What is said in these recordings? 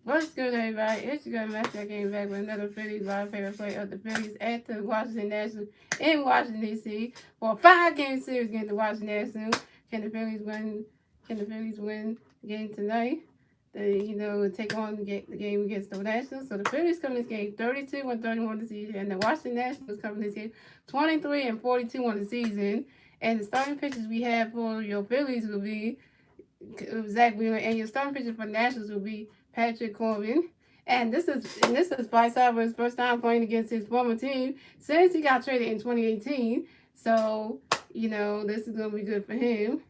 What's good, everybody? It's your girl, Masteryhi Gaming, back with another Phillies live favorite play of the Phillies at the Washington Nationals in Washington, D.C. for a 5-game series against the Washington Nationals. Can the Phillies win? Can the Phillies win the game tonight? They, take on the game against the Nationals. So the Phillies come in this game 32-31 this season, and the Washington Nationals come in this game 23-42 on the season. And the starting pitchers we have for your Phillies will be Zach Wheeler, and your starting pitcher for the Nationals will be Patrick Corbin. And this is Phillies' first time playing against his former team since he got traded in 2018. So, this is going to be good for him.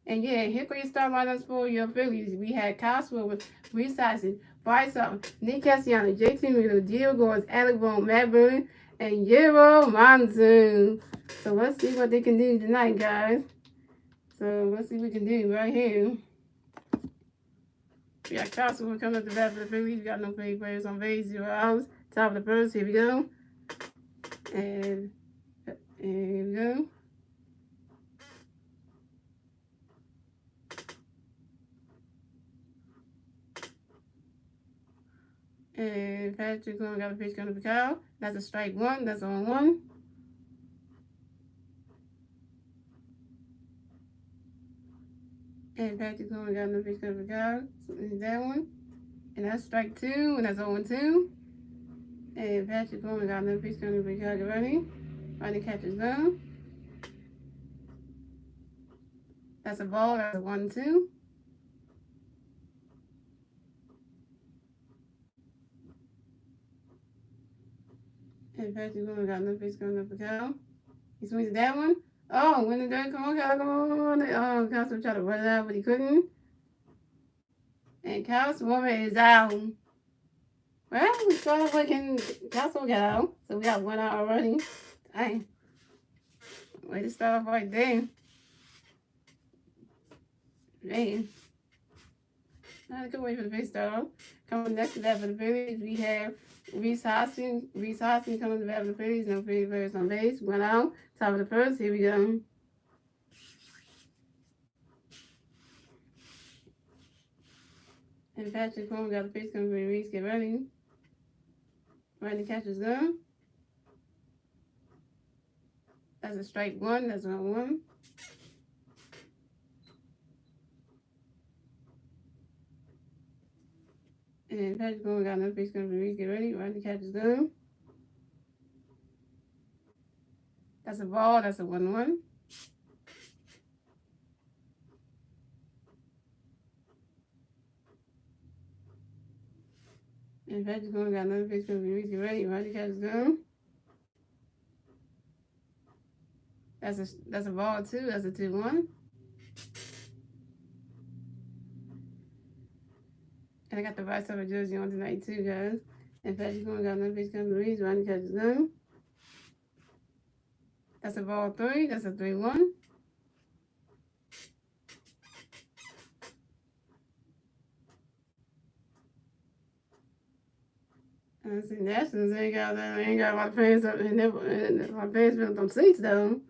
And yeah, here for your start lineups for your Phillies. We had Kyle Schwarber, Reese Tyson, Bryce Harper, Nick Castellanos, JT Miller, Gio Gores, Alec Bohm, Matt Burton, and Yero Monsoon. So let's see what they can do tonight, guys. So let's see what we can do right here. We got Kyle Schwarber coming up the bat for the Phillies. We got no Philly players on base, 0 outs. Top of the first, here we go. And here we go. And Patrick Corbin got a pitch coming to Kyle. That's a strike one. That's on one. And Patrick Corbin got another pitch coming to Kyle. So that one. And that's strike two. And that's 0-2. And Patrick Corbin got another pitch coming to Kyle. Get ready. Running catches down. That's a ball. That's a 1-2. And Patrick Corbin got another pitch coming up for Kyle. He swings at that one. Oh, when the gun, come on, Kyle, come on. Oh, Kyle tried to run it out, but he couldn't. And Kyle Schwarber is out. Well, we started looking. Kyle Schwarber got out, so we got one out already. Dang. Way to start off right there. Man. Not a good way for the base start off. Coming next to that for the Phillies, we have Reese Hoskins. Reese Hoskins coming to bat for the Phillies. No Philly players on base. One out. Top of the first. Here we go. And Patrick Corbin got a pitch coming from Reese. Get ready. Right, the catch is done. That's a strike one. That's 1-1. And Patrick Corbin got another pitch coming from Reese. Get ready. Right, the catch is done. That's a ball. That's a 1-1. And Patrick Corbin got another pitch coming from Reese. Get ready. Right, the catch is done. That's a ball too. That's a 2-1. And I got the Vice Silver jersey on tonight too, guys. And Patrick Corbin got another pitch coming from Reese. Right, the catch is done. That's a ball 3. That's a 3-1. And see, Nationals ain't got a lot of fans up in there, and a lot of fans built on seats though.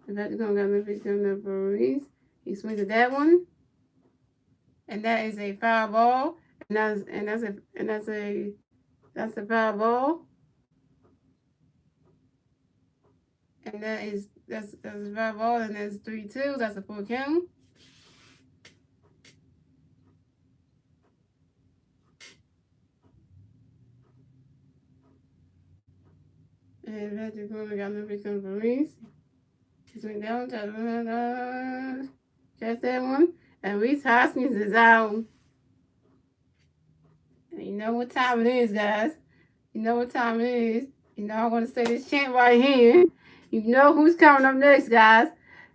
In fact, you're gonna got another pitch coming up for Reese. He swings at that one, and that is a foul ball, and that's a foul ball, and that's a foul ball, and that's 3-2. That's a full count. And Patrick Corbin got another pitch coming for Reese. He swings down, catch that one, and Reese Hoskins is out. And you know what time it is, guys. You know what time it is. You know I want to say this chant right here. You know who's coming up next, guys.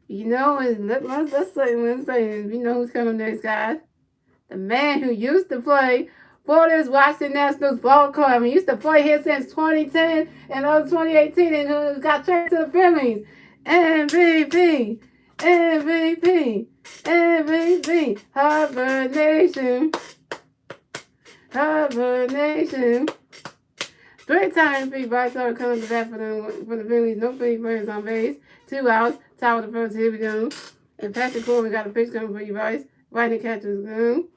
You know, let's say you know who's coming next, guys. The man who used to play for this Washington Nationals ball club. He used to play here since 2010 and 2018, and who got traded to the Phillies. MVP, MVP, MVP, Harvard Nation, Harvard Nation. 3-time MVP Bryce Harper coming to bat for the Phillies. No Philly players on base. 2 outs. Top of the first. Here we go. And Patrick Corbin got a pitch coming for you, Bryce. Right in the catcher's gun.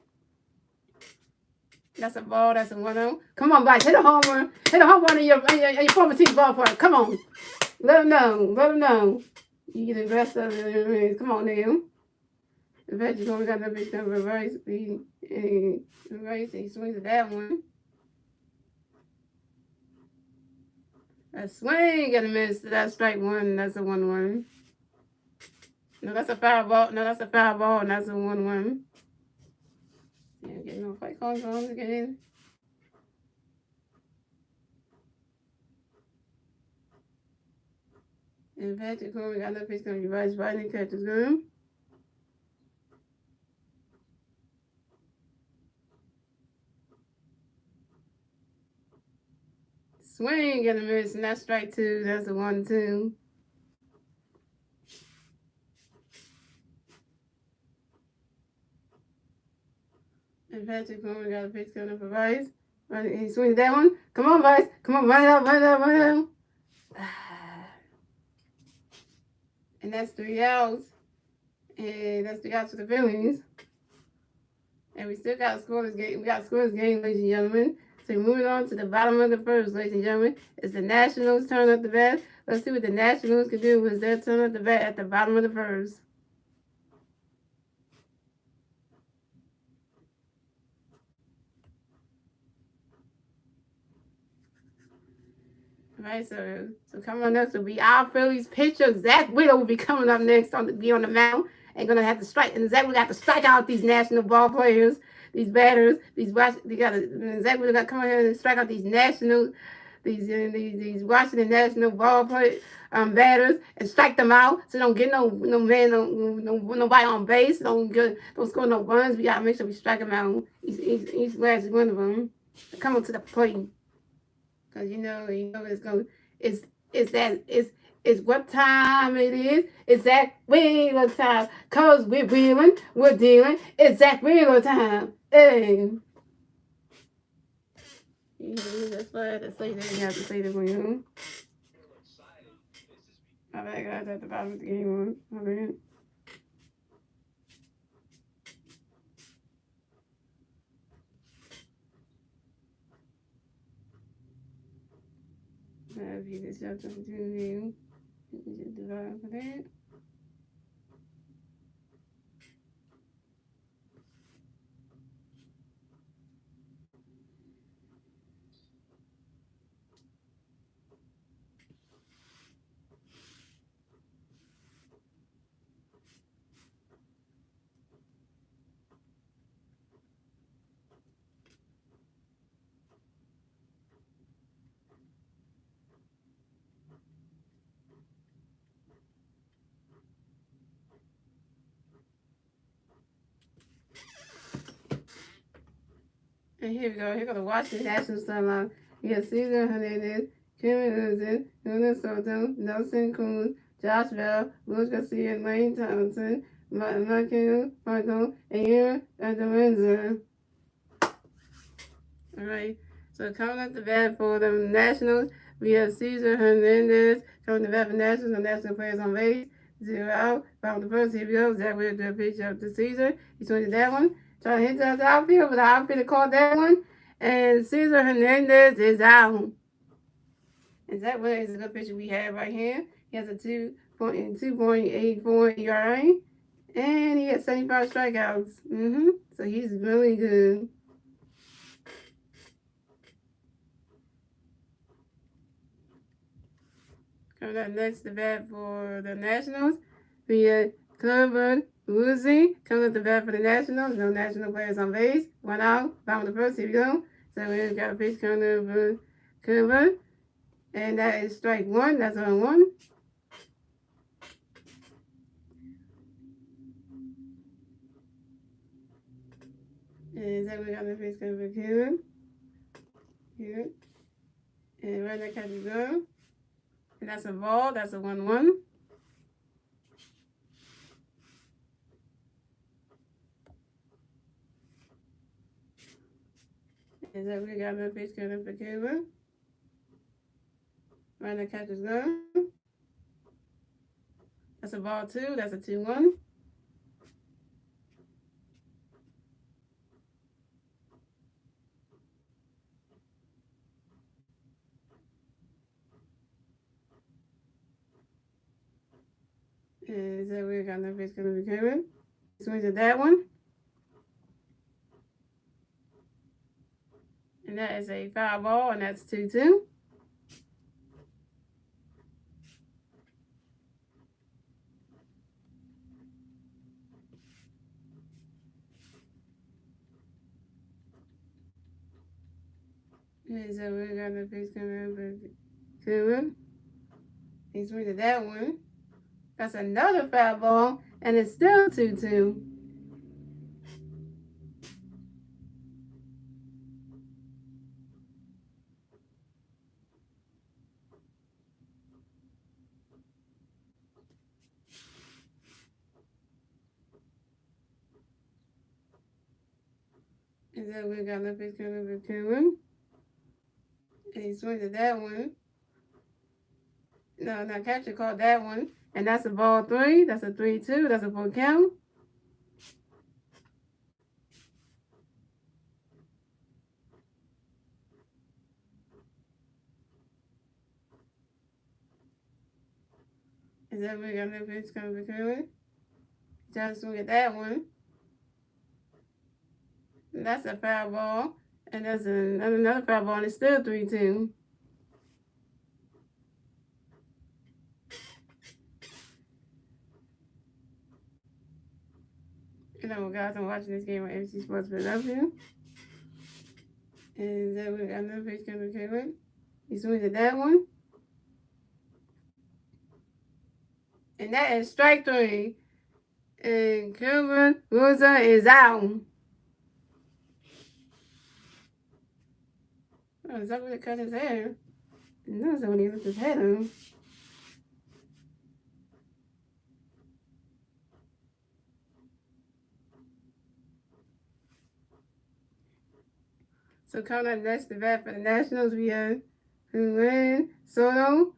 That's a ball. That's a 1-0. Come on, Bryce. Hit a home run. Hit a home run in your former team's ballpark. Come on. Let them know. Let them know. You get the rest of it. Come on, now. The fact you only got that bitch done reverse. Reverse. He swings at that one. A swing and a miss. That's strike one. That's a 1-1. No, that's a foul ball. No, that's a foul ball. And that's a 1-1. Yeah, getting no fight calls on again. And Patrick Coleman got no pitch going to reverse. Biden catches him. Swing and a miss. And that's strike two. That's a 1-2. And Patrick Coleman got a pitch coming up for Vice. He swings that one. Come on, Vice. Come on, run it out, run it out, run it out. And that's 3 outs. And that's 3 outs for the Phillies. And we still got a scoreless game. We got a scoreless game, ladies and gentlemen. So moving on to the bottom of the first, ladies and gentlemen. It's the Nationals' turn at the bat. Let's see what the Nationals can do with their turn at the bat at the bottom of the first. All right, so coming up next will be our Phillies pitcher. Zach Widow will be coming up next on the mound. And gonna have to strike, and Zach will have to strike out these national ball players, these batters, Zach will got to come here and strike out these national, these Washington National ball play batters and strike them out so don't get nobody on base, don't score no runs. We gotta make sure we strike them out. Each last one of them come up to the plate, cause you know it's what time it is. It's that wheeler time. Cause we're wheeling, we're dealing. It's that wheeler time. Hey. That's why I had to say that. You have to say that for you. My bad, guys, at the bottom of the game. My bad. If you just have something to do, you can just divide for that. And here we go. Here go the Washington Nationals timeline. We got Cesar Hernandez, Kevin Uzin, Jonas Soto, Nelson Cruz, Josh Bell, Luis Garcia, Lane Thompson, Michael Michael, and Aaron Adorenza. All right. So coming up the bat for the Nationals, we have Cesar Hernandez coming to bat for Nationals. The National players on base. 0 out. Bottom of the first. Here we go. Zach with the pitch up to Cesar. He swings that one. Trying to hit that outfield, but the outfielder caught that one. And Cesar Hernandez is out. And Zach Williams is a good pitcher we have right here. He has a 2.84 ERA. And he has 75 strikeouts. So he's really good. Coming up next to bat for the Nationals, we have Cleveland Woozy coming up the bat for the Nationals. No national players on base. 1 out. Bottom of the first. Here we go. So we've got a pitch coming up for Cleveland. And that is strike one. That's on 1. And so we got the pitch coming for Cleveland. Here. And right there catches go. And that's a ball. That's a 1-1. And so we got the pitch coming for Cuba. Right there catches go. That's a ball 2. That's a 2-1. And so we're gonna be coming. Swing to that one. And that is a foul ball, and that's 2-2. And so we're gonna be coming. He swings to that one. That's another foul ball, and it's still 2-2. And then we got the pitch coming. And he swings at that one. No, not catcher caught that one. And that's a ball 3. That's a 3-2. That's a full count. And then we got the pitch coming. Trying to swing at that one. And that's a foul ball. And that's another foul ball, and it's still 3-2. Hello, guys. I'm watching this game on MC Sports Philadelphia. And then we got another pitch coming. He swings at that one. And that is strike 3. And Cuban Rosa is out. Oh, is that where he cut his hair? No, that's when he lifted his head on. So coming up next, the bat for the Nationals, we have Juan Soto.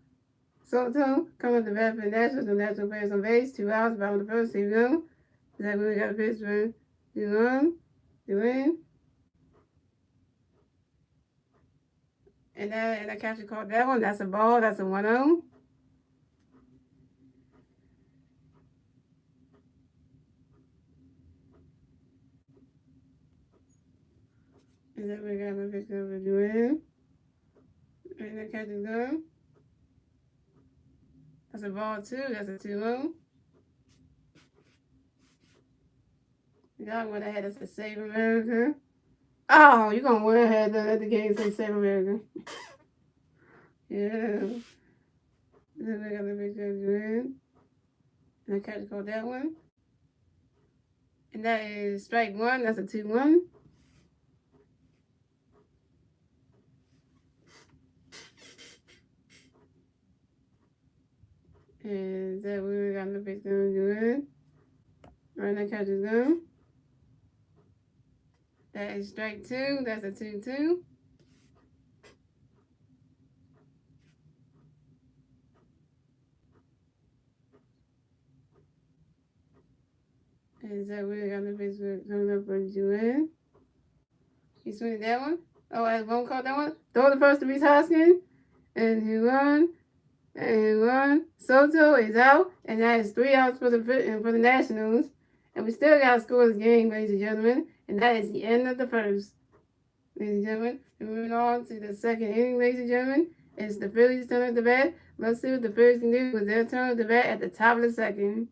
Coming up the bat for the Nationals, the National players on base, 2 outs, bottom of the first, 2 go. That we got a pitch for Juan. And that catcher caught that one. That's a ball. That's a 1-0. And then we got a pitch for Juan. And that catcher's gone. That's a ball 2. That's a 2-0. The guy went ahead and said Save America. Oh, you're going to went ahead and let the game say Save America. Yeah. Then we got the big win. And the catcher called that one. And that is strike 1. That's a 2-1. And that we got the big win. Right now, catcher's gone. That is strike 2. That's a 2-2. And so we got the big coming up for Juan. He swinging that one. Oh, I won't call that one. Throw the first to Reese Hoskins. And he won. Soto is out. And that is 3 outs for the Nationals. And we still got to score this game, ladies and gentlemen. And that is the end of the first. Ladies and gentlemen, and moving on to the second inning, ladies and gentlemen. It's the Phillies' turn at the bat. Let's see what the Phillies can do with their turn at the bat at the top of the second.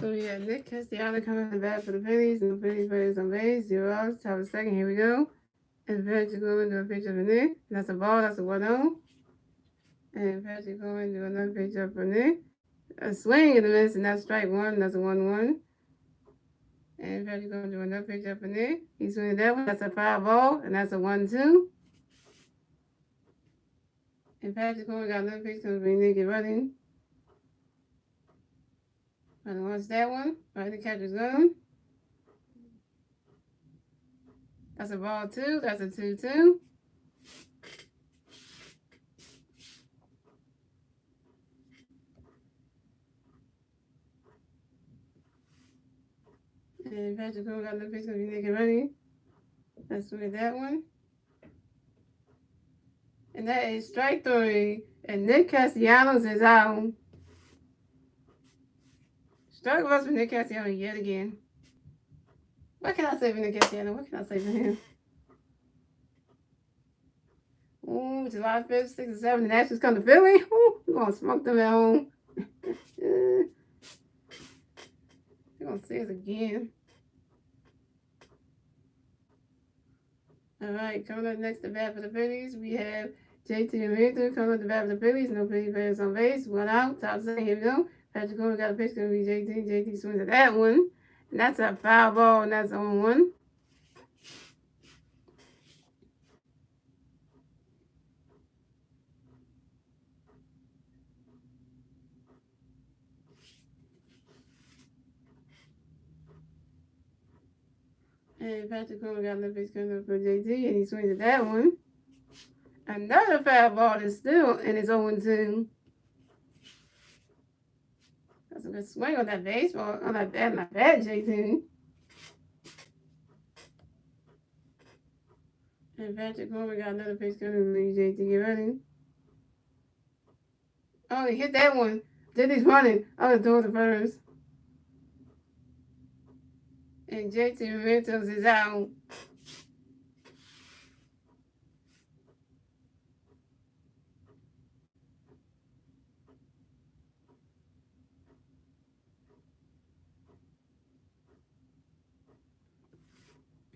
So yeah, Nick Castellanos coming in the bat for the Phillies. No Phillies players on base. 0 outs. Top of the second. Here we go. And Patrick Coleman do a pitch up for Nick. That's a ball. That's a 1-0. And Patrick Coleman do another pitch up for Nick. A swing and a miss, and that's strike one. That's a 1-1. And Patrick Coleman do another pitch up for Nick. He's swinging that one. That's a foul ball, and that's a 1-2. And Patrick Coleman got another pitch coming for Nick and running. Running wants that one. Right, the catcher's going. That's a ball 2. That's a 2-2. And Patrick Coleman got another pitch coming for Nick and running. Let's swing that one. And that is strike 3. And Nick Castellanos is out. Strike was for Nick Castellanos yet again. What can I say for Nick Castellanos? What can I say for him? Ooh, July 5th, 6th, and 7th, the Nationals come to Philly. Ooh, we're going to smoke them at home. They're going to see us again. All right, coming up next to bat for the Phillies, we have JT and Victor coming up to bat for the Phillies. No Phillies players on base. 1 out. Top second. Here we go. Patrick Coleman got a pitch going to be JT. JT swings at that one. And that's a foul ball, and that's 0-1. And Patrick Coleman got another pitch coming up for JT, and he swings at that one. Another foul ball is still, and it's 0-2. That's a good swing on that baseball, on that bat, not bad, JT. And Patrick Coleman got another pitch coming for JT. Get ready. Oh, he hit that one. JT's running. Oh, it's toward the first. And JT Mentos is out.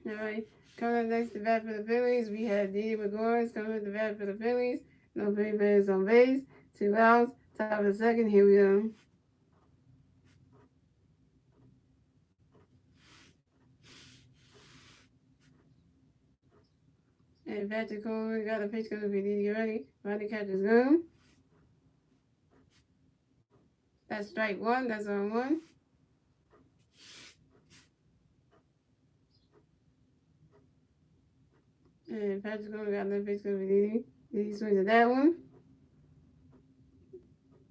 All right, coming up next to bat for the Phillies, we have Didi McGuire coming up to bat for the Phillies. No Phillies players on base. 2 outs. Top of the second. Here we go. And Patrick Coleman got a pitch coming for Didi. Get ready. Running catcher's going. That's strike 1. That's 0-1. And Patrick Coleman got another pitch coming for Didi. Didi swings at that one.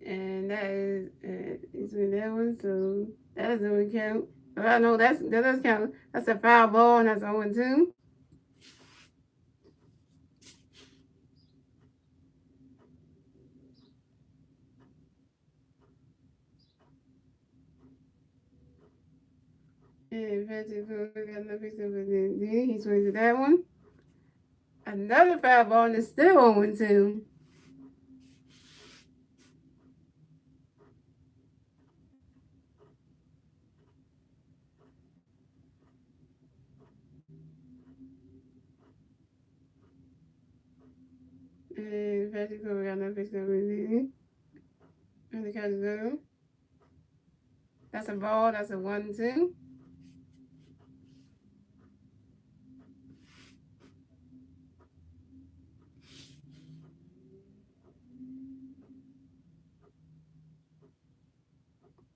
And that is, he swings that one, so that doesn't count. Well, no, that does count. That's a foul ball, and that's 0-2. And Patrick Coleman got another pitch coming for Didi. He swings at that one. Another foul ball, and it's still 0-2. And Patrick Coleman got another pitch coming for Didi. And the catch is going. That's a ball. That's a 1-2.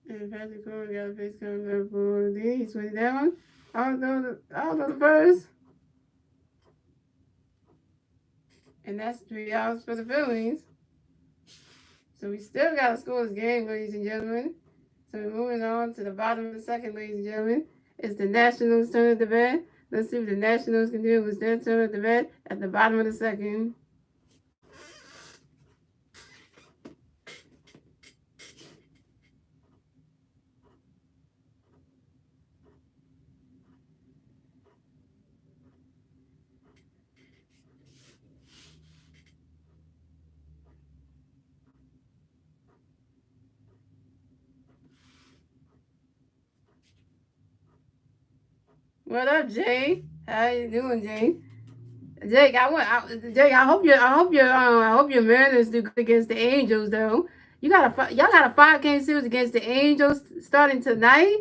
And Patrick Coleman got a pitch coming up for D. He swings that one. Out of the first. And that's 3 outs for the Phillies. So we still got to score this game, ladies and gentlemen. So we're moving on to the bottom of the second, ladies and gentlemen. It's the Nationals' turn at the bat. Let's see what the Nationals can do with their turn at the bat at the bottom of the second. What up, Jay? How you doing, Jay? Jake, Jake, I hope your Mariners do good against the Angels, though. Y'all got a 5 game series against the Angels starting tonight.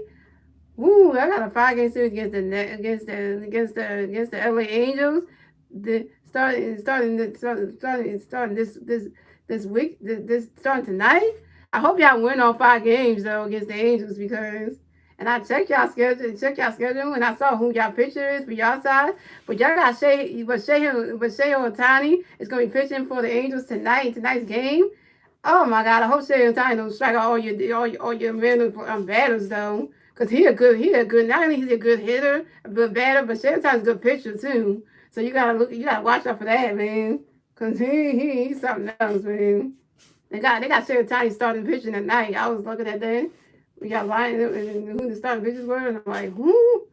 Woo! I got a 5 game series against the LA Angels. Starting this week. This starting tonight. I hope y'all win all 5 games though against the Angels because. And I check y'all schedule, and I saw who y'all pitcher is for y'all side. But y'all got Shea Otani is gonna be pitching for the Angels tonight in tonight's game. Oh my God! I hope Shea Otani don't strike out all your men batters though, cause he a good. Not only he's a good hitter, a good batter, but Shea Otani's a good pitcher too. So you gotta watch out for that, man, cause he's something else, man. They got Shea Otani starting pitching at night. I was looking at that. We got lined up and who the starting pitchers were, and I'm like, who?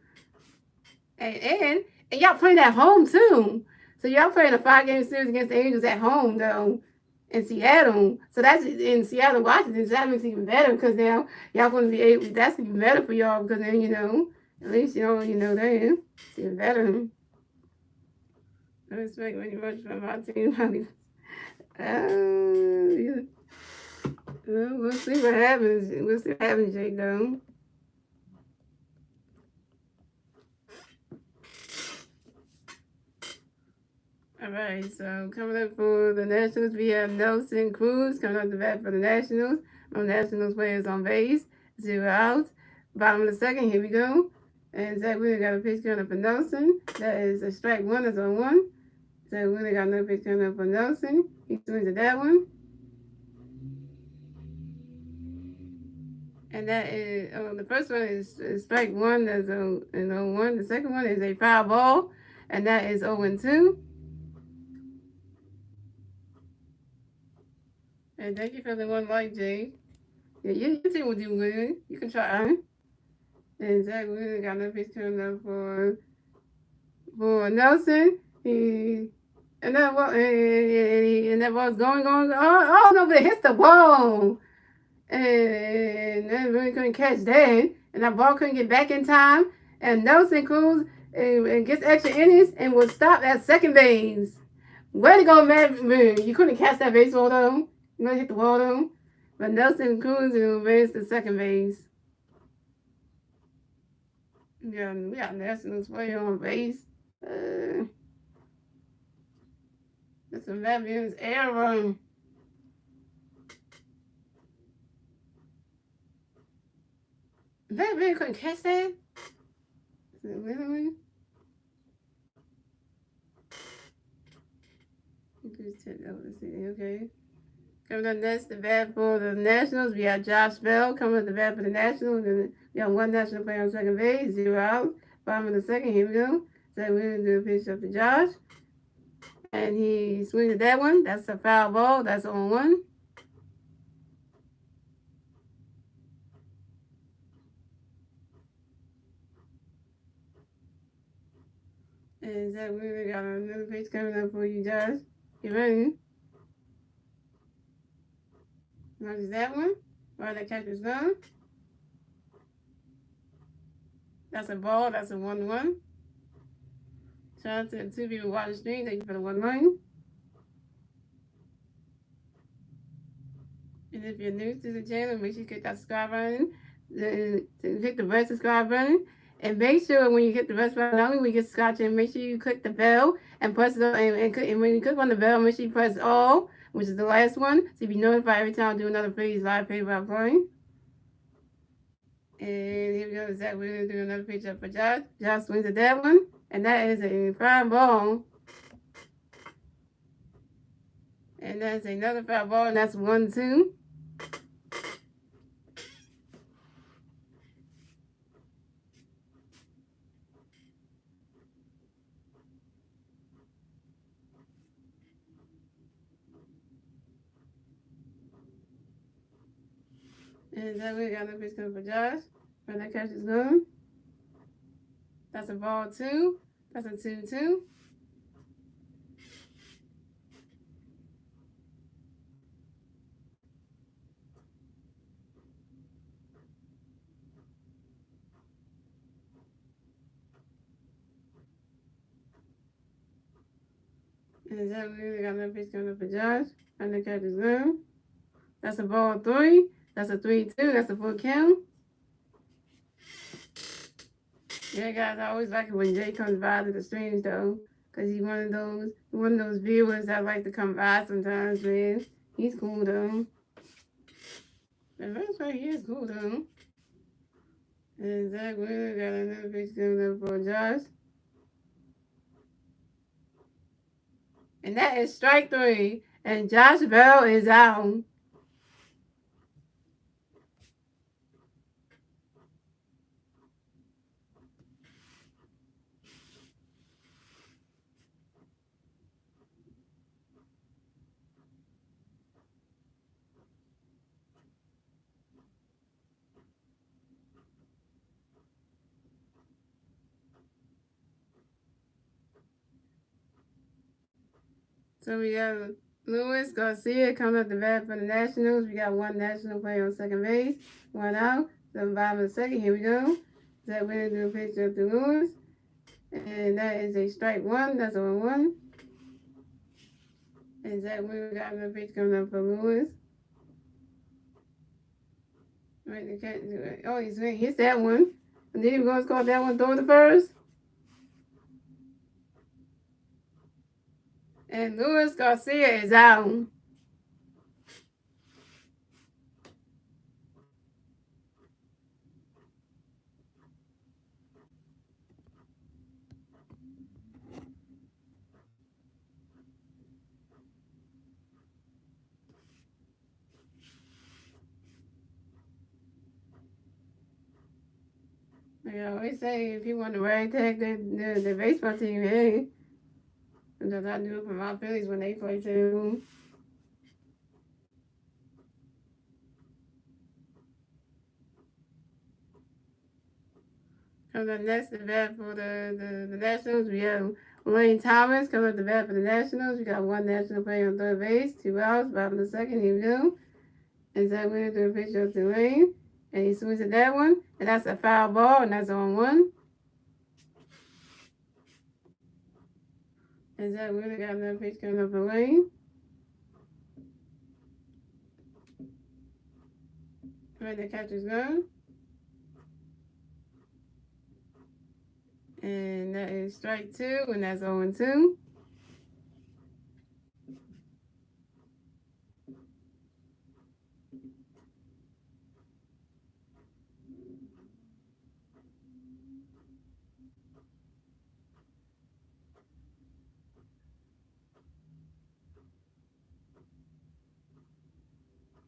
And y'all playing at home too. So y'all playing a 5 game series against the Angels at home though in Seattle. So that's in Seattle, Washington. So that makes it even better because now y'all going to be able. That's even better for y'all because then at least you know that it's even better. I respect very much from my team. Yeah. Well, we'll see what happens. We'll see what happens, Jake. Though. All right, so coming up for the Nationals, we have Nelson Cruz coming up the bat for the Nationals. No Nationals players on base, 0 outs. Bottom of the second, here we go. And Zach Wheeler got a pitch coming up for Nelson. That is a strike one, that's on one. Zach Wheeler got another pitch coming up for Nelson. He swings at that one. And that is, the first one is strike one, that's an 0-1. The second one is a foul ball, and that is 0-2. And thank you for the one like, Jay. Yeah, your team will do good. You can try. And Zach Wheeler got another pitch coming up for Nelson. And that ball's going. Oh no, but it hits the wall. And then really couldn't catch that. And that ball couldn't get back in time. And Nelson Cruz and gets extra innings and will stop at second base. Way to go, man. You couldn't catch that baseball though. You know, hit the wall though. But Nelson Cruz will raise to second base. Yeah, we got Nationals player on base. That's a Mavian's air run. Mavian couldn't catch that? Really? Okay. Coming up next, the bat for the Nationals. We got Josh Bell coming up the bat for the Nationals. And we got one National player on second base, 0 out. Bottom of the second, here we go. So we're going to do a pitch up to Josh. And he swings at that one. That's a foul ball. That's on one. And Zach Wheeler got another pitch coming up for you, Josh. You ready? Notice that one. Right, that catcher's gone. That's a ball. That's a 1-1. Shout out to the 2 people watching the stream. Thank you for the 1 line. And if you're new to the channel, make sure you click that subscribe button. Click the red subscribe button. And make sure when you hit the red button, not only when you get subscribed, make sure you click the bell and press it. And when you click on the bell, make sure you press all, which is the last one, so you'll be notified every time I do another Phillies live paper I'm playing. And here we go. Zach, we're going to do another pitch up for Josh. Josh swings at that one. And that is a foul ball. And that's another foul ball. And that's 1-2. And Zach, we got another pitch coming for Josh. And that catch is gone. That's a ball 2. That's a 2-2. And that we got another pitch coming up for Josh. And the catch is good. That's a ball 3. That's a 3-2. That's a full count. Yeah, guys, I always like it when Jay comes by to the streams though, cause he's one of those viewers that like to come by sometimes, man. He's cool though. And that's right, he is cool though. And Zach Wheeler got another pitch coming up for Josh. And that is strike 3. And Josh Bell is out. So we got Luis Garcia coming up the bat for the Nationals. We got one National player on second base, one out. So bottom of the second, here we go. Zach Wheeler do a pitch up to Lewis. And that is a strike 1. That's on 1. And Zach Wheeler got another pitch coming up for Lewis. Oh, he's hits that one. And then he was going to score that one, throw the first. And Luis Garcia is out. I always say if you want to ragtag the baseball team, hey. Because I do it for my Phillies when they play too. Coming up next to bat for the Nationals, we have Wayne Thomas coming up to bat for the Nationals. We got one National player on third base, 2 outs, bottom of the second, here we go. And Zach Wheeler threw a pitch up to Wayne. And he swings at that one. And that's a foul ball, and that's on 1. And Zach Wheeler got another pitch coming up for Wayne. Right, the catcher's gone. And that is strike 2, and that's 0-2.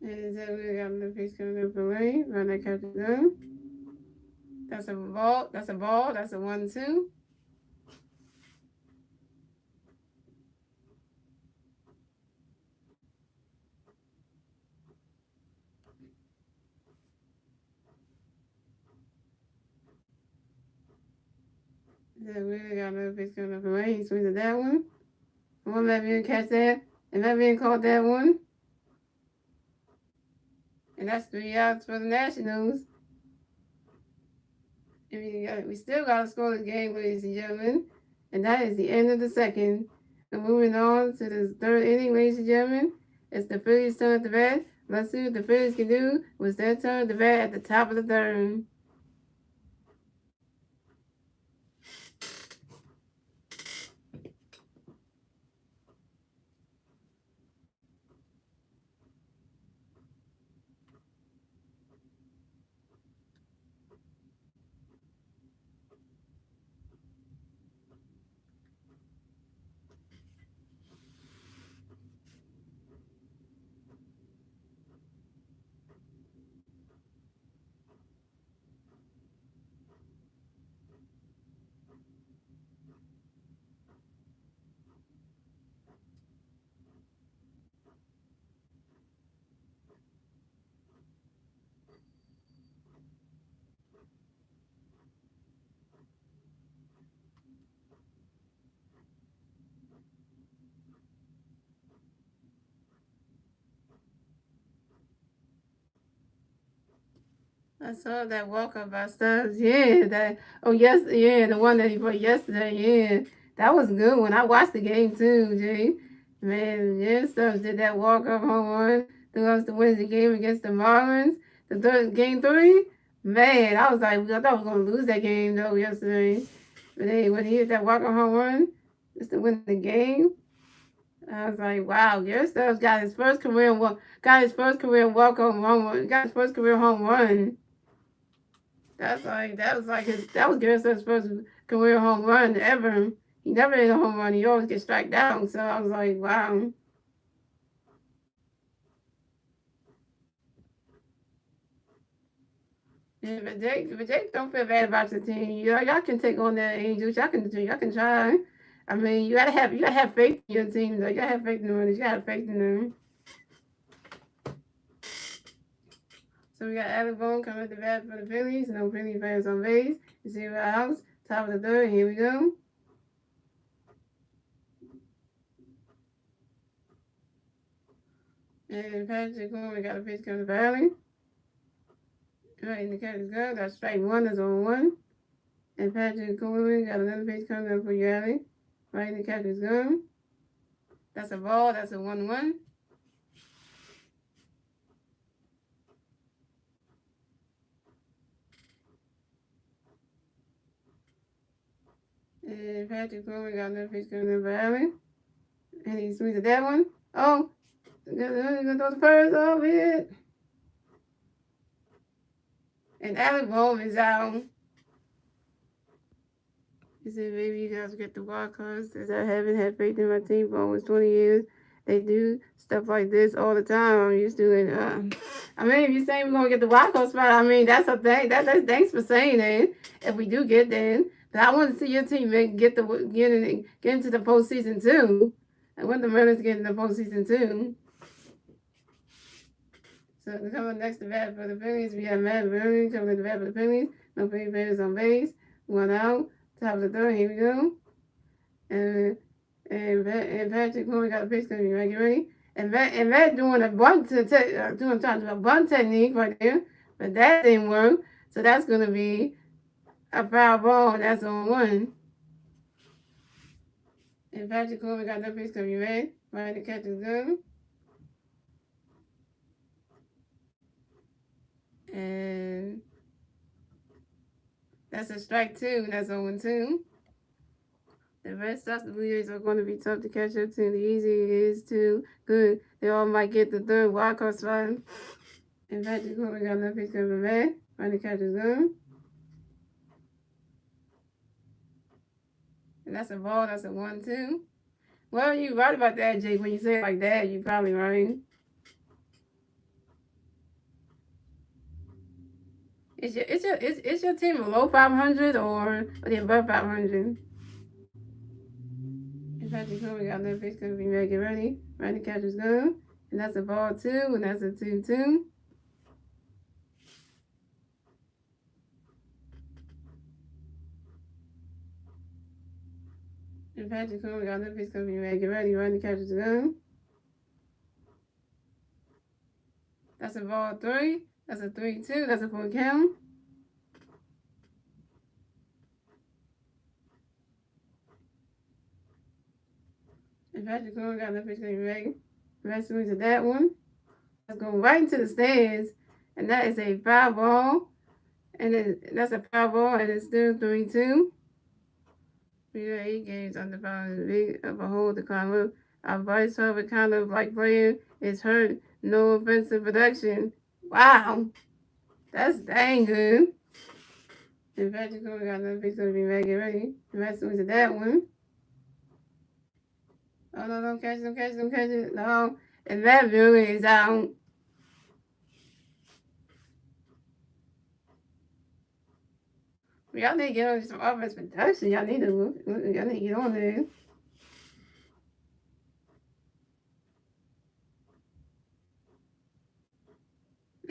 And Zach Wheeler got another pitch coming up for Wayne. Right, that catcher's gone. That's a ball. That's a ball. That's a 1-2. Zach Wheeler got another pitch coming up for Wayne. He swings at that one. One left in catch that. And left in caught that one. And that's 3 outs for the Nationals. And we still got to score this game, ladies and gentlemen. And that is the end of the second. And moving on to the third inning, ladies and gentlemen. It's the Phillies' turn at the bat. Let's see what the Phillies can do with their turn at the bat at the top of the third. I saw that walk-up by Stubbs. Yeah, that. Oh, yes, yeah, the one that he put yesterday. Yeah, That was good when I watched the game too, Jay. Man, yeah, stuff did that walk-off home run to us to win the game against the Marlins. The third game 3. Man, I was like, I thought we were gonna lose that game though yesterday. But hey, when he hit that walk-off home run just to win the game, I was like, wow, your stuff got his first career walk-off home run, got his first career home run. That was Garrett's first career home run ever. He never hit a home run. He always gets struck out. So I was like, wow. Yeah, but Jake don't feel bad about your team. Y'all can take on that Angels. Y'all can try. I mean, you gotta have faith in your team. Though. You gotta have faith in them. You gotta have faith in them. So we got Alec Boone coming at the bat for the Phillies. No Phillies fans on base. 0 outs. Top of the third. Here we go. And Patrick Coleman got a pitch coming to Valley. Right in the catch is good. That's strike 1. That's on 1. And Patrick Coleman got another pitch coming up for Yali. Right in the catch is good. That's a ball. That's a 1-1. And Patrick Coleman got another pitch coming up for Allen. And he swings at that one. Oh, he's gonna throw the first off it. And Alec Bohm is out. He said, maybe you guys get the wild cards. Since I haven't had faith in my team for almost 20 years. They do stuff like this all the time. I'm used to it. I mean, if you're saying we're gonna get the wild card spot, I mean that's a thing. That's thanks for saying it. If we do get there, but I want to see your team get into the postseason too. I want the Mariners to get into the postseason too. So coming next to bat for the Phillies, we have Matt Vernon coming to bat for the Phillies. No Phillies players on base. 1 out. Top of the third. Here we go. And Patrick Coleman got a pitch coming. Right, get ready. And Matt doing a bunt technique right there, but that didn't work. So that's gonna be a foul ball. And that's on 1. And Patrick Coleman got that pitch coming. Right, right. The catch is good. And that's a strike 2. That's 0-2. The rest of the Phillies are going to be tough to catch up to. The easy is too good. They all might get the third wild card spot. And Patrick Coleman got enough pitch coming back. Trying to catch his gun. And that's a ball. That's a 1-2. Well, you're right about that, Jake. When you say it like that, you're probably right. Is your team below 500 or are they above 500? And Patrick Coleman got another pitch coming to be get ready. Right to catch his gun. And that's a ball 2, and that's a 2-2. And Patrick Coleman got another pitch coming to get ready. Right to catch his gun. That's a ball 3. That's a 3-2. That's a 4 count. And Patrick Coleman got another pitch coming ready. Right swings at that one. That's going right into the stands. And that is a foul ball. And that's a foul ball, and it's still 3-2. We got 8 games under 5 big of a whole to climb up. Our vice favorite kind of like player is hurt. No offensive production. Wow. That's dang good. And Patrick Coleman got another pitch going to be ready. Get ready. The rest was that one. Oh, no, don't catch it. No. And that really is out. Y'all need to get on some offense production. Y'all need to get on there.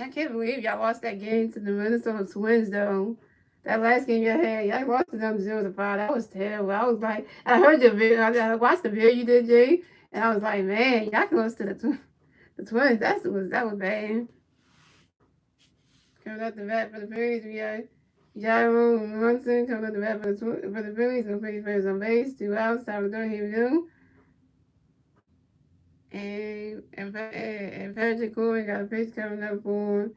I can't believe y'all lost that game to the Minnesota Twins, though. That last game y'all had, y'all lost to them 0-5. That was terrible. I was like, I heard your video. I watched the video you did, Jay, and I was like, man, y'all can lose to the Twins. That was bad. Coming up the bat for the Phillies, we got Gyro Munson comes up the bat for the Phillies. No Phillies players on base. 2 outs. Top of the third. Here we go. And Patrick Cooley got a pitch coming up for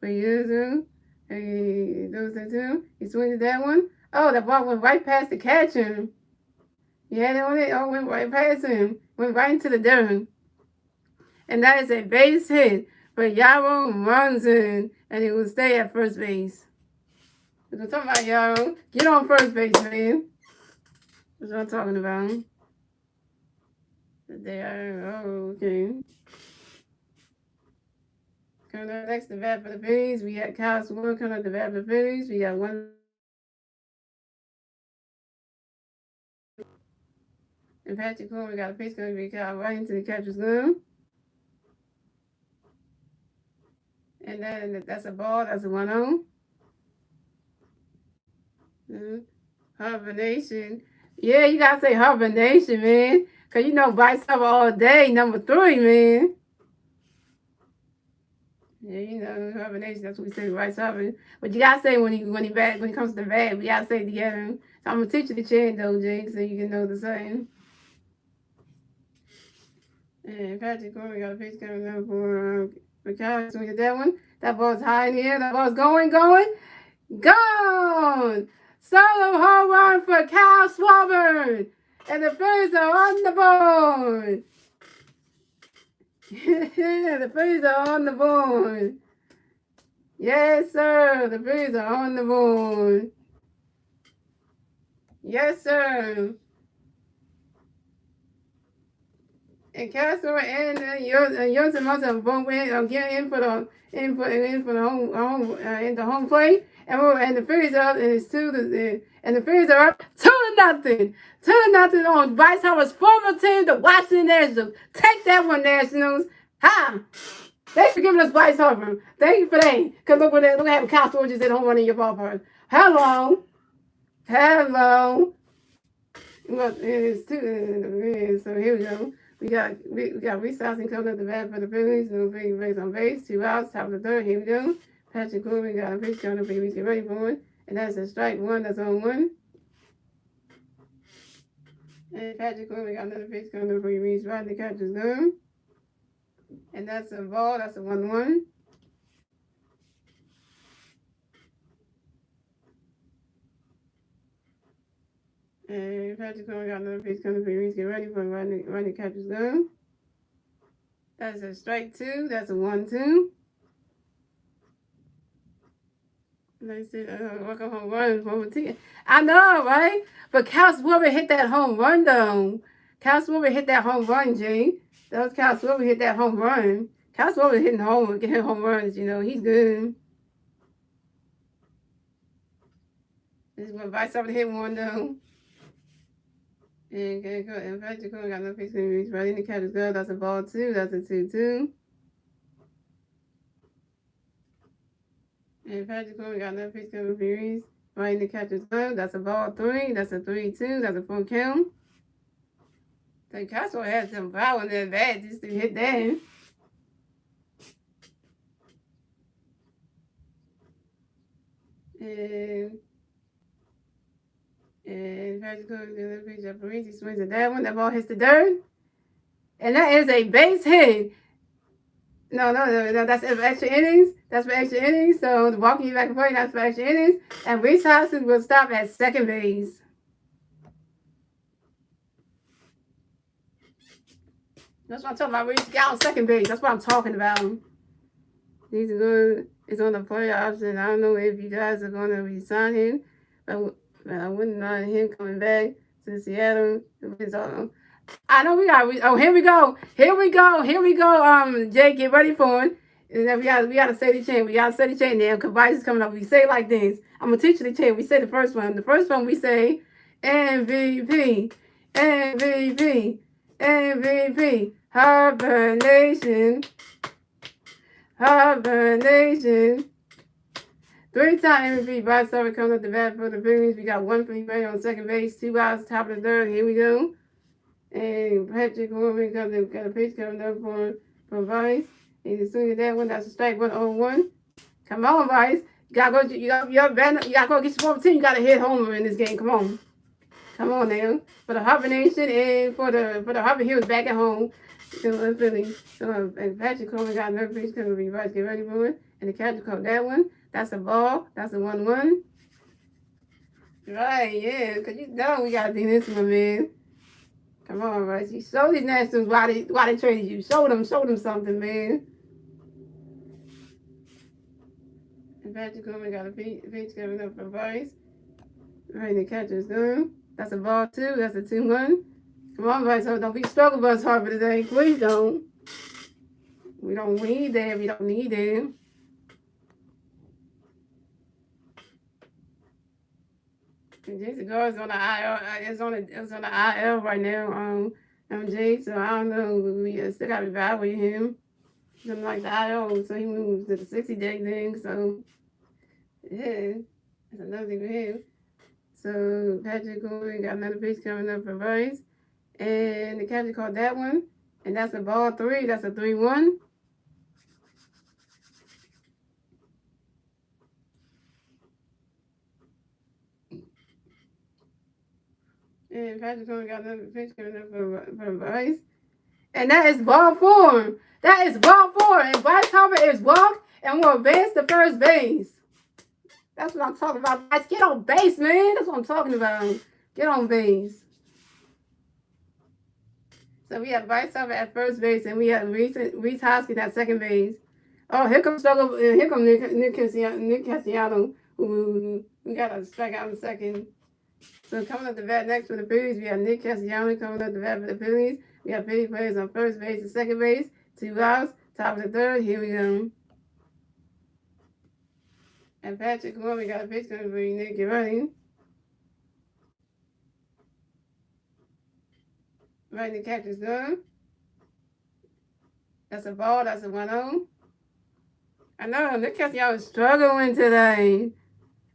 Yuzu. He does it too. He swings that one. Oh, the ball went right past the catcher. He had it on it. Oh, went right past him. Went right into the dirt. And that is a base hit for Yarrow Munson. And he will stay at first base. We're talking about Yarrow. Get on first base, man. That's what I'm talking about. They are, oh, okay. Coming up next, the bat for the Phillies. We got Kyle Sword coming up the bat for the Phillies. We got one. And Patrick Cooley got a pitch going to be caught right into the catcher's glove. And then that's a ball. That's a 1-0. Hibernation. Yeah, you got to say hibernation, man. Because you know, vice up all day. Number 3, man. Yeah, you know, hibernation, that's what we say, right hopping. But you gotta say when he comes to the bat, we gotta say it together. So I'm gonna teach you the chant though, Jake, so you can know the saying. And Patrick Cooley got a pitch coming up for Kyle. So we get that one. That ball's high in the air. That ball's going. Gone! Solo home run for Kyle Schwarber. And the Phillies are on the board. The Phillies are on the board. Yes, sir. The Phillies are on the board. Yes, sir. And Castro and Yosen must have both went getting in for the home plate. And the Phillies are up, and it's the Phillies are up 2-0. 2-0 on Bryce Harper's former team, the Washington Nationals. Take that one, Nationals. Ha! Thanks for giving us Bryce Harper. Thank you for that. Because look at having Kyle Sword just at home run in your ballpark. Hello. Well, it's 2. So here we go. We got resizing coming up the bat for the Phillies. No big base on base. 2 outs. Top of the third. Here we go. Patrick Cooley got a pitch coming up. Phillies get ready for it. And that's a strike 1. That's on 1. And Patrick Cooley got another pitch coming up. He reads right. The catcher's gone. And that's a ball. That's a 1-1. And Patrick Cooley got another pitch coming up. He reads get ready for it. Right. The catcher's gone. That's a strike 2. That's a 1-2. They said, welcome home run from team. I know, right? But Kyle Schwarber hit that home run, though. Kyle Schwarber hit that home run, Jay. That was Kyle Schwarber hit that home run. Kyle Schwarber getting home runs, you know. He's good. This is what Vice over hit one, though. And Patrick Cooley got no pitch to reach right in the catcher's glove. That's a ball 2. That's a 2-2. And Patrick Cooley got another pitch coming series right in the catcher's glove. That's a ball 3. That's a 3-2. That's a full count. So Castro had some power in that bat just to hit that. And Patrick Cooley got another pitch up for He swings at that one. That ball hits the dirt. And that is a base hit. No, that's for extra innings. That's for extra innings. So the walking you back and forth, that's for extra innings. And Reese Hoskins will stop at second base. That's what I'm talking about. Reese got on second base. That's what I'm talking about. He's good. It's on the playoffs, and I don't know if you guys are going to resign him. But I wouldn't mind him coming back to Seattle. I know we got. Oh, here we go. Jake, get ready for it. And then we gotta say the chant. We gotta say the chant now. Because Vice is coming up. We say it like this. I'm gonna teach you the chant. We say the first one. The first one we say MVP, MVP, MVP. Hibernation, hibernation. 3-time MVP. Bryce Harper comes up the bat for the Phillies. We got 1 free on second base. 2 outs. Top of the third. Here we go. And Patrick Cooley got a pitch coming up for Vice. And he's swinging that one. That's a strike 1-0-1. Come on, Vice. You gotta go. You gotta go get your former team. You gotta hit homer in this game. Come on. Come on now. For the Harvard Nation and for the Harvard Hills back at home. So Philly. So and Patrick Coleman got another pitch coming to reverse. Get ready for it. And the catcher caught that one. That's a ball. That's a 1-1. Right, yeah. Because you know we gotta do this one, man. Come on, Rice. You show these Nationals why they traded you. Show them something, man. And Patrick Coleman got a pitch coming up for Rice. Right, the catcher's done. That's a ball 2. That's a 2-1. Come on, Rice. Don't be struggle bus Harvard today. Please don't. We don't need them. We don't need them. And Jason Gard's on the IL. It's on the IL right now. MJ. So I don't know. We still gotta evaluate him. Something like the IL. So he moves to the 60-day thing. So yeah, that's another thing for him. So Patrick Coleman got another pitch coming up for Rice. And the catcher caught that one. And that's a ball 3. That's a 3-1. And Patrick Coleman got another pitch coming up for Rice. And that is ball 4. That is ball 4. And Bryce Harper is walked and will advance to first base. That's what I'm talking about. Guys, get on base, man. That's what I'm talking about. Get on base. So we have Bryce Harper at first base, and we have Reese Hoskins at second base. Oh, here comes Nick Castellanos, who got a strikeout in the second. So coming up the bat next for the Phillies, we have Nick Castellanos coming up the bat for the Phillies. We have Philly players on first base and second base. 2 outs, top of the third. Here we go. And Patrick Coleman got a pitch coming for you, Nick. Get ready. Right, the catcher's done. That's a ball. That's a 1-0. I know, Nick Castellanos is struggling today.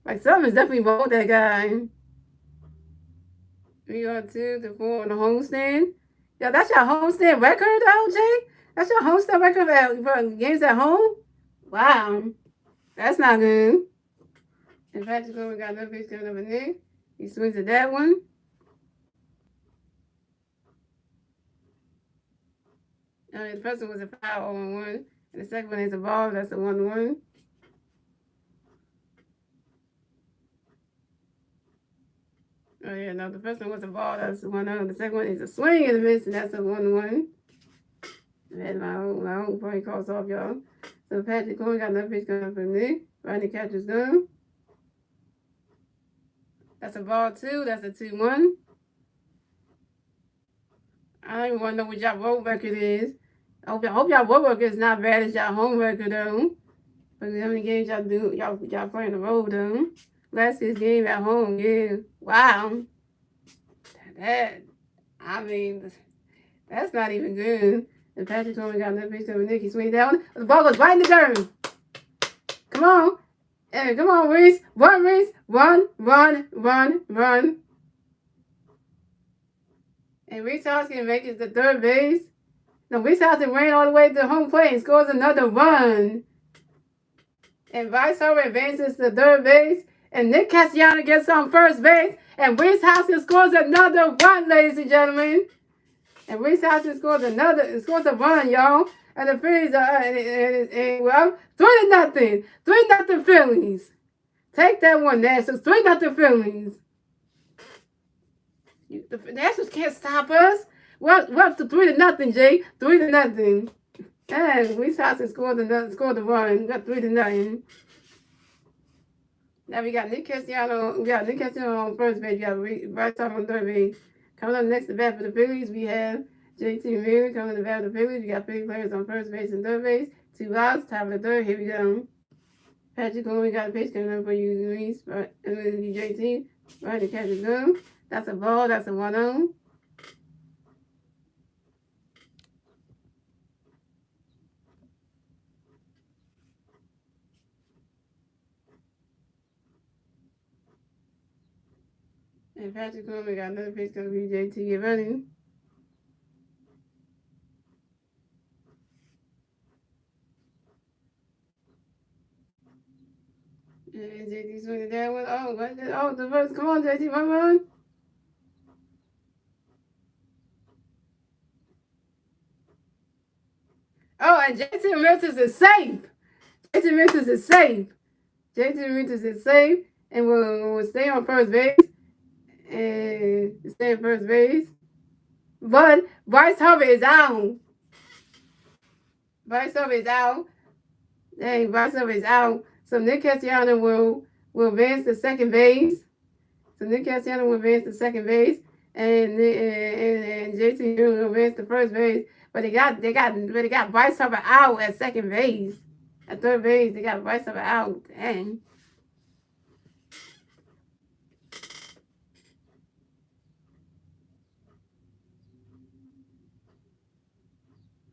Like, something's definitely wrong with that guy. 3-2-4 on the homestand. Yo, that's your homestand record, LJ? That's your homestand record for games at home? Wow. That's not good. And Patrick Coleman got another pitch coming up in there. He swings at that one. The first one was a foul 0-1. And the second one is a ball. That's a 1-1. Oh, yeah, no, the first one was a ball. That's a 1-0. The second one is a swing and a miss, and that's a 1-1. And my own point calls off, y'all. So Patrick Coleman got another pitch coming from me. Right, the catcher's done. That's a ball 2. That's a 2-1. I don't even want to know what y'all road record is. I hope y'all road record is not bad as y'all home record, though. But how many games y'all do? Y'all play on the road, though. Last year's game at home, yeah. Wow. I mean, that's not even good. And Patrick Coleman got another pitch coming. Nick, he swings down. The ball goes right in the dirt. Come on. Hey, come on, Reese. Run, Reese. Run. And Reese Hoskins makes it to third base. No, Reese Hoskins ran all the way to home plate and scores another run. And Bryce Harper advances to third base. And Nick Castellanos gets on first base. And Reese Hoskins scores another run, ladies and gentlemen. And Reese Hoskins scores a run, y'all. And the Phillies are, 3-0. 3-0 Phillies. Take that one, Nationals. 3-0 Phillies. The Nationals can't stop us. We're up to 3-0, Jay. 3-0. And Reese Hoskins scored the run. We got 3-0. Now we got Nick Castellanos. We got Nick Castellanos on first base. We got Bryce Harper on third base. Coming up next to bat for the Phillies, we have JT Miller coming to bat for the Phillies. We got Philly players on first base and third base. 2 outs, top of the third. Here we go. Patrick Coleman got a pitch coming up for you, Luis. Right, JT. Right, the catch is done. That's a ball. That's a 1-0. And Patrick Coleman got another pitch coming for you, JT. Get ready. And JT swinging that one. Oh, what? Oh, the first. Come on, JT, run. Oh, and JT Ramirez is safe. JT Ramirez is safe. JT Ramirez is safe, and will stay on first base. And stay on first base. But Bryce Harper is out. Bryce Harper is out. Dang, Bryce Harper is out. So Nick Castellanos will advance to second base. So Nick Castellanos will advance to second base, and JT will advance to first base. But they got Bryce Harper out at second base. At third base, they got Bryce Harper out. Dang.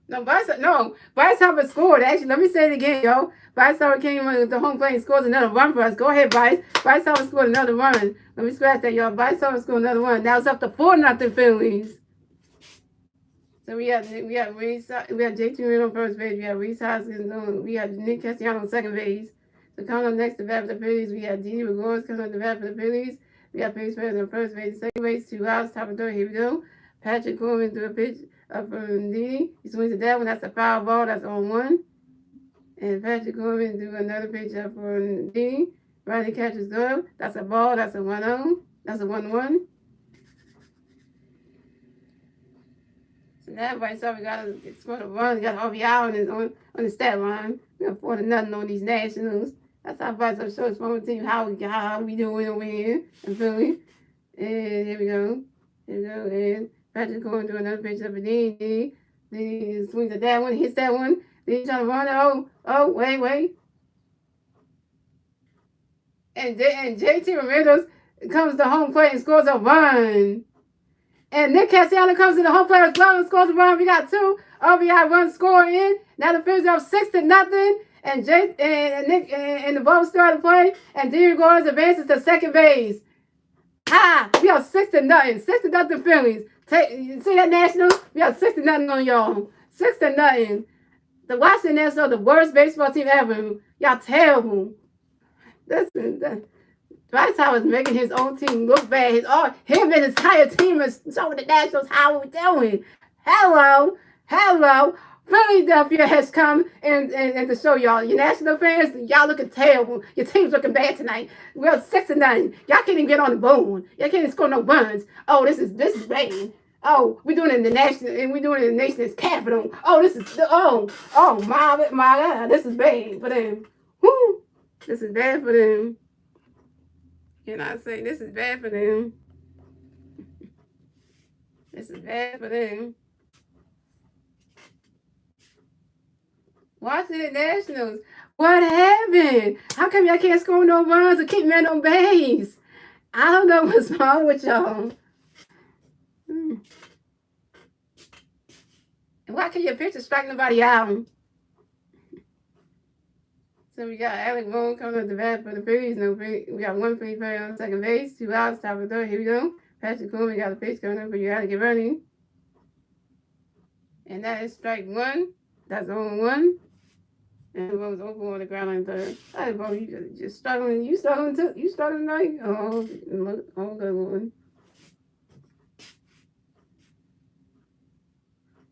Bryce Harper scored. Actually, let me say it again, yo. Bryce Harper came on the home plate and scores another run for us. Go ahead, Bryce. Bryce Harper scored another run. Let me scratch that, y'all. Bryce Harper scored another run. Now it's up to 4-0 Phillies. So we have JT Reed on first base. We have Reese Hoskins on. We have Nick Castellanos on second base. So coming up next to bat for the Phillies, we have Didi Regards coming up to bat for the Phillies. We have Phillies players on first base, second base, 2 outs, top of third. Here we go. Patrick Coleman threw a pitch up from Didi. He swings at that one. That's a foul ball. That's on 1. And Patrick Coleman threw another pitch up from Didi. Riley catches glove. That's a ball. That's a 1-0. That's a 1-1. So that right, so we got to score the run. We got RBI on the stat line. We got 4-0 on these Nationals. That's how Bryce Harper shows for the team how we doing over here in Philly. And here we go. And Patrick going to another pitch up, and then he swings at that one, hits that one. Then he's trying to run it. Oh, wait. And JT Ramirez comes to home plate and scores a run. And Nick Castellanos comes to the home plate as well and scores a run. We got 2 RBI runs scoring in. Now the Phillies are up 6-0. And Nick and the ball started to play. And Didi Gordon advances to second base. We are 6-0. 6-0 Phillies. You see that, Nationals? We are 6-0 on y'all. 6-0. The Washington Nationals are the worst baseball team ever. Y'all terrible. Listen, Bryce Harper is making his own team look bad. Him and his entire team is showing the Nationals how we're doing. Hello. Philadelphia has come and to show y'all. You National fans, y'all looking terrible. Your team's looking bad tonight. We're 6-9. Y'all can't even get on the bone. Y'all can't even score no runs. Oh, this is bad. Oh, we're doing it in the national, and we're doing it in the nation's capital. Oh, this is my God, this is bad for them. Whoo, this is bad for them. Can I say this is bad for them? This is bad for them. Washington Nationals. What happened? How come y'all can't score no runs or keep men on base? I don't know what's wrong with y'all. Why can't your pitcher strike nobody out? So we got Alec Boone coming up the bat for the Phillies. We got 1 Philly player on second base, 2 outs, top of third. Here we go. Patrick Coleman got a pitch coming up, but you gotta get running. And that is strike 1. That's 0-1. And the ball was open on the ground line third. Hey, bro, you just struggling. You struggling too? You struggling tonight? Oh, good one.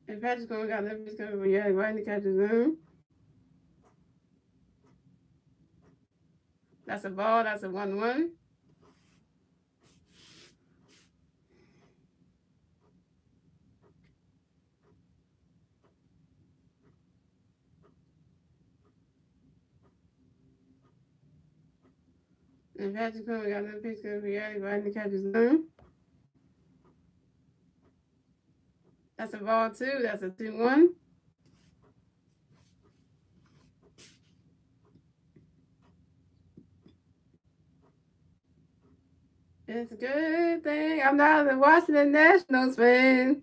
And Patrick Coleman got another pitch coming, but you gotta right in the catcher's zone. That's a ball. That's a 1-1. And Patrick Coleman got another pitch coming, right in the catcher's zone. That's a ball 2. That's a 2-1. It's a good thing I'm not a Washington Nationals fan.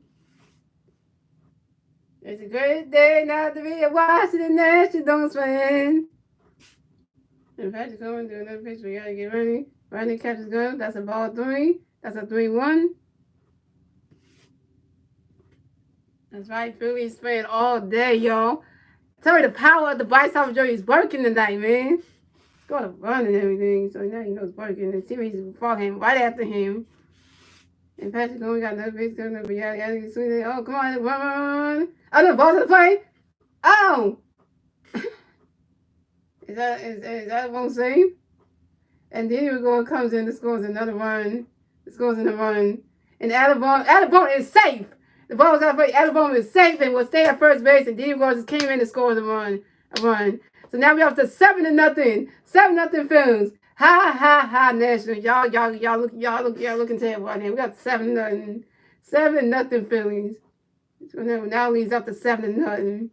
It's a great day not to be a Washington Nationals fan. And Patrick Coleman doing another pitch. We gotta get ready. Running catches go. That's a ball 3. That's a 3-1. That's right. Phillies playing all day, y'all. Tell me the power of the Bryce Harper jersey is working tonight, man. Scored a run and everything. So now he knows working. The series is falling right after him. And Patrick Coleman got another base coming up. Oh, come on, run. Oh, the ball's in the play. Oh! is that one save? And then Igor comes in and scores another run. Scores in a run. And Alabama is safe. The ball was out of play. Alabama is safe and will stay at first base. And then Igor just came in and scored a run. So now we're up to 7-0. 7-0 Phillies. Ha, National. Y'all looking terrible right now. We got 7-0. 7-0 Phillies. So now leads up to 7-0.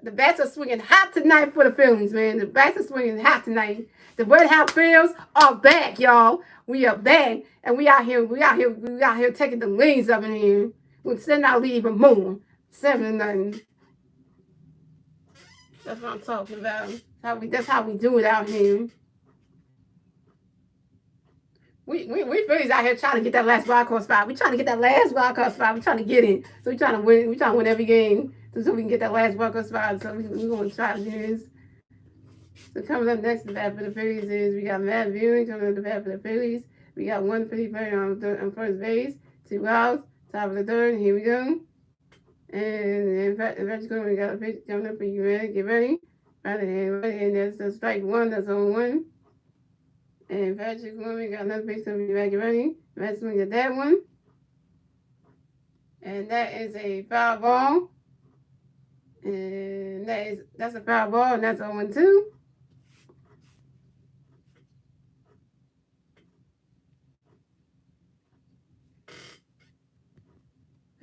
The bats are swinging hot tonight for the Phillies, man. The bats are swinging hot tonight. The Red Hot Phillies are back, y'all. We are back, and we out here taking the leads up in here. We're sending our lead even more. 7-0. That's what I'm talking about. That's how we do it out here. We Phillies out here trying to get that last wild card spot. We trying to get that last wild card spot. We trying to get it. So we trying to win. We trying to win every game so we can get that last wild card spot. So we gonna try to do this. So coming up next to bat for the Phillies is we got Matt Viewing coming up to bat for the Phillies. We got one Philly player on first base, 2 outs, top of the third. Here we go. And eventually we got a pitch coming up for you. Ready? Get ready. And that's a strike one. That's on one. And Patrick Woman got another pitch coming. Get ready. Let's swing at that one. And that is a foul ball. And that's a foul ball, and that's 0-2.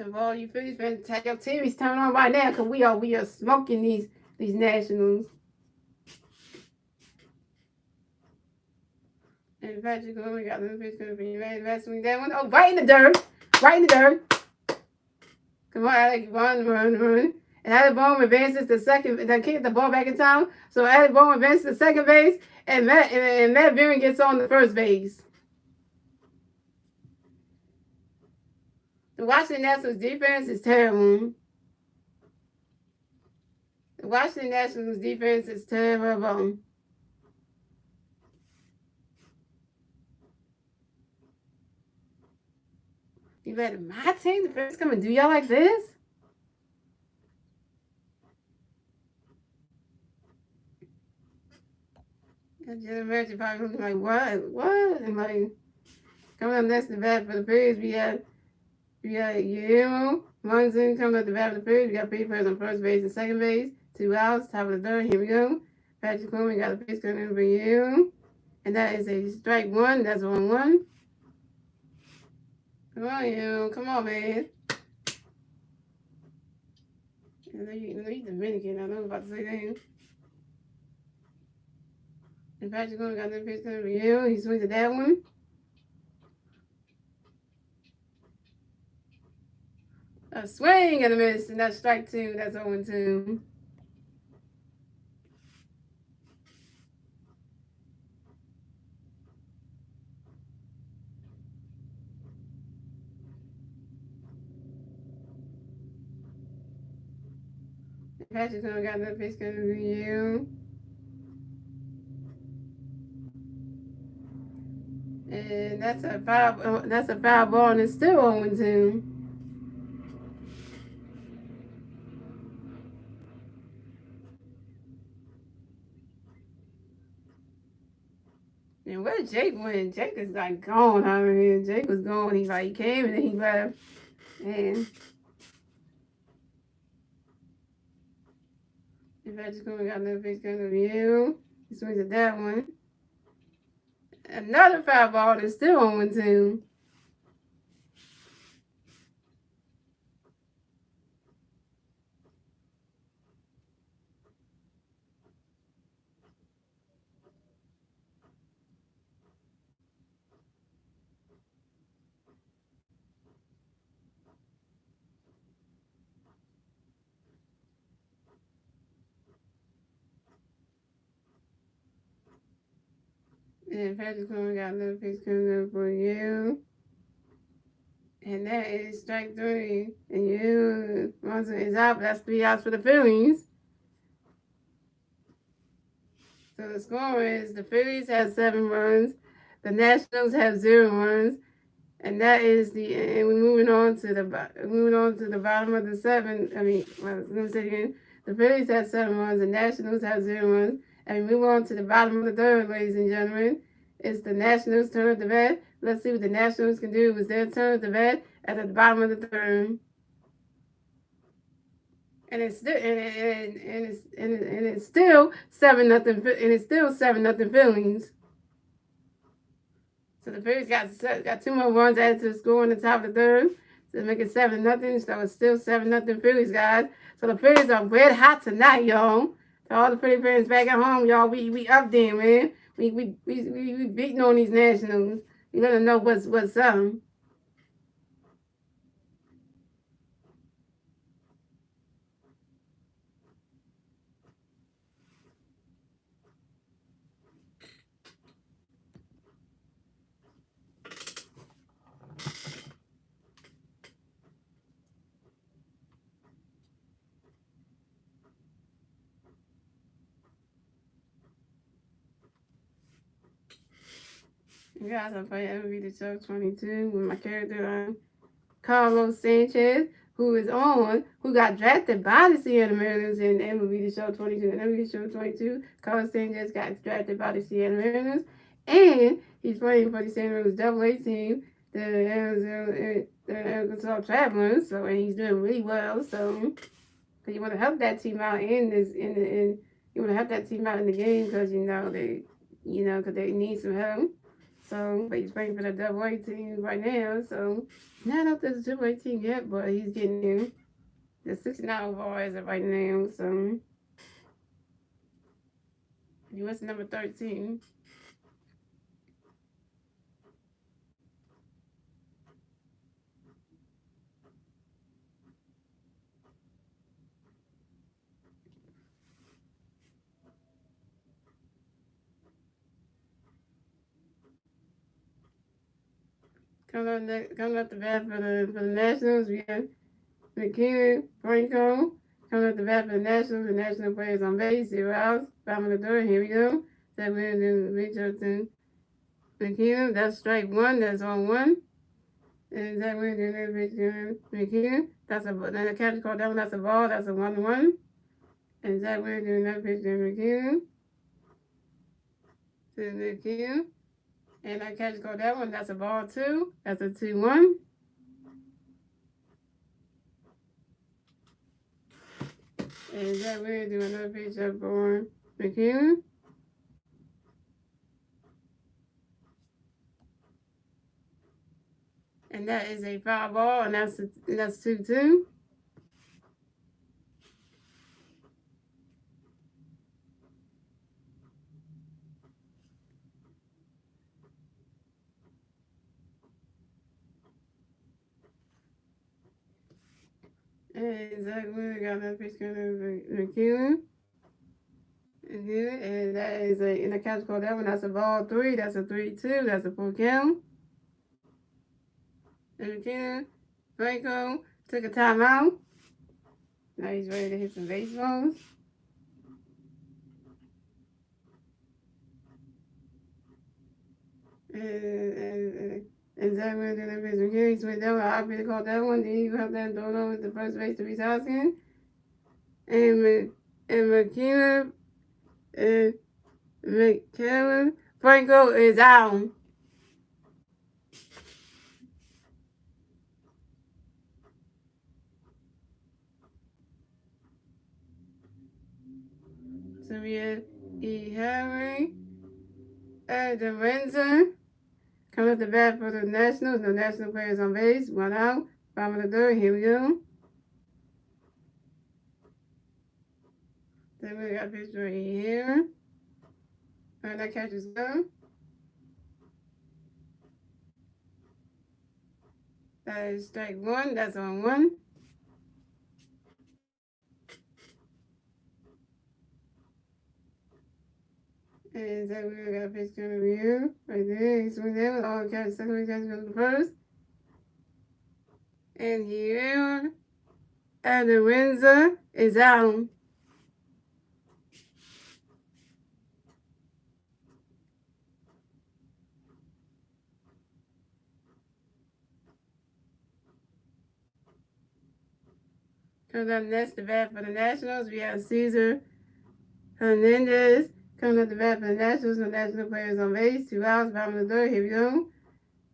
And all you Phillies fans, have your TVs turned on right now, because we are smoking these Nationals. And Patrick Woman got another pitch coming. You ready? Let's swing that one. Oh, right in the dirt. Right in the dirt. Come on, Alec, run. And Alabama advances to second. They kick the ball back in town. So Alabama advances to second base, and Matt Viewing gets on the first base. The Washington Nationals defense is terrible. The Washington Nationals defense is terrible. You let my team defense come and do y'all like this? And just imagine probably looking like, what? And like, coming up next to the bat for the Phillies, we got Guillermo Munson coming up the bat for the Phillies. We got three players on first base and second base, 2 outs, top of the third. Here we go. Patrick Coleman got a pitch coming in for you. And that is a strike one. That's 1-1. Come on, you. Come on, man. I know you Dominican. I know about to say that. And Patrick Coleman got that pitch coming for you. He swings at that one. A swing and a miss, and that's strike 2. That's 0-2. Patrick Coleman got that pitch coming for you. And that's a foul ball, and it's still 0-2. And where Jake went? Jake is like gone out of here. Jake was gone. He came and then he left. And Patrick Coleman got another pitch coming for you. He swings at that one. Another foul ball, and it's still 0-2. And Patrick Coleman got another pitch coming up for you. And that is strike 3. And you, Munson is out. That's 3 outs for the Phillies. So the score is the Phillies have 7 runs, the Nationals have 0 runs, and that is and we're moving on to the bottom of the 7. Let me say it again. The Phillies have 7 runs, the Nationals have 0 runs, and we move on to the bottom of the 3rd, ladies and gentlemen. It's the Nationals' turn at the bat. Let's see what the Nationals can do. It's their turn at the bat at the bottom of the 3rd. And it's still and it's still 7-0, and it's still 7-0 Phillies. So the Phillies got 2 more runs added to the score in the top of the 3rd to make it 7-0. So it's still 7-0 Phillies, guys. So the Phillies are red hot tonight, y'all. To all the Philly fans back at home, y'all, we up there, man. We beating on these Nationals. We let them know what's up. You guys, I'm playing MLB Show 22 with my character Carlos Sanchez, who got drafted by the Seattle Mariners in MLB Show 22. In MLB Show 22, Carlos Sanchez got drafted by the Seattle Mariners, and he's playing for the San Diego AA team, the Arkansas Travelers. So, and he's doing really well. So, because you want to help that team out you want to help that team out in the game because because they need some help. So, but he's playing for the AA team right now. So, he's not up to the AA team yet, but he's getting in. The 69 overall as of right now. So, he was number 13. Coming up the bat for the Nationals, we have McKinnon, Franco. Coming up the bat for the Nationals. The National players on base, 0 outs. Bottom of the door, here we go. That we're going to reach out to McKinnon. That's strike 1. That's on 1. And that we're going to reach McKinnon. Then the catcher called that one. That's a ball. That's a 1-1. And that we're doing that pitch to McKinnon. To McKinnon. And that catcher called that one. That's a ball 2. That's a 2-1. And that we're doing another pitch up for McKinnon. And that is a foul ball, and that's 2-2. And Zach Wheeler got another pitch coming to McKinnon. And that is in the catch called that one. That's a ball 3. That's a 3-2. That's a full count. And McKinnon, Franco took a timeout. Now he's ready to hit some baseballs. And Zach Wheeler did that pitch. McKinnon, he switched that one. I really called that one. Then he helped that throw over to first base to Reese Hoskins. And McKinnon and McKellen, Franco is out. So we have E. Harry and Lorenzo coming up the bat for the Nationals. No National players on base. 1 out. Bottom of the 3rd. Here we go. Then we got a pitch right here. And that catch is gone. That is strike 1. That's on 1. And that we got a pitch coming over here. Right there. He swings there with all the catches. Second base catches goes to first. And here. And the Windsor is out. Coming up next, the bat for the Nationals, we have Cesar Hernandez. Coming up the bat for the Nationals, no national players on base. 2 outs, bottom of the third. Here we go.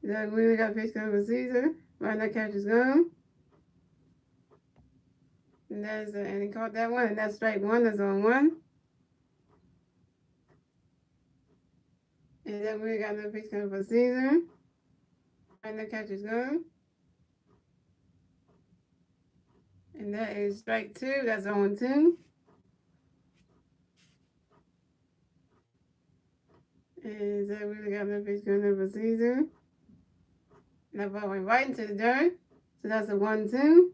Doug Wheeler got a pitch coming for Cesar. Right now, catch is gone. And he caught that one, and that's strike one. That's on one. And then we got another pitch coming for Caesar. And the catch is gone. And that is strike two. That's on two. And then we got another pitch coming for Caesar. And that ball went right into the dirt. So that's a 1-2.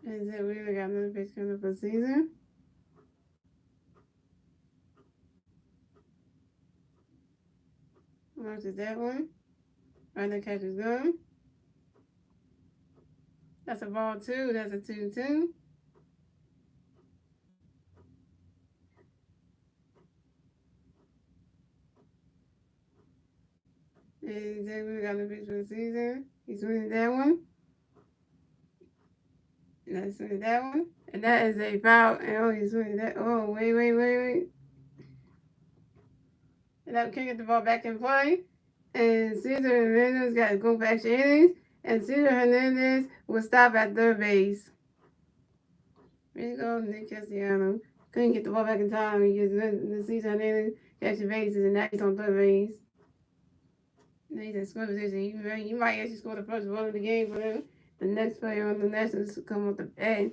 And then we got another pitch coming for Caesar. Watch that one. Right, the catch is gone. That's a ball two. That's a 2-2. And then we got the pitch for the season. He's winning that one. And that's winning that one. And that is a foul. And oh, he's winning that. Oh, wait. And that can't get the ball back in play. And Cesar Hernandez got to go for extra innings. And Cesar Hernandez will stop at third base. There you go, Nick Castellanos. Couldn't get the ball back in time. He gets the Cesar Hernandez extra bases, and now he's on third base. Now he's in score position. He might actually score the first run of the game for them. The next player on the Nationals to come up the bat.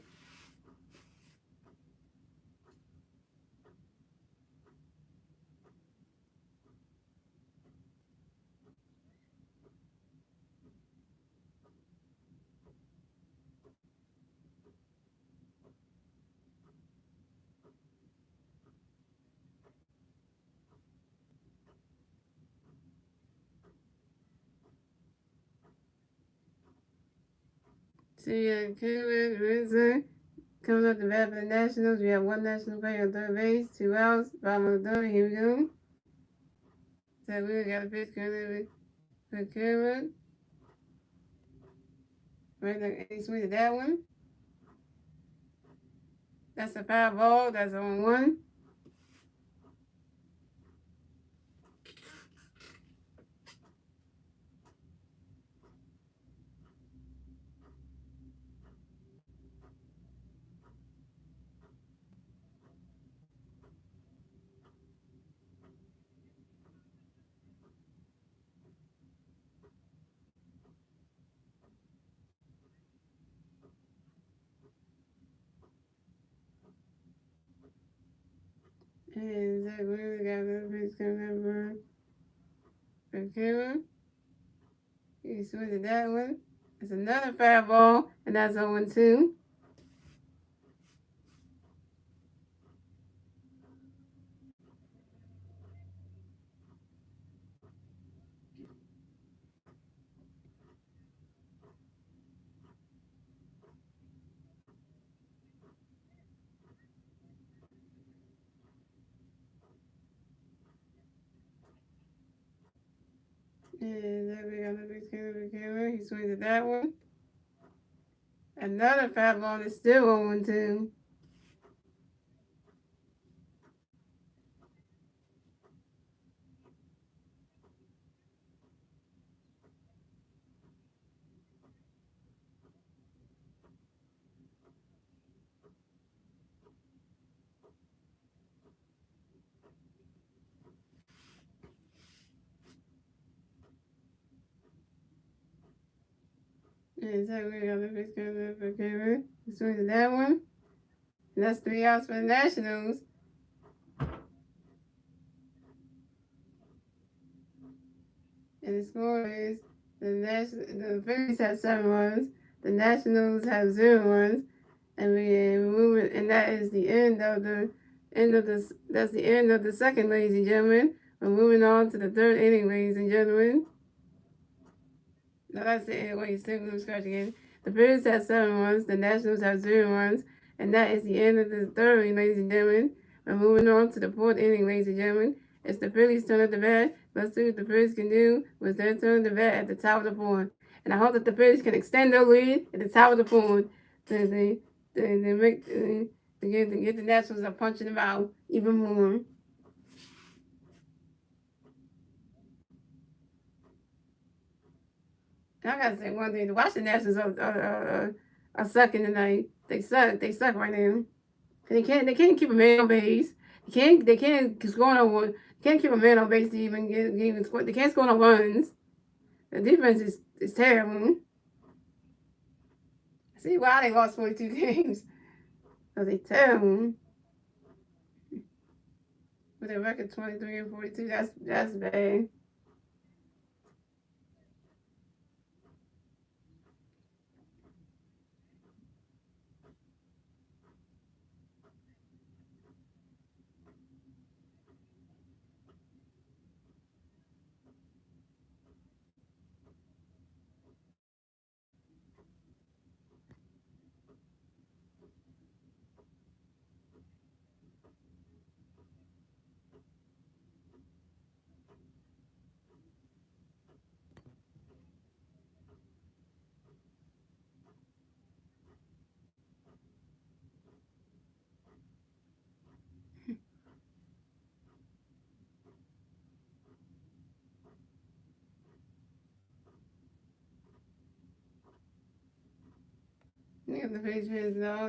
So yeah, Kevin Rizzo coming up the bat for the Nationals. We have one national player on third base, 2 outs, bottom of the third. Here we go. So we got a pitch coming for Kevin. Right now, he swings that one. That's a foul ball. That's on one. And Zach Wheeler got another pitch coming for Kevin. He swings that one. It's another foul ball, and that's 0-2. And then we got another pitch coming for Kevin. He swings that one. Another foul ball is still 0-2. And so we got another pitch coming for Kevin. He swings that one. And that's 3 outs for the Nationals. And the score is the Phillies have 7 runs, the Nationals have 0 runs, and that is the end of the second, ladies and gentlemen. We're moving on to the third inning, ladies and gentlemen. No, that's the end. Wait, let me scratch again. The Phillies have 7 runs, the Nationals have 0 runs, and that is the end of the third inning, ladies and gentlemen. We're moving on to the fourth inning, ladies and gentlemen. It's the Phillies' turn at the bat. Let's see what the Phillies can do with their turn at the bat at the top of the fourth. And I hope that the Phillies can extend their lead at the top of the fourth to get the Nationals a punch in the mouth even more. And I gotta say one thing: the Washington Nationals are sucking tonight. They suck. They suck right now. They can't keep a man on base. They can't score no one. Can't keep a man on base to even score. They can't score no runs. The defense is terrible. See why they lost 42 games. Because they terrible. With their record 23-42, that's bad. Yeah, the Phillies fans know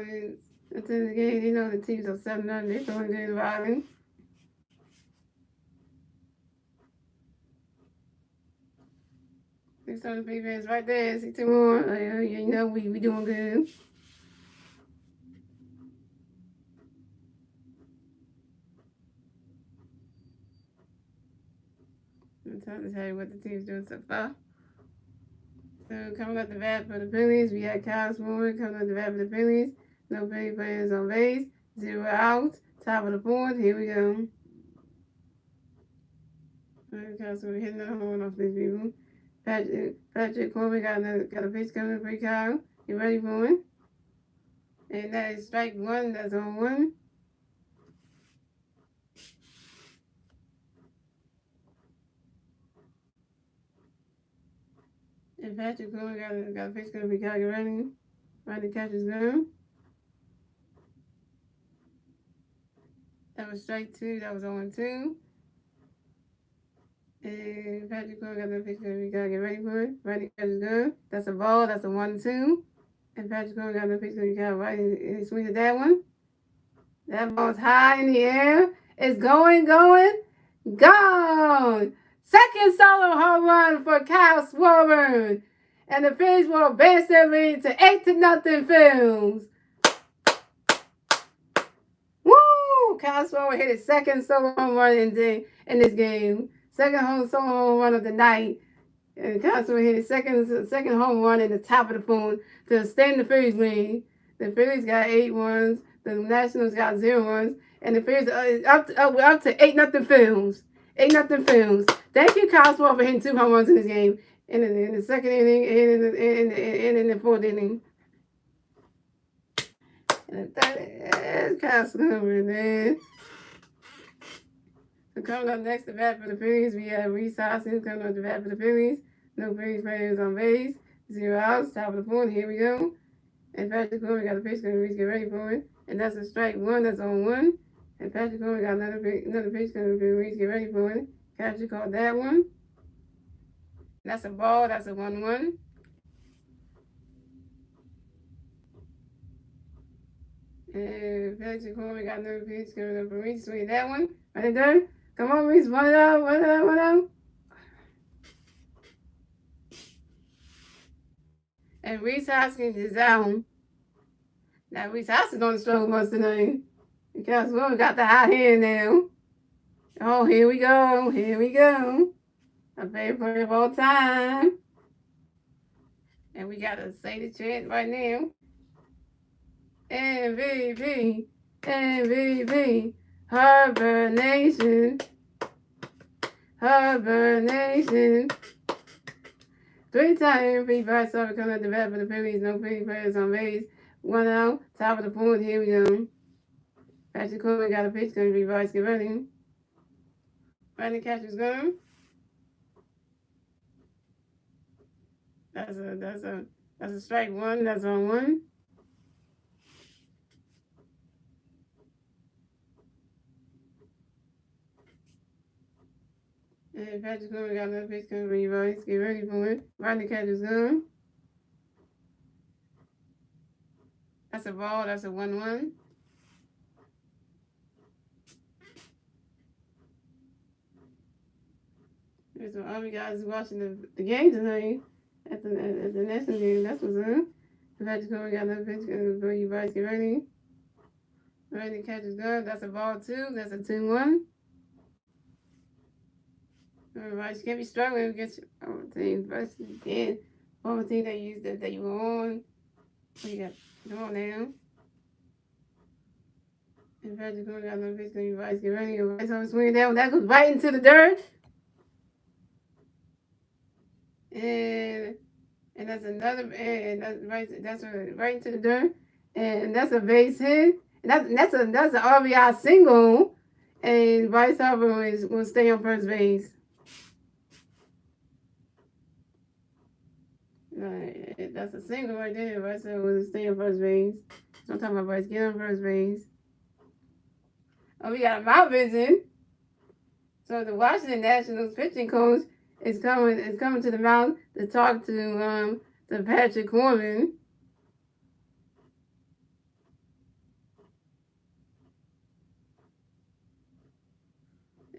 it's in the game. You know the teams are 7-0. They're throwing good violence. There's some of the Phillies fans right there. See two more. You know we doing good. I'm trying to tell you what the team's doing so far. So coming up the bat for the Phillies, we got Kyle Swarmer coming up the bat for the Phillies. No Philly players on base. 0 outs. Top of the fourth. Here we go. Kyle Swarmer hitting another home run off these people. Patrick Corbin got a pitch coming for Kyle. You ready for him? And that is strike one. That's on one. And Patrick Corbin got a pitch coming for Kyle. You ready? Ready to catch his gun. That was strike two. That was on 2. And Patrick Corbin got the pitch coming for Kyle. Get ready for it. Ready to catch his gun. That's a ball. That's a 1-2. And Patrick Corbin got the pitch coming for Kyle. Right, and he swings at that one. That ball's high in the air. It's going, gone. Second solo home run for Kyle Swarber. And the Phillies will advance their lead to 8-0 Phillies. Woo! Kyle Swarber hit his second solo home run in this game. Second solo home run of the night. And Kyle Swarber hit his second home run in the top of the phone to extend the Phillies lead. The Phillies got 8 runs. The Nationals got 0 runs. And the Phillies are up to 8-0 Phillies. 8-0 Phillies. Thank you, Kyle Swarber, for hitting 2 home runs in this game. In the second inning and in the fourth inning. And the third, Kyle Swarber, man. So coming up next to bat for the Phillies, we have Rhys Hoskins coming up to bat for the Phillies. No Phillies players on base. 0 outs. Top of the fourth. Here we go. And Patrick Corbin got a pitch coming. Rhys, get ready for it. And that's a strike one. That's on 1. And Patrick Corbin got another pitch coming. Rhys, get ready for it. Catcher called that one. That's a ball. That's a 1-1. And Patrick Corbin got another pitch coming up from Rhys. Swing that one. Right there. Come on, Rhys. 1 out. 1 out. 1 out. And Rhys Hoskins is out. Now Rhys Hoskins on the struggle bus tonight. Because we got the hot hand now. Oh, here we go. Here we go. My favorite player of all time. And we got to say the chant right now. MVP. MVP. Harbor Nation. Harbor Nation. 3-time MVP Bryce Harper coming at the bat for the Phillies. No Phillies players on base. 1 out. Top of the fourth. Here we go. Patrick Coleman got a pitch, going to be Bryce. Get ready. Running catcher's going. That's a strike one. That's on one. And Patrick Coleman got another pitch coming for you, boys. Get ready for it. Running catcher's going. That's a ball. That's a 1-1. There's some other guys watching the game tonight at the national game. That's what's up. Patrick Coleman got another pitch coming for you, boys. Get ready. Running catcher's going. That's a ball 2. That's a 2-1. Alright, you can't be struggling against your team. First, you can. All the team that you were on. So you got come on now. And Patrick Coleman got another pitch coming. Rice, get ready. Rice on swing down. That goes right into the dirt. And that's another. And that's right into the dirt. And that's a base hit. And that's an RBI single. And Bryce Harper is going to stay on first base. That's a single right there. Bryce Harper will stay on first base. So I'm talking about Bryce. Get on first base. Oh, we got a mount visit. So the Washington Nationals pitching coach is coming to the mound to talk to Patrick Coleman.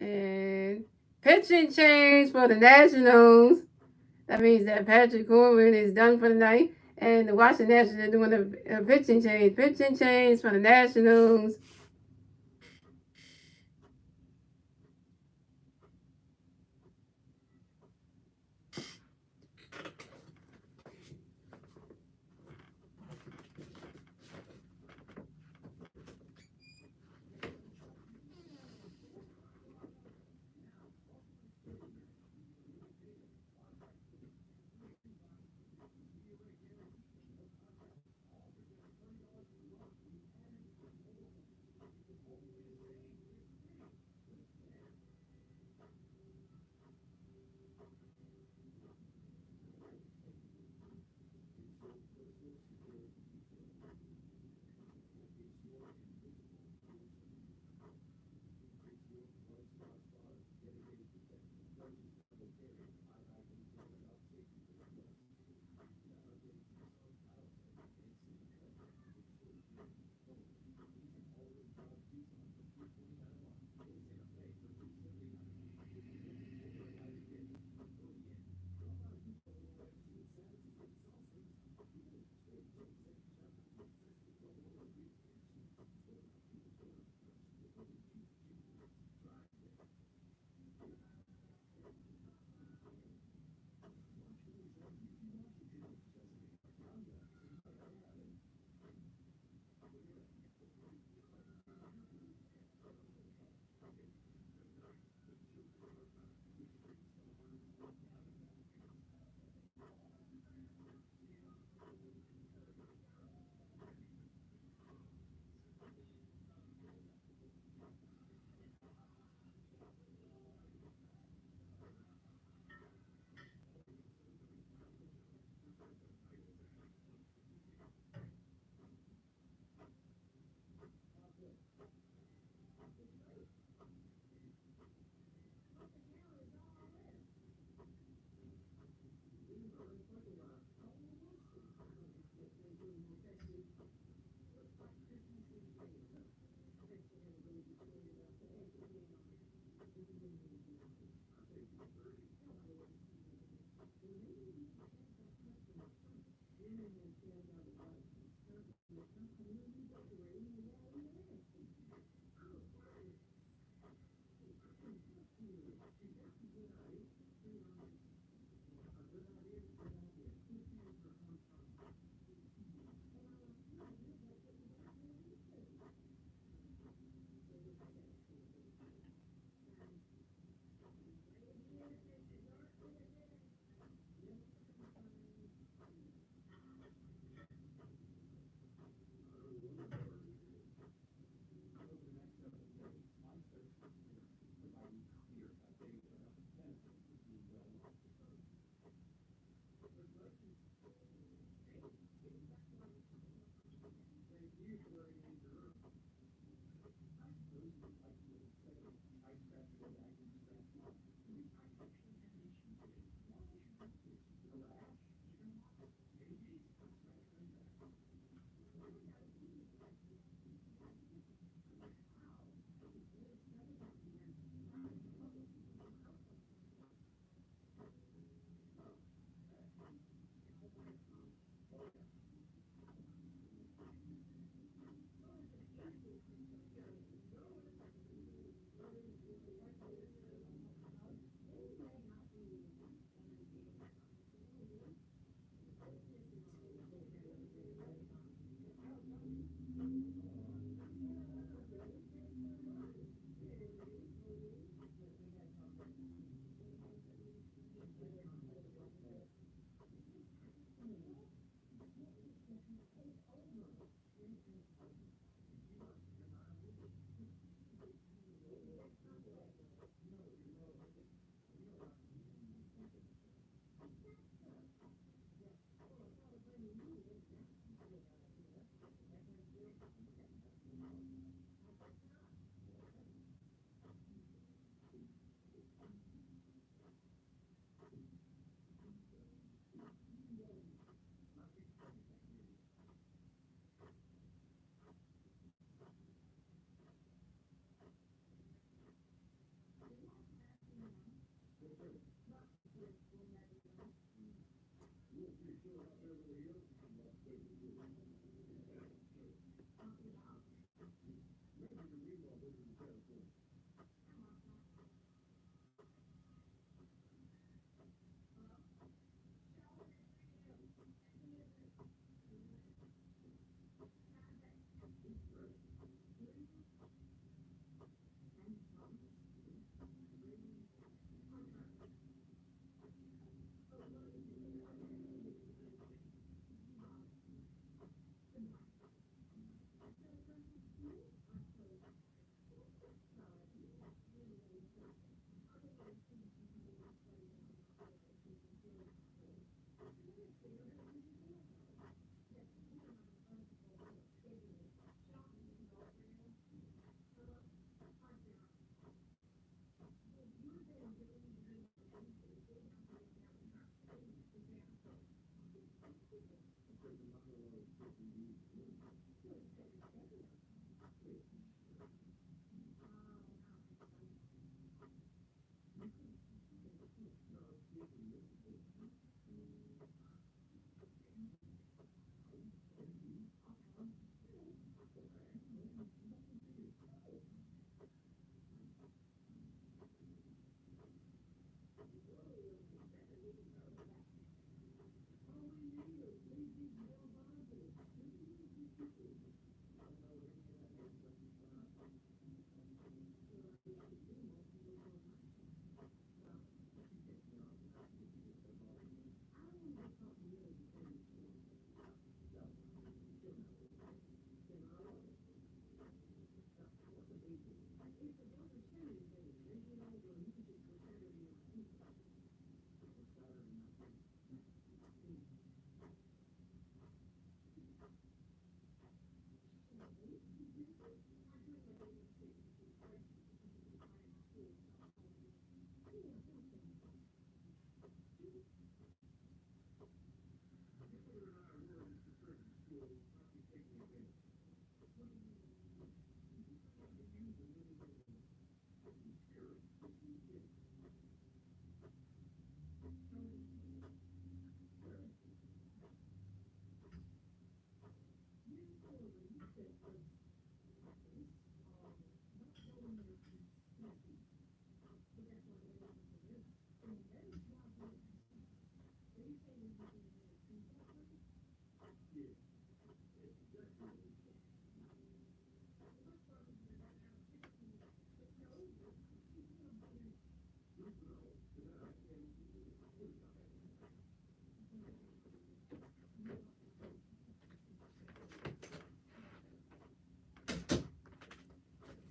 And pitching change for the Nationals. That means that Patrick Coleman is done for the night. And the Washington Nationals are doing a pitching change. Pitching change for the Nationals.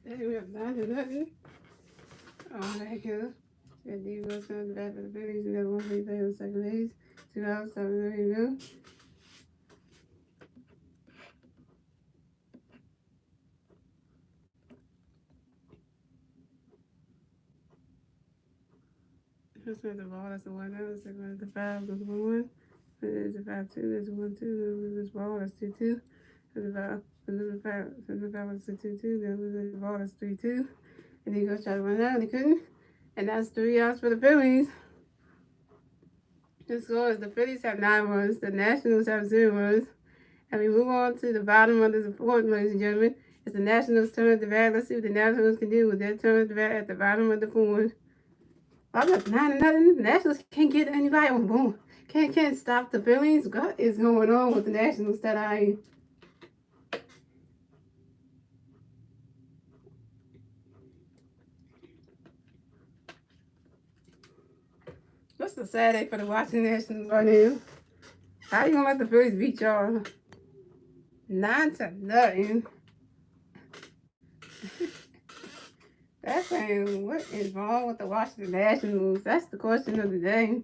That we have done to nothing. Oh, that good. That D was on the back of the Phillies. We got one free play on the second base. $2, $7 million. That's not the ball, that's the 1. That's the 5, that's the 1. There's a 5-2, there's a 1-2, there's the ball, that's 2-2. There's a 5, there's a 5, that's a 2-2, there's the ball, that's 3-2. And then he goes try to run out, he couldn't. And that's 3 outs for the Phillies. The score is the Phillies have 9 runs, the Nationals have 0 runs. And we move on to the bottom of the fourth, ladies and gentlemen. It's the Nationals' turn at the bat. Let's see what the Nationals can do with their turn at the bat at the bottom of the fourth. I'm up 9-0. The Nationals can't get anybody on board. Can't stop the Phillies. What is going on with the Nationals tonight? What's the sad day for the Washington Nationals right now? How you gonna let the Phillies beat y'all 9-0? That's saying what is wrong with the Washington Nationals? That's the question of the day.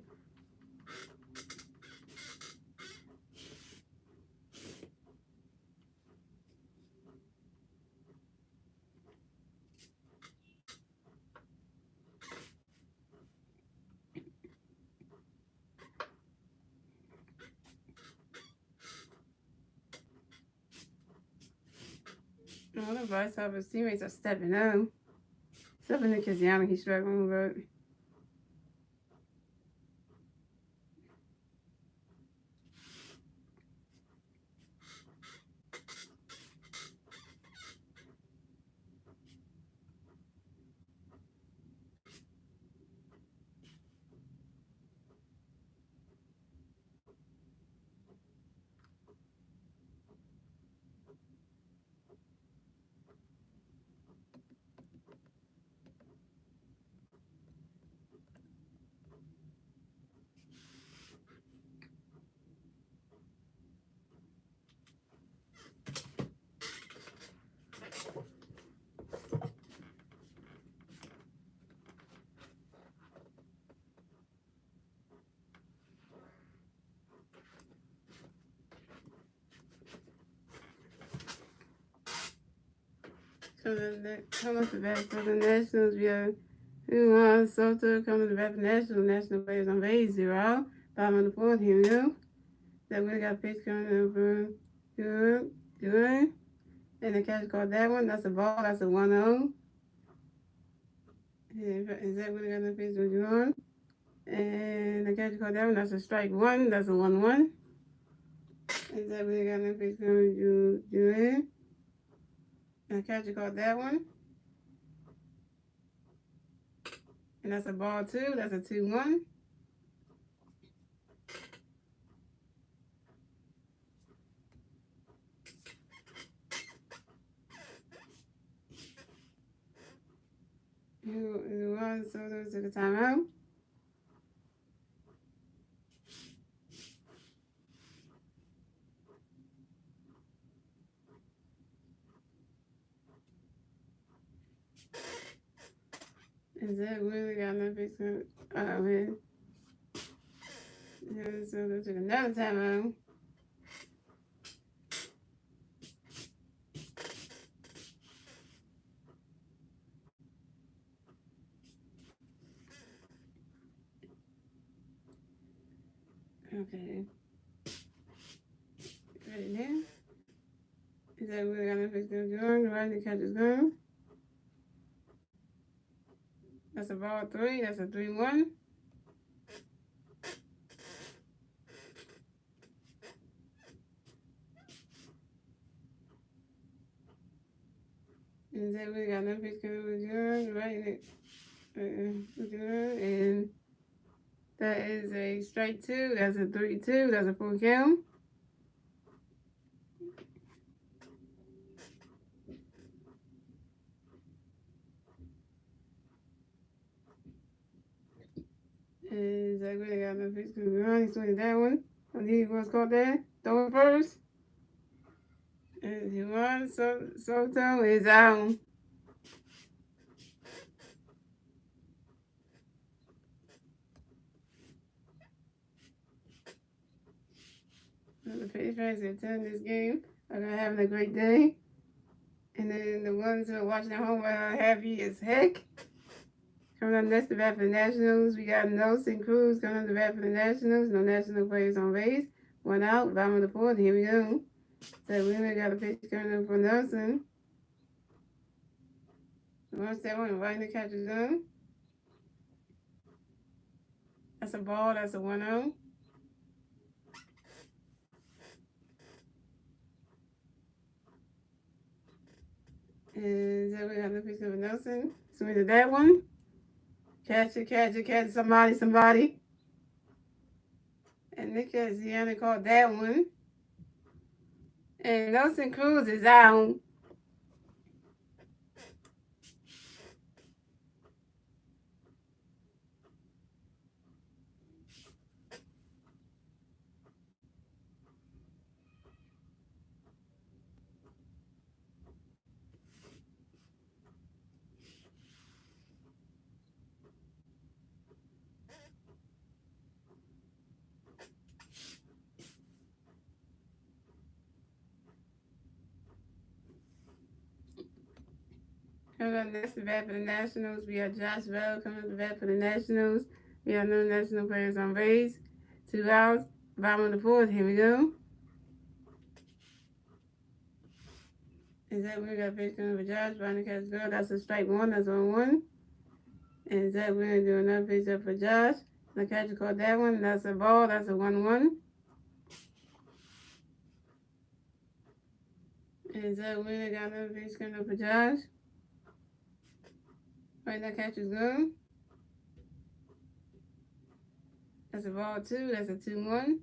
All the vice of his teammates are stepping up. Except for Nick Kaziyama, he's struggling with it. So that come up the back for the Nationals. We have Juan Soto coming to the back for the Nationals. National players on base 0. Bottom of the fourth. Here we go. That we got pitch coming over. Good. And the catch caught that one. That's a ball. That's a 1-0. Is that really got the pitch with Juan? And the catch caught that one. That's a strike 1. That's a 1-1. Is that really got the pitch coming to Juan? And the catcher caught that one. And that's a ball 2. That's a 2-1. Who was Soto took a timeout. Is that really got no fixing? Oh man. Soto took another timeout. Okay. Ready now? Is that really got no fixing? Going right, the catch is going. That's a ball 3. That's a 3-1. Is that really got no fixing? Going right, and that is a strike 2. That's a 3-2. That's a full count. Is that really got no pitch to run? He's swinging that one. I think he was caught there. Throw it first. And he runs. Soto is out. The Phillies fans that attend this game are going to having a great day. And then the ones who are watching at home are happy as heck. Coming up next, the bat for the Nationals. We got Nelson Cruz coming up the bat for the Nationals. No national players on base. One out, bottom of the fourth. Here we go. So we got a pitch coming up for Nelson. Once that one, right in the catcher's zone. That's a ball. That's a 1-0. And then we got the pitch of Nelson. So we did that one. Catch it, somebody. And Nick Cassiano caught that one. And Nelson Cruz is out. Coming up next, the bat for the Nationals. We have Josh Bell coming up the bat for the Nationals. We have no national players on base. 2 outs. Bottom of the fourth. Here we go. And Zach Wheeler got a pitch coming for Josh. Behind the catch girl. That's a strike 1. That's on 1. And Zach Wheeler do another pitch up for Josh. The catcher caught that one. That's a ball. That's a 1-1. And Zach Wheeler got another pitch coming up for Josh. Right, that catch is good. That's a ball 2. That's a 2-1.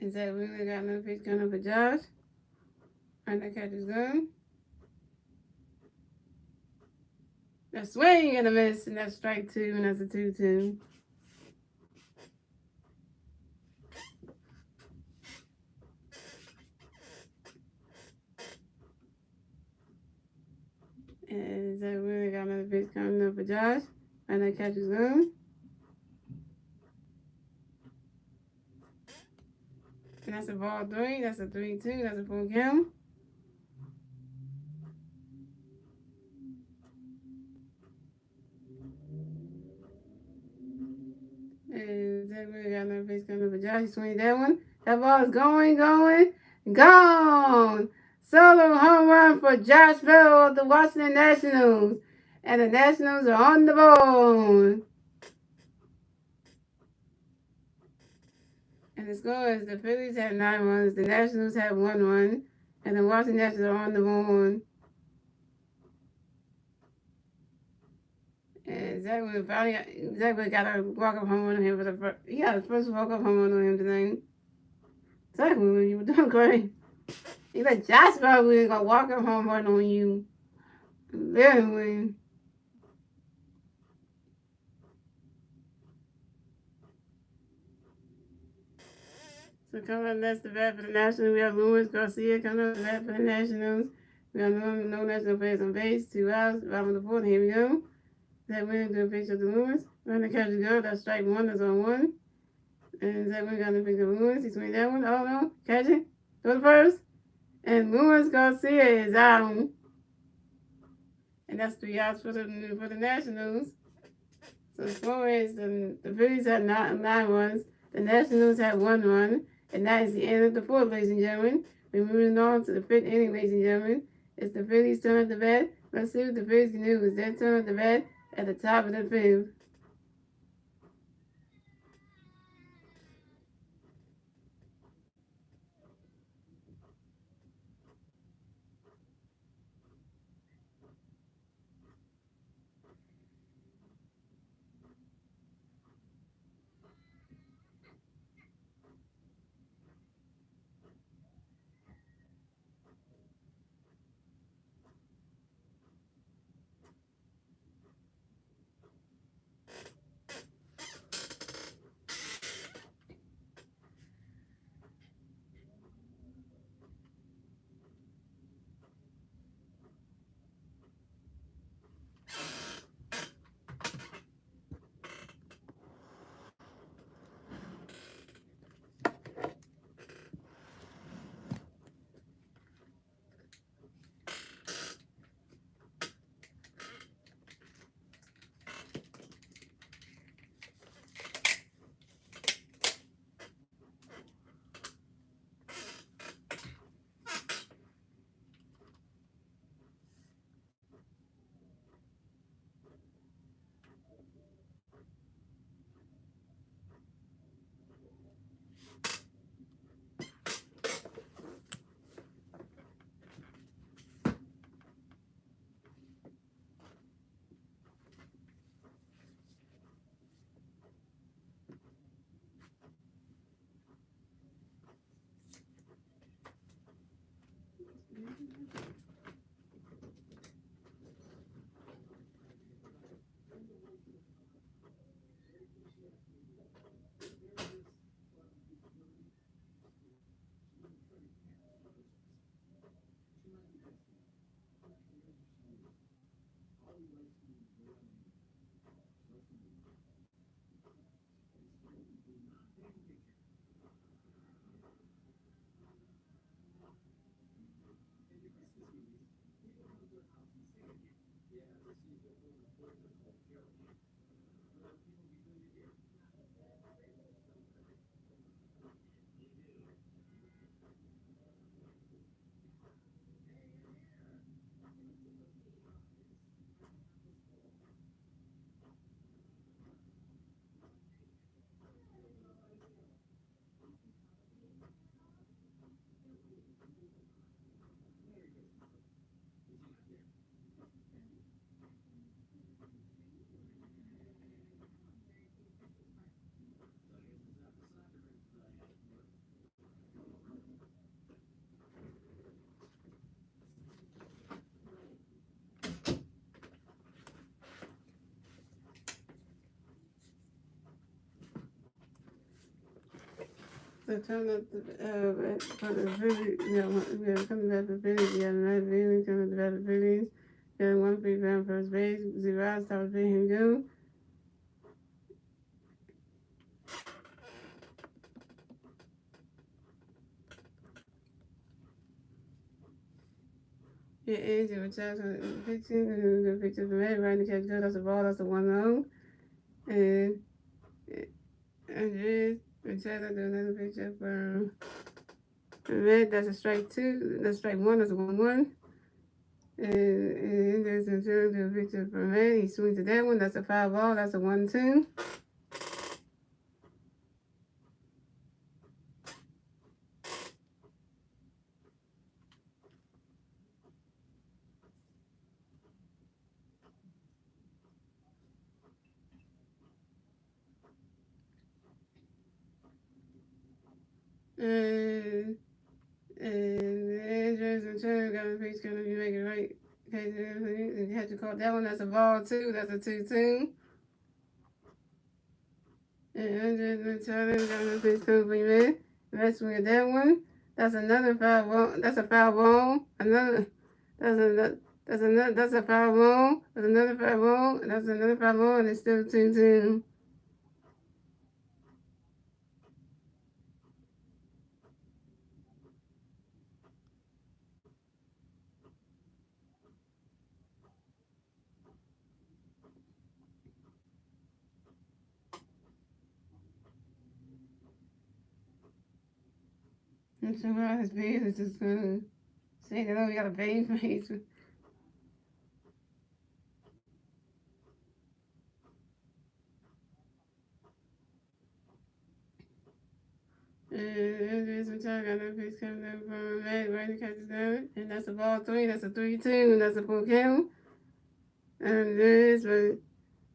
And Zach Wheeler got another pitch coming up for Josh. Right, that catch is good. A swing and a miss, and that's strike 2, and that's a 2-2. And Zach Wheeler got another pitch coming up for Josh. And that catch is good. And that's a ball 3. That's a 3-2. That's a full count. And Zach Wheeler got another pitch coming up for Josh. He swings that one. That ball is going, gone. Solo home run for Josh Bell of the Washington Nationals. And the Nationals are on the board. And the score is the Phillies have 9 runs, the Nationals have 1 run, and the Washington Nationals are on the board. And Zach got a walk-up home run on him for the first. He got his first walk-up home run on him tonight. Zach, you were doing great. He let Josh Bell was gonna walk-up home run on you. Literally. So coming up next, the bat for the Nationals, we have Luis Garcia coming up the bat for the Nationals. We have no national players on base, 2 outs, bottom of the fourth. Here we go. Zach Wheeler do a pitch of the Lewis. Run the catch go. That's strike 1. That's on 1. And Zach Wheeler got the pitch of Lewis. He swings that one. Oh no. Catch it. Throw the first. And Luis Garcia is out. And that's 3 outs for the Nationals. So the score is the Phillies had 9 runs. The Nationals had 1 run. And that is the end of the fourth, ladies and gentlemen. We're moving on to the 5th inning, ladies and gentlemen. It's the Phillies' turn at the bat. Let's see what the Phillies can do. It's their turn at the bat at the top of the 5th. So turn up for the Phillies, we have coming back to Phillies, we got another Phillies coming back to Phillies. Got one free round first base, 0 outs, top of the him go. Yeah, Angie with Jackson on the pitching, and the pitcher from Ed, right in the catch good, that's a ball, that's a 1-0. And Andres with Jackson do another pitcher from Red, that's a strike 2, that's strike 1, that's a 1-1. And there's a pitcher from Red, he swings to that one, that's a foul ball, that's a 1-2. And Andres and Turner got a pitch gonna be making right. You had to call that one. That's a ball too. That's a 2-2. And Andres and Turner got a pitch coming for you, man. Let's win that one. That's another foul ball. That's a foul ball. Another. That's another. That's another. That's a foul ball. That's another foul ball. That's another foul ball, and it's still 2-2. And so now his base is just gonna say that we got a base face. And there's a tag on the pitch coming up from Matt right to catch it down. And that's a ball 3, that's a 3-2, and that's a full count. And this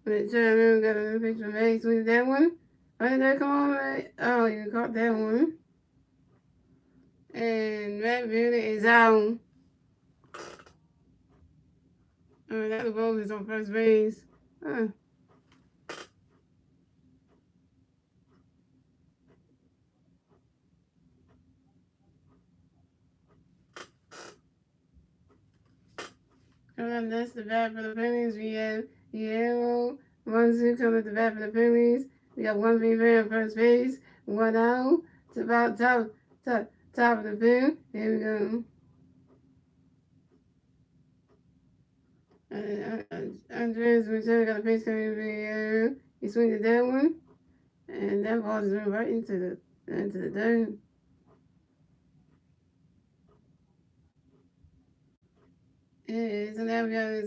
but Charlie got another pitch from Matt, swings that one. Right there, come on, Matt. Oh, you caught that one. And Matt Beauty is out. That was ball is on first base. Huh. That's the bat for the Phillies. We have Yellow, 1-2 coming to the bat for the Phillies. We got one fever on first base, 1 out. It's about top of the field. Here we go. Andres Richard got a pitch coming over. He swings at that one, and that ball just went right into the dirt. Yeah, so now we gotta.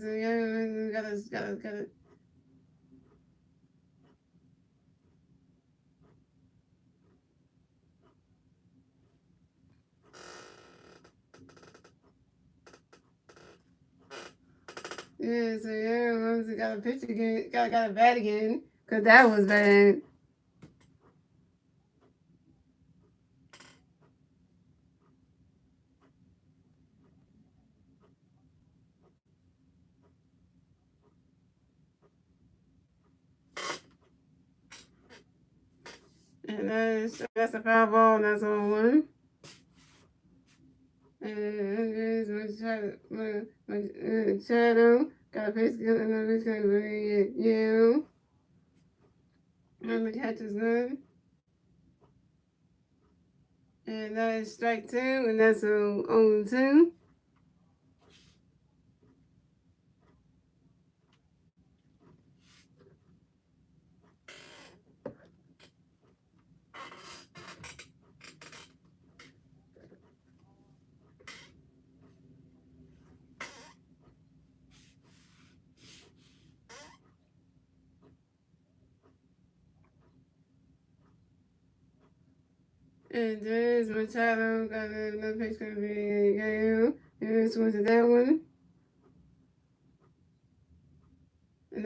Yeah, so once we got a pitch again, got a bat again, cause that was bad. And that's a foul ball, and that's on one. And my shadow got a pitch, another pitch coming for you. And the catch is good. And that is strike 2, and that's a 0-2. And there's Machado, got another pitch coming for you. And this one's that one. And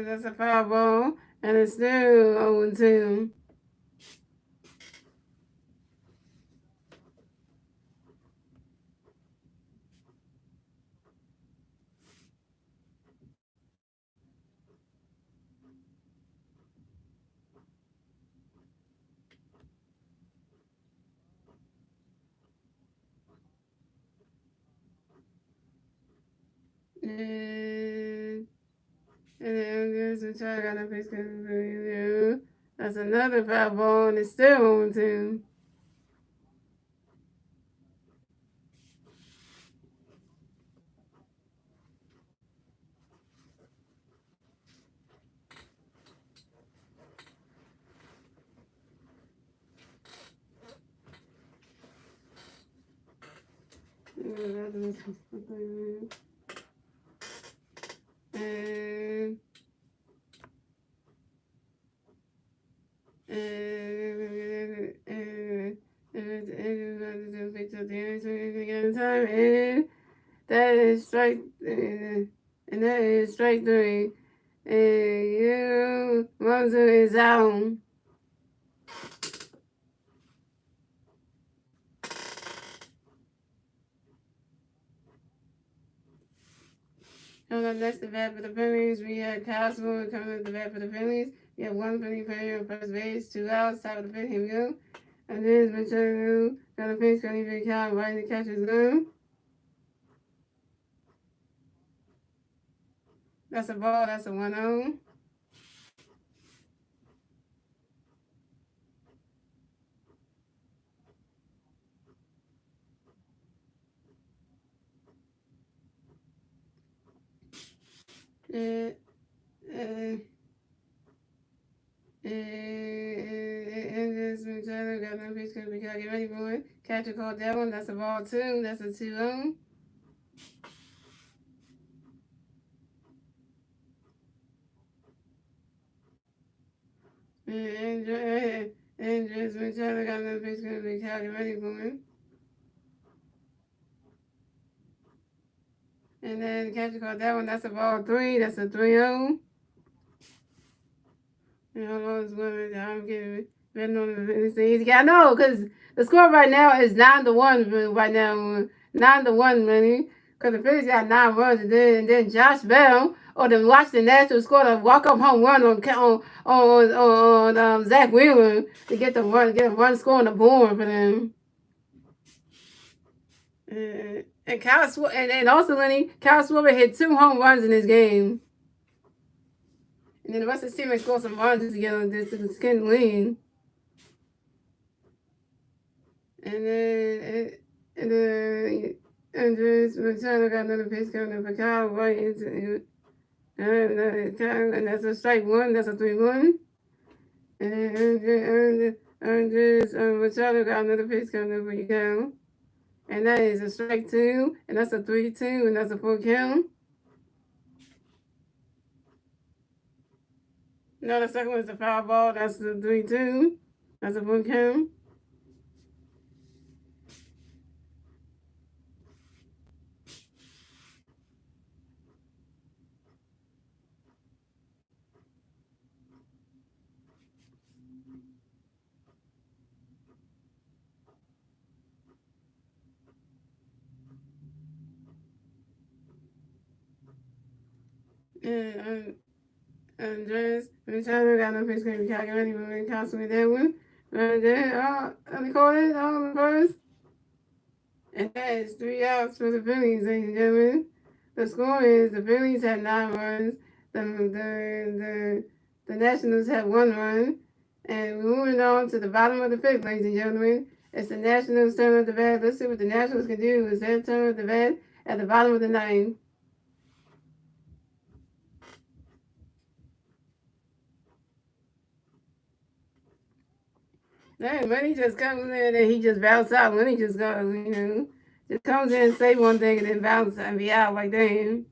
that's a foul ball, and it's still 0-2. And then there's a child got a face. That's another foul ball, and it's still on 2. And that is strike, and that is strike 3. And you, Monzo is out. Coming up next, the bat for the Phillies. We had Cosmo coming up the bat for the Phillies. We have 1 Philly player on first base, 2 outs, top of the fifth, here we go. And then it's Ventura, got a pitch, got even count, right in the catcher's gun. That's a ball, that's a 1-0. And just Ventura, got no pitch, we gotta get ready for it. Catcher called that one, that's a ball 2, that's a 2-0. And just Ventura, got no pitch, we gotta get ready for it. And then the catcher called that one, that's a ball 3, that's a 3-0. And hold on, it's one I'm getting betting on the things. Yeah, I know, because the score right now is 9-1 right now. 9-1, money. Because the Phillies got 9 runs, and then Josh Bell or the Washington Nationals scored a walk-up home run on Zach Wheeler to get a run score on the board for them. And also, Lenny, Kyle Schwarber hit 2 home runs in this game. And then the rest of the team may score some runs together to skin lean. And Andres Machado got another pitch coming up for Kyle right into and that's a strike 1, that's a 3-1. And Andres Machado got another pitch coming up for Kyle. And that is a strike 2, and that's a 3-2, and that's a 4 count. No, the second one is a foul ball, that's the 3-2. That's a 4 count. And Andres Machado got no pitch coming calculating moving constantly that one. And then they call it the first. And that is 3 outs for the Phillies, ladies and gentlemen. The score is the Phillies had 9 runs. The Nationals had 1 run. And we're moving on to the bottom of the 5th, ladies and gentlemen. It's the Nationals' turn at the bat. Let's see what the Nationals can do. It's their turn at the bat at the bottom of the 9th. Dang, when he just comes in and he just bounces out, when he just goes, just comes in and say one thing and then bounce and be out like damn.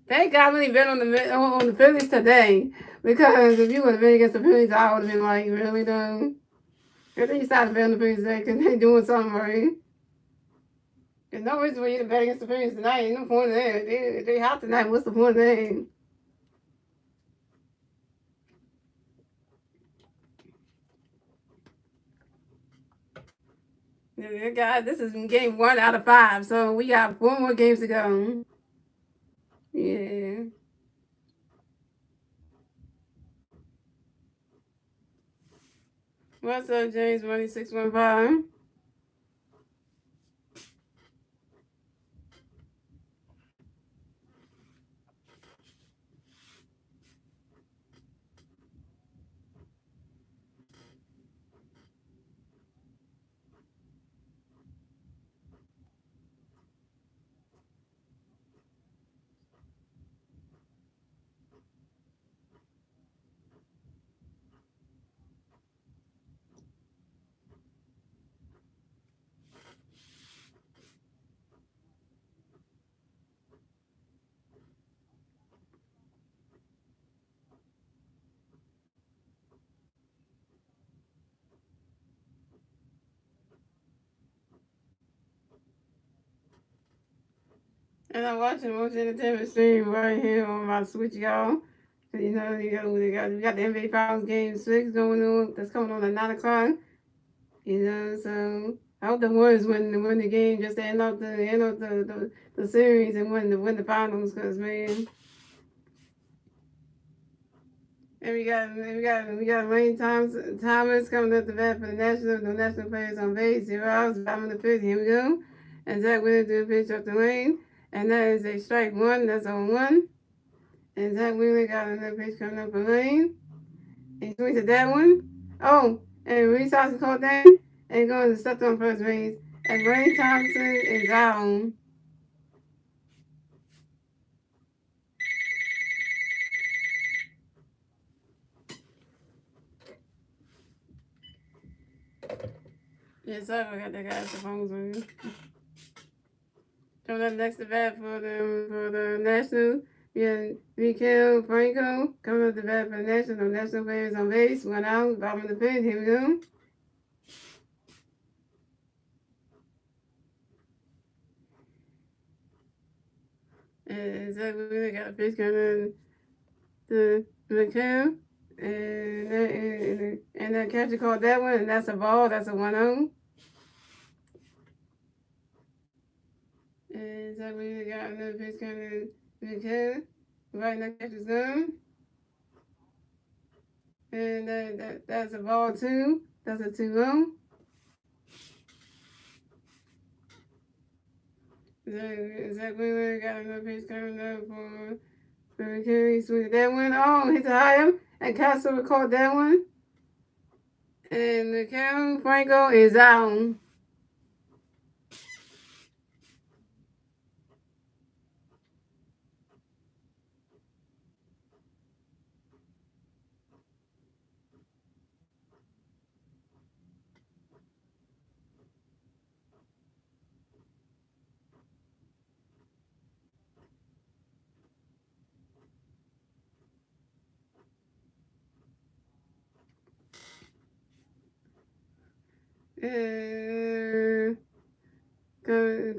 Thank God when he bet on the Phillies today, because if you would have been against the Phillies, I would have been like, really though? I think you started betting on the Phillies today because they doing something right. There's no reason for you to bet against the Phillies tonight. Ain't no point in that. They hot tonight. What's the point of that? Yeah, guys, this is game 1 out of 5, so we got 4 more games to go. Yeah. What's up, James? 1615. And I'm watching most entertainment stream right here on my Switch, y'all. So you know, we got the NBA Finals Game 6 going on. That's coming on at 9 o'clock. You know, so I hope the Warriors win the game just to end up the series and win the finals. Cause man, and we got Lane Thomas coming up the bat for the national players on base. 0 outs, bottom of the fifth. Here we go. And Zach Wheeler do a pitch up the lane, and that is a strike one. That's on one. And Zach Wheeler got another pitch coming up the lane. And he swings at that one. Oh, and Reese Hoskins called that and going to step on first base. And Lane Thompson is out. Yes, sir. I got that guy's phones on you. Coming up next to bat for the Nationals, we have Mikael Franco coming up to bat for the National players on base. 1 out, bottom of the fifth. Here we go. And Zach Wheeler got a pitch coming to Mikael. And that catcher called that one, and that's a ball. That's a 1-0. And Zach Wheeler got another pitch coming to Mikael. Right in the catcher's gun. And that's a ball two. That's a 2-0. Zach Wheeler got another pitch coming up for Kerry. Swing that one. Oh, hit the high up. And Castro caught that one. And Mikael Franco is out.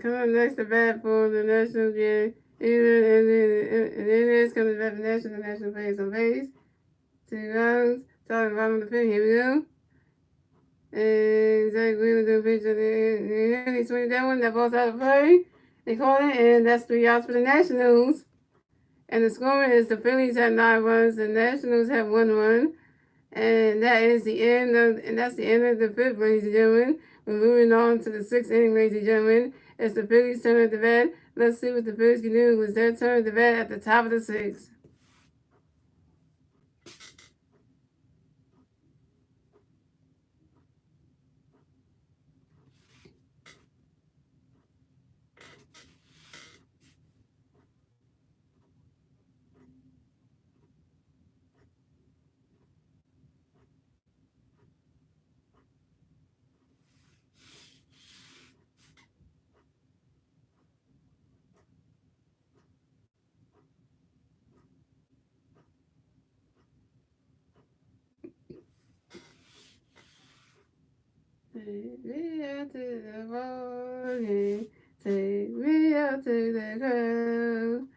Coming next to bat for the National game. And it is coming back for the National players on base. 2 rounds. Talking bottom of the fifth. Here we go. And Zach Wheeler doing a pitch of the he swings that one. That ball's out of play. They call it, and that's 3 outs for the Nationals. And the score is the Phillies have 9 runs, the Nationals have 1 run. And that's the end of the fifth, ladies and gentlemen. We're moving on to the 6th inning, ladies and gentlemen. It's the Phillies' turn at the bat. Let's see what the Phillies can do. It was their turn at the bat at the top of the 6th. Take me out to the morning, take me out to the crowd,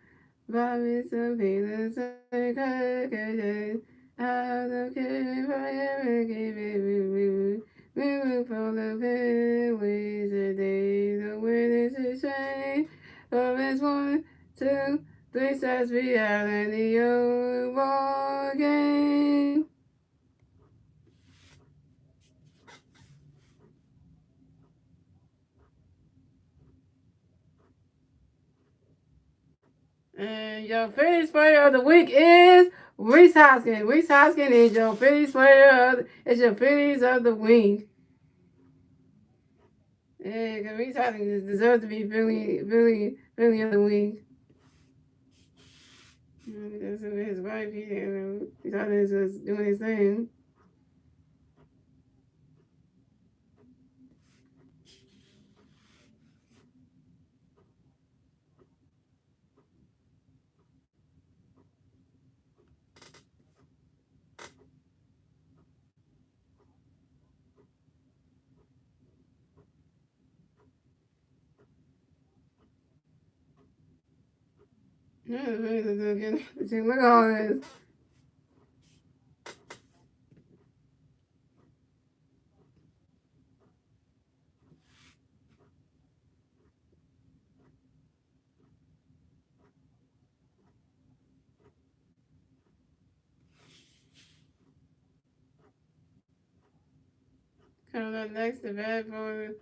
buy me some peanuts and crackers, I don't care if I ever give it we move from the Phillies today, the win is a shame, but it's 1, 2, 3 sets behind the old ball game. And your Phillies player of the week is Reese Hoskins. Reese Hoskins is your Phillies Phillies of the week. Yeah, because Reese Hoskins deserves to be Philly of the week. That's his wife. He thought he was doing his thing. Look at all this. Coming up next, the bat for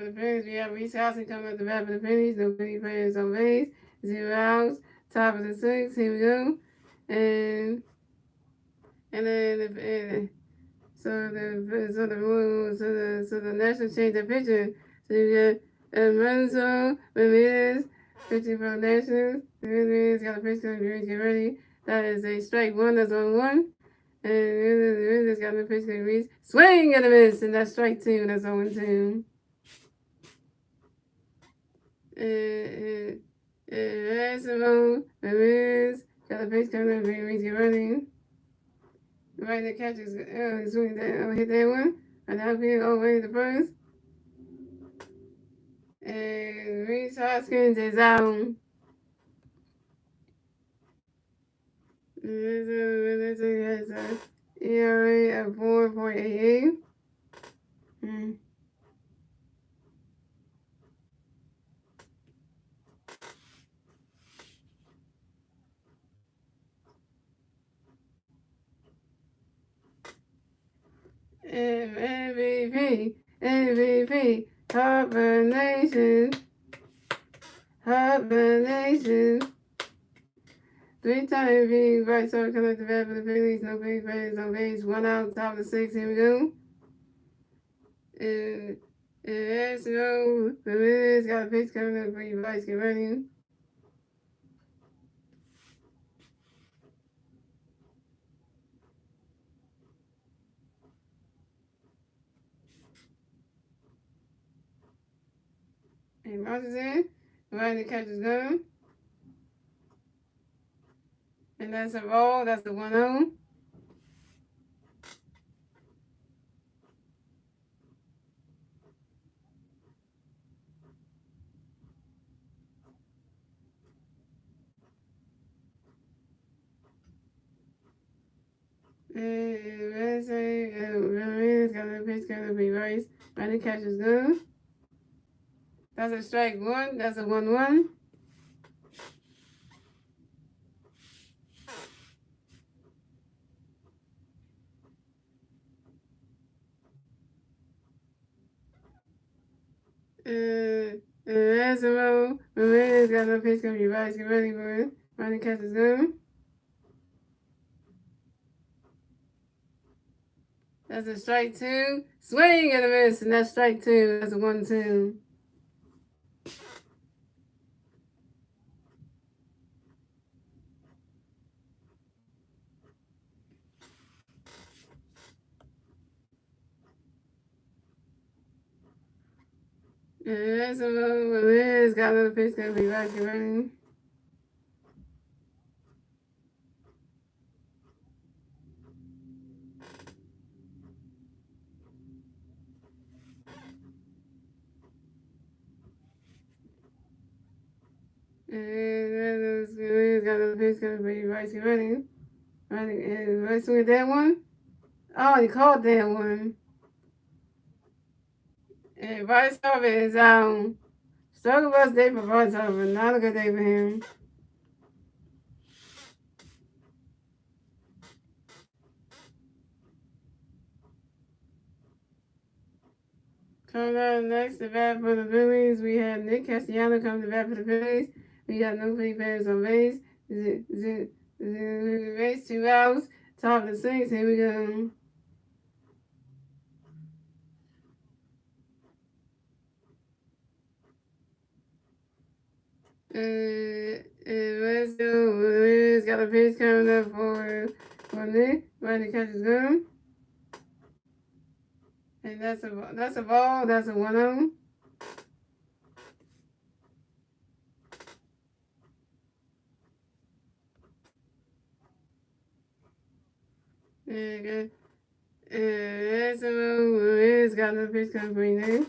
the Phillies. We have Reese Housing coming up the bat for the Phillies. No penny players on base. 0 outs. Top of the sixth. Here we go. And then the Nationals changed their pitcher. So you got Manzo Ramirez pitching for the Nationals. Ramirez got a pitch coming. Get ready. That is a strike one. That's 1-1. And Ramirez got a pitch coming. Swing and a miss. And that's strike two. That's 0-2. Ramirez got a pitch coming. Ramirez get ready. Right, the catch is swing that hit that one. And that'll be over the first. And Reese Hoskins is out. This has a ERA of 4.88. MVP, combination. 3-time MVP, right side coming at the bat for the Phillies. No big players on base. 1 out, top of the sixth. Here we go. And Ramirez got a pitch coming up for you, Vice. Get ready. And bounces in. Right, the catch is gone. And that's a ball. That's the 1-0. Ramirez got a pitch coming up for you, Vice. Right, the catch is gone. That's a strike one. That's a 1-1. Ramirez got no pitch coming. Vice, get ready for it. Running catch is good. That's a strike two. Swing and a miss, and that's strike two. That's a 1-2. Ramirez got another pitch coming. Vice, get ready. Ramirez got another pitch coming for you, Vice, get ready. And Vice with that one. Oh, he caught that one. And Vice Harvey is out. Struggle bus day for Vice Harvey. Not a good day for him. Coming up next, the bat for the Phillies. We have Nick Castellanos coming to bat for the Phillies. We got no free players on base. Base 2 outs. Top of the sixth. Here we go. Ramirez got a pitch coming up for Nick. Right, the catch is good. And that's a ball. That's a 1-0. And Ramirez got another pitch coming for Nick.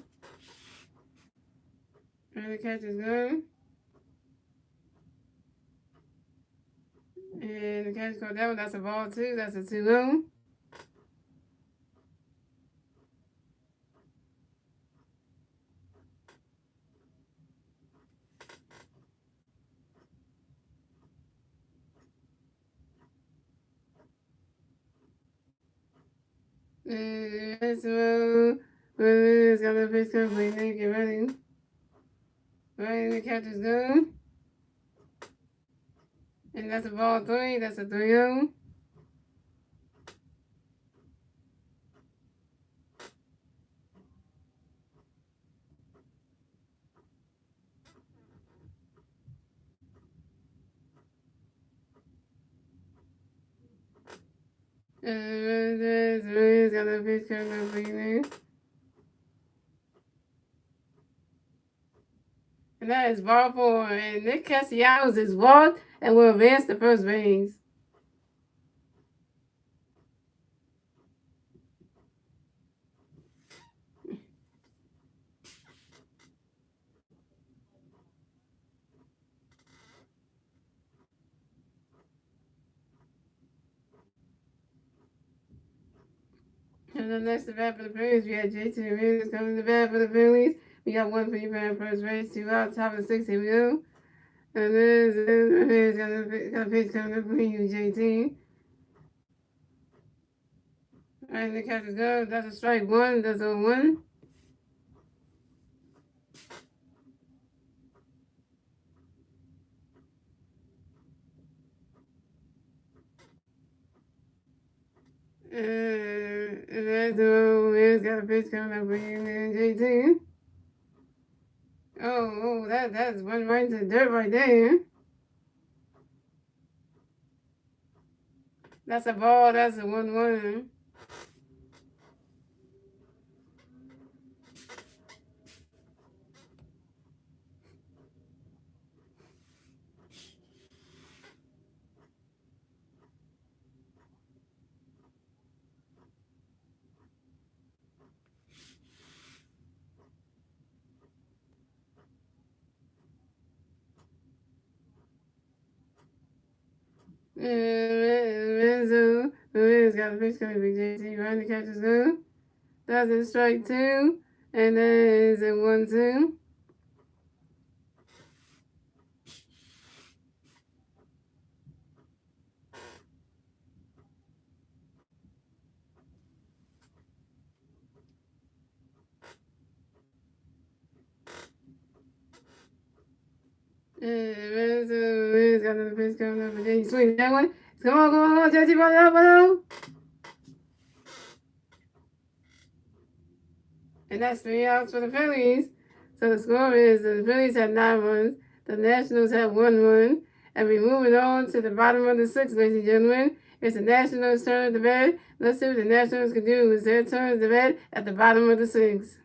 And the catch is good. the catch caught that one. That's a ball two. That's a 2-0. So, it's got the pitch complete. Get ready. Right, the catch is good. And that's a ball three. That's a 3-0. It's got the pitch complete. And that is ball four. And Nick Castellanos is walked and will advance to first base. And the next at bat for the Phillies, we got J.T. Ramirez coming to bat for the Phillies. We got one for you at first base, 2 out, top of the 6th. Here we go. And this is Ramirez got a pitch coming up for you, J.T. All right, the catch is good. That's a strike one. That's a 1. And that's Ramirez got a pitch coming up for you, J.T. That's one right to the dirt right there. That's a ball. That's a 1-1. Ramirez got a pitch coming for J.T. Right, the catch is good. That's a strike 2. And that is a 1-2. Ramirez got another pitch coming up for J.T. Swing that one. Come on, J.T. Ball out. And that's 3 outs for the Phillies. So the score is the Phillies have 9 runs, the Nationals have 1 run, and we're moving on to the bottom of the 6th, ladies and gentlemen. It's the Nationals' turn to bat. Let's see what the Nationals can do. It's their turn to bat at the bottom of the 6th.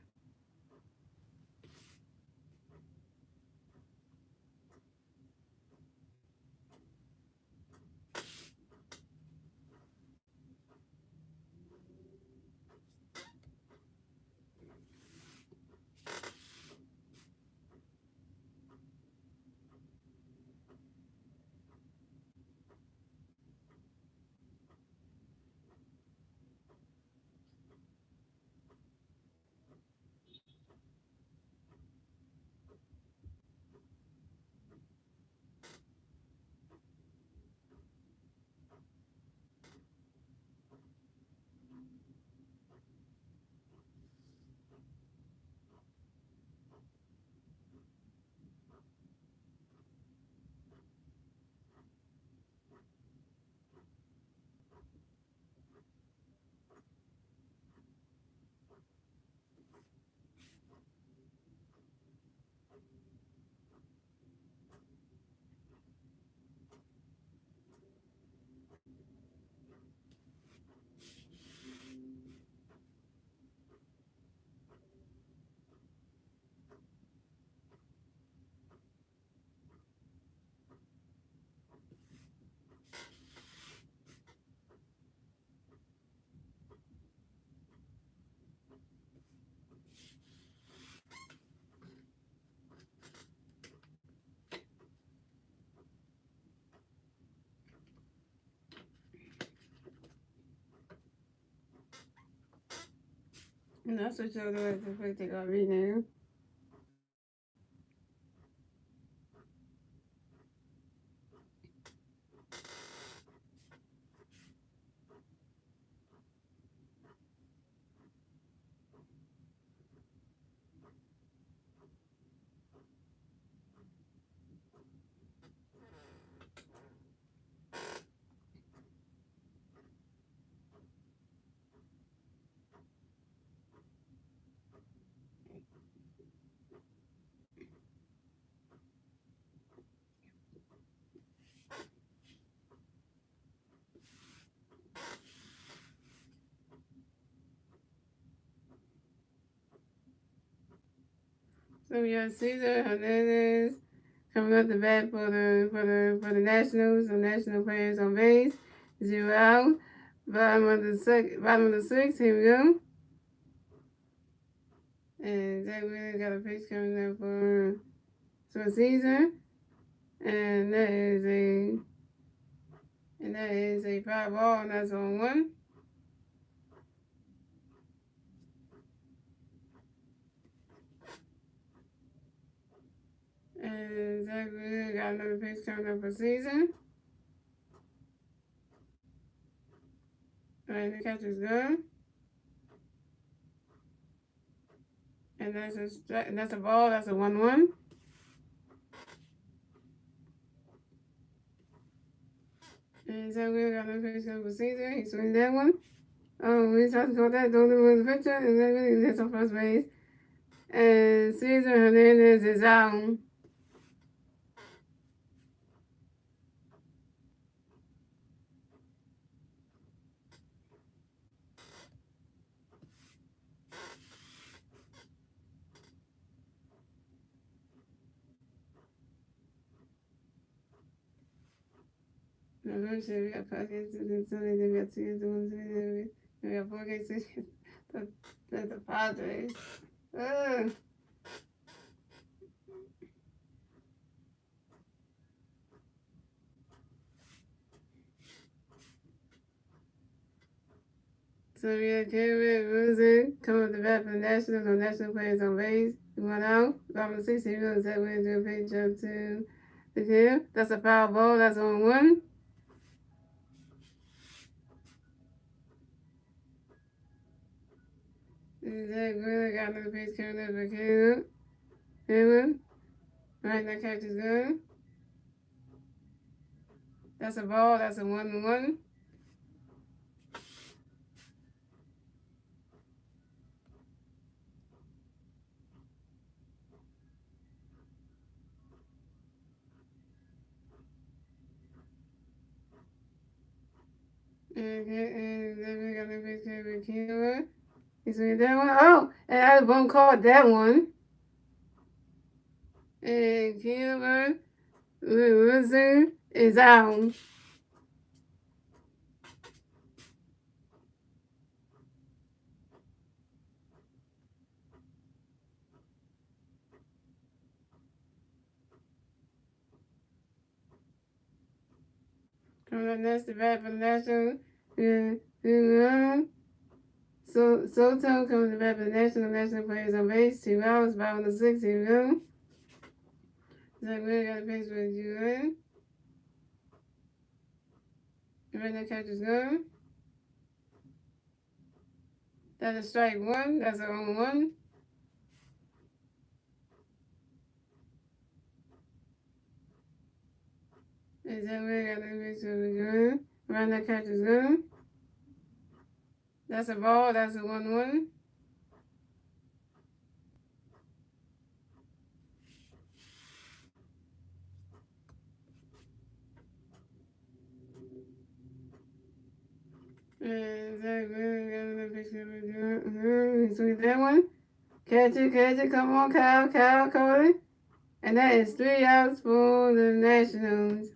And that's what y'all do at the quick take off reading. So we have Cesar Hernandez coming up the bat for the Nationals. The national players on base. 0 out. Bottom of the sixth. Here we go. And Zach Wheeler got a pitch coming up for Caesar. And that is a foul ball, and that's on one. And Zach Wheeler got another pitch coming up for Caesar. Alright, the catcher's good. And that's a ball, that's a 1-1. And Zach Wheeler got another pitch coming for Caesar. He swings that one. Oh, we talked about that. Don't do the pitcher. And Zach Wheeler hits on first base. And Cesar Hernandez is out. I'm not sure we got pockets and Sunday, then we got 2 games, 1 Sunday, we got 4 games, 6 games. That's the Padres. So we got Kevin Rosen coming up the bat for the Nationals on national players on base. 1 out. Bottom of the 6th, he goes that way to a pitch up to the kill. That's a foul ball. That's on 1. Zach Wheeler got another pitch coming up for Caleb. Right, that catch is good. That's a ball. That's a 1-1. And then we got the pitch coming for Caleb. He's doing that one. Oh, and I won't call that one. And Caleb Wilson is out. Coming up next, the bat for the National. So Soto coming to bat for the National players on base. 2 outs, bottom of the 6th. Here we go. Zach Wheeler got a pitch for Julian. Right now, catcher's gone. That's a strike 1. That's a 0-1. And Zach Wheeler got a pitch for Julian. Right now, catcher's gone. That's a ball. That's a 1-1. And Zach Wheeler got another pitch for Julian. He swings that one. Catch it. Come on, Kyle, Cody. And that is 3 outs for the Nationals.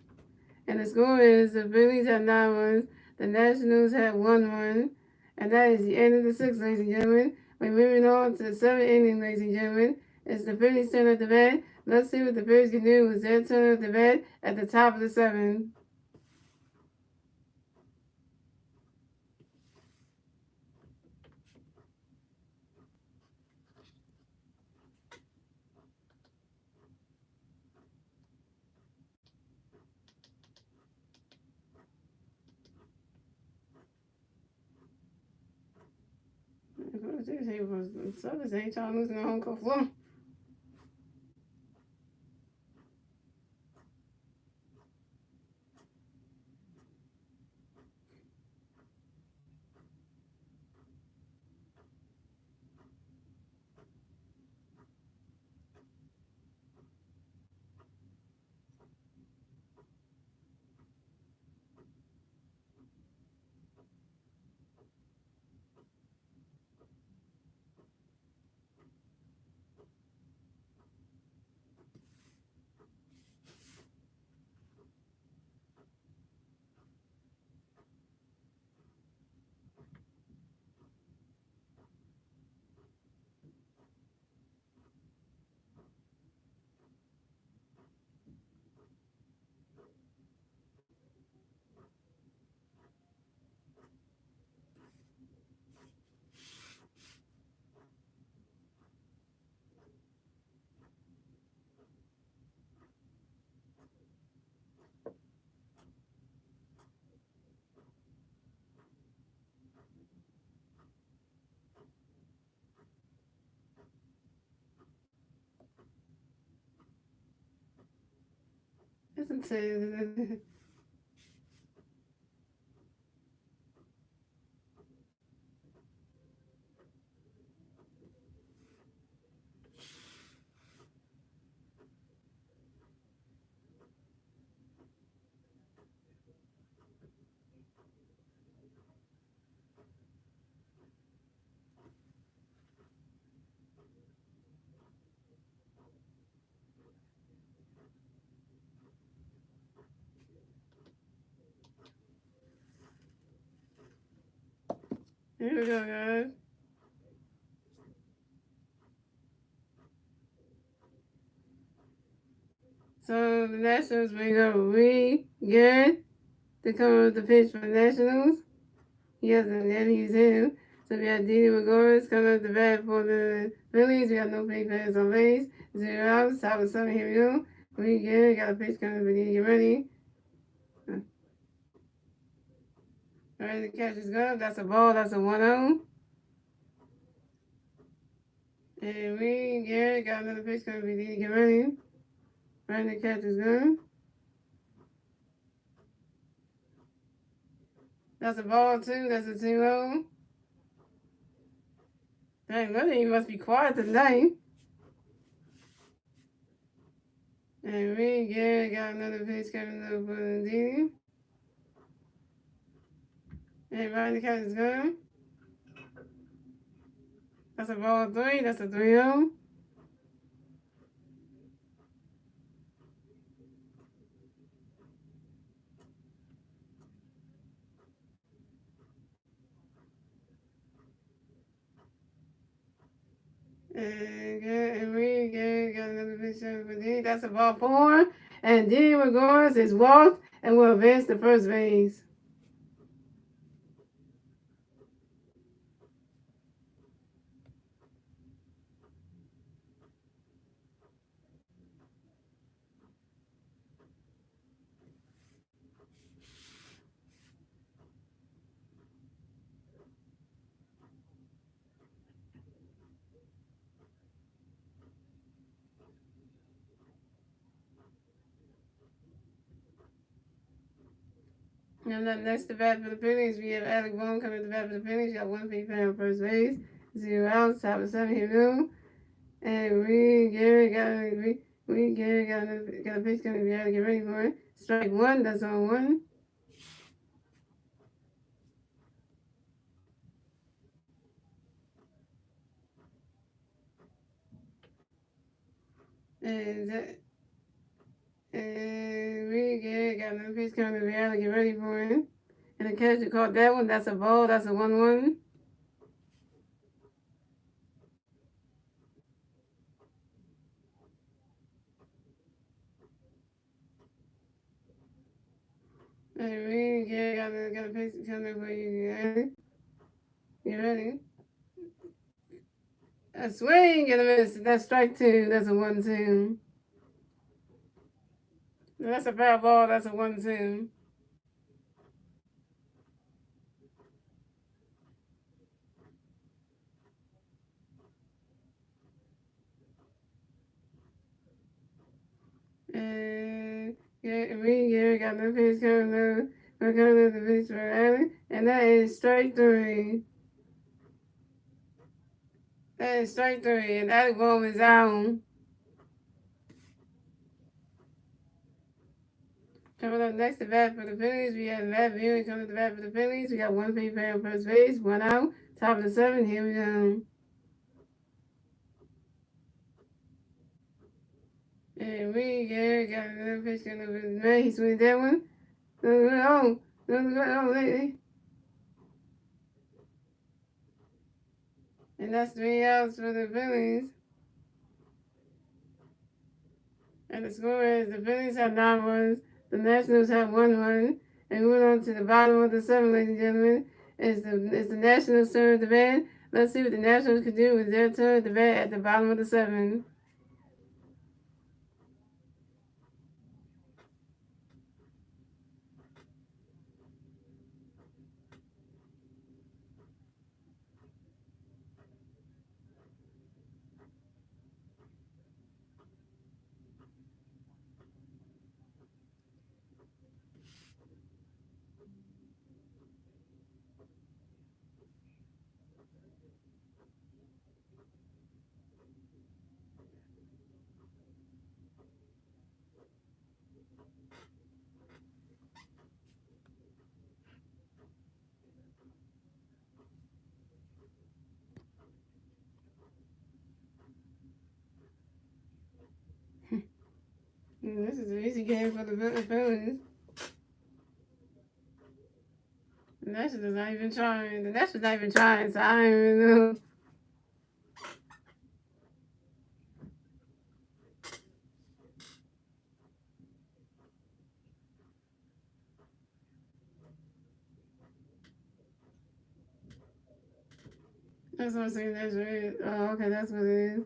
And the score is the Phillies have 9 runs, the Nationals have 1 run. And that is the end of the 6th, ladies and gentlemen. We're moving on to the 7th inning, ladies and gentlemen. It's the Phillies' turn at the bat. Let's see what the Phillies can do with their turn at the bat at the top of the 7th. this he was Southern ain't trying to lose in the home court floor. Listen to here we go, guys. So the Nationals we go good to come with the pitch for the Nationals. He has an he's him. So we have Didi McGorris coming up the bat for the Phillies. We have no big players on base. 0 outs, top of 7, here we go. We good, got a pitch coming for Didi, get ready. Ready to catch his glove. That's a ball, that's a 1-0. And we good, got another pitch coming for Didi, get ready. Ready to catch his glove. That's a ball, too, that's a 2-0. Dang, really, he must be quiet tonight. And we good, got another pitch coming up for Didi. And Ryan the catch is good. That's a ball 3, that's a 3-0. And we got another picture for D. That's a ball 4. And D McGorris is walked and will advance to first base. And up next to bat for the Phillies, we have Alec Bohm coming to bat for the Phillies. Got one big fan on first base. 0 outs, top of 7, here we go. And we got a pitch coming. We got to get ready for it. Strike 1, that's on 1. And we got another pitch coming. We got to get ready for it. And the catcher caught that one. That's a ball. That's a 1-1. And we got a pitch coming for you. You ready? A swing and a miss. That's strike 2. That's a 1-2. That's a foul ball. That's a 1-2. And Gary got no pitch coming to the Pittsburgh Island. And that is strike three. That is strike three. And that ball is out. Coming up next to bat for the Phillies, we have Matt Viewing coming to bat for the Phillies. We got one player on first base, one out. Top of the seventh, here we go. And we got another pitch coming over his man. He swings that one. Oh, and that's 3 outs for the Phillies. And the score is the Phillies have 9 runs, the Nationals have 1 run. And moving on to the bottom of the 7, ladies and gentlemen, is the Nationals' turn to bat. Let's see what the Nationals can do with their turn to bat at the bottom of the 7. This is an easy game for the Phillies. The Nationals not even trying. The Nationals not even trying, so I don't even know. That's what I'm saying. That's right. Oh, okay, that's what it is.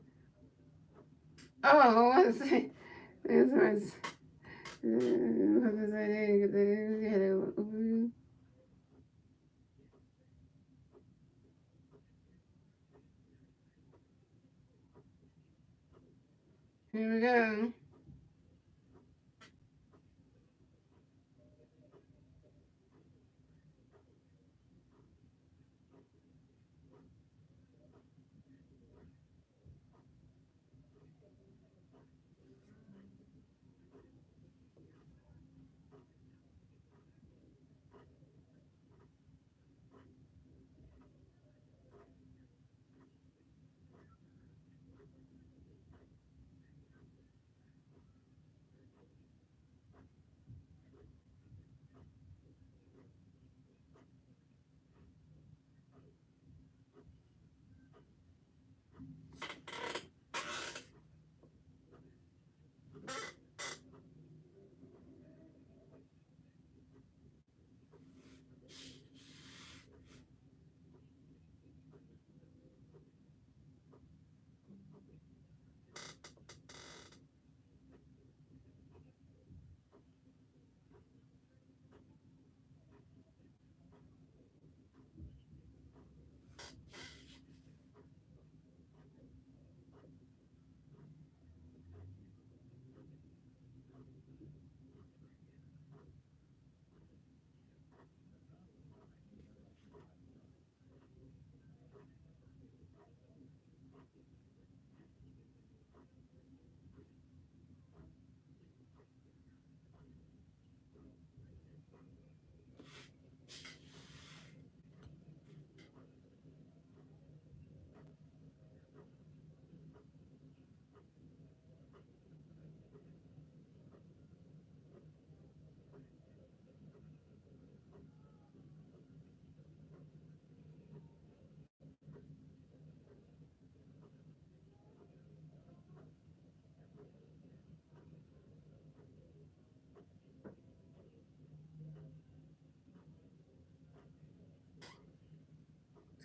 Oh, I want to say. That's what I have to say. Here we go.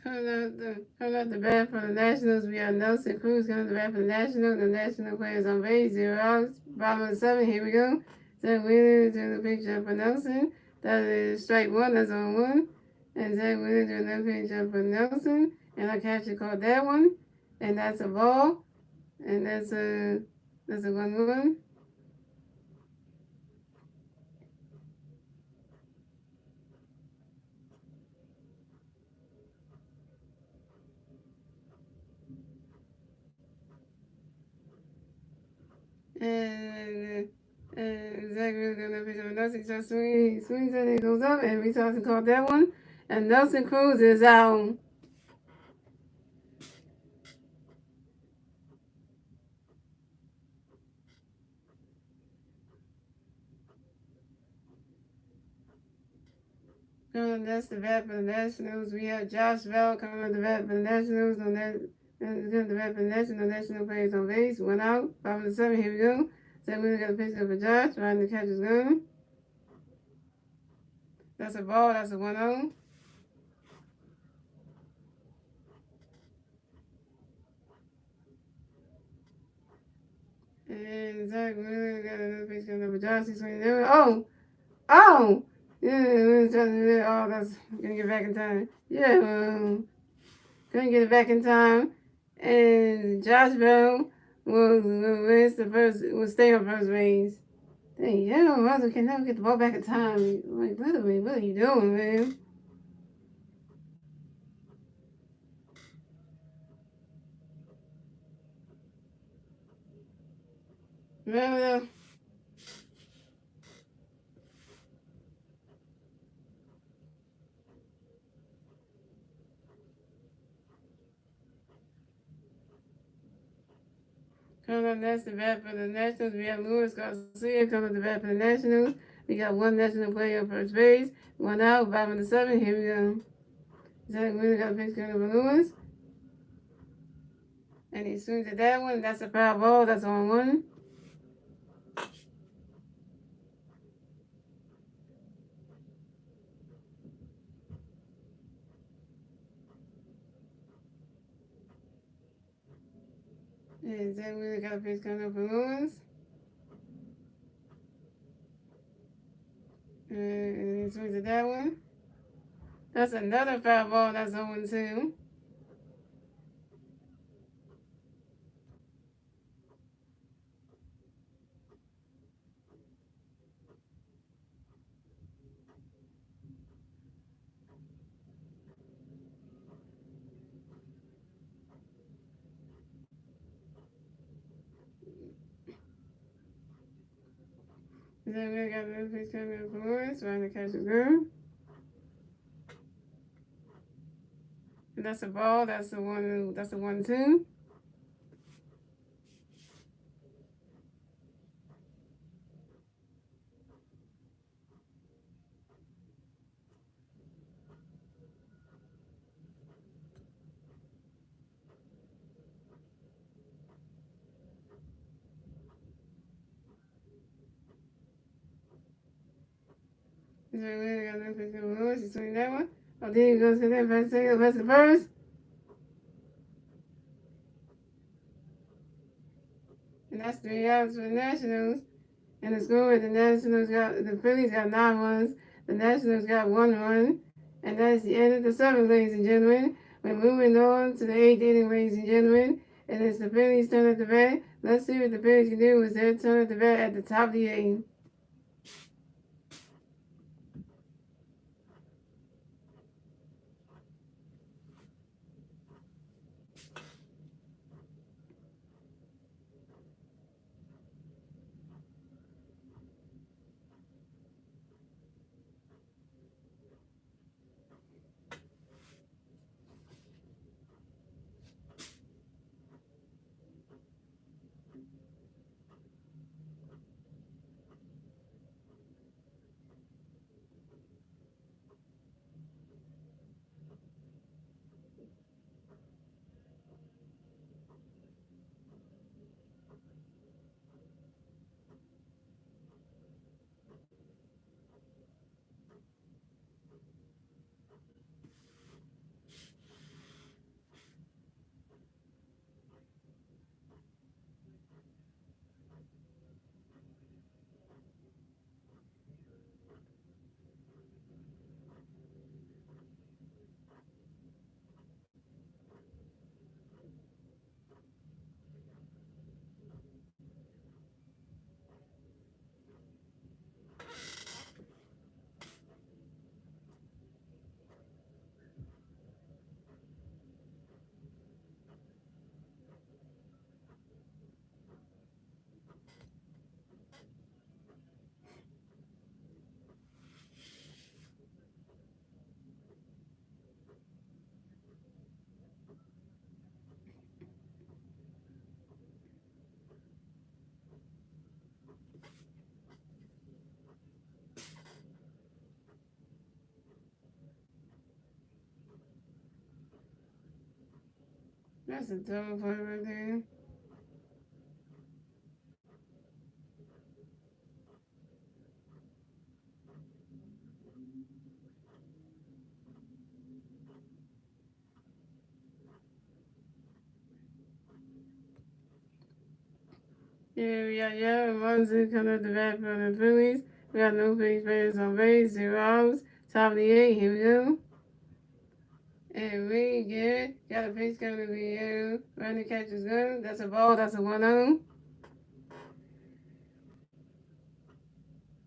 Coming out the bat for the Nationals, we have Nelson Cruz coming to bat for the Nationals. The National players on base, 0 outs. Bottom of the 7, here we go. Zach Wheeler to the picture for Nelson. That is strike 1, that's on 1. And Zach Wheeler to another picture for Nelson. And our catcher caught that one. And that's a ball. And that's a 1-1. Zach really gonna pick up Nelson. So swings and it goes up, and Richardson caught that one. And Nelson Cruz is out. That's the bat for the Nationals. We have Josh Bell coming on the bat for the Nationals. On that, the bat for the National players on base. One out. 5-7. Here we go. So we got a pitch up for Josh. Trying to catch his gun. That's a ball. That's a 1-0. And Zach Wheeler got another pitch coming up for Josh. He's swinging there. Oh! Oh! Yeah, we're trying to do that. Oh, that's gonna get back in time. Yeah, couldn't get it back in time. And Josh Bell will stay on first base. Dang, yeah, Russell can never get the ball back in time. Like, literally, what are you doing, man? Remember coming up next, the bat for the Nationals. We have Luis Garcia coming up the bat for the Nationals. We got one National player on first base. One out, 5-7. Here we go. Zach Wheeler got a pitch coming up for Lewis. And he swings at that one. That's a foul ball. That's on one. And Zach Wheeler got a pitch coming up for Lewis. And he swings at that one. That's another foul ball. That's 0-2. Then we got another pitch coming up for Lewis, trying to catch a girl. And that's a ball. That's a 1-2. Then we got another pitch coming for Lewis. He's swinging that one. Oh, then he goes to that back second, back to first. And that's 3 outs for the Nationals. And the score is the Phillies got 9 runs. The Nationals got 1 run. And that's the end of the 7th, ladies and gentlemen. We're moving on to the 8th inning, ladies and gentlemen. And it's the Phillies' turn at the bat. Let's see what the Phillies can do with their turn at the bat at the top of the 8th. That's a double play right there. Yeah, we got Yellow and Munson coming up the bat for the Phillies. We got no Phillies players on base, 0 outs. Top of the 8th, here we go. And we get got a pitch coming to you. Running catch is good. That's a ball, that's a 1-0.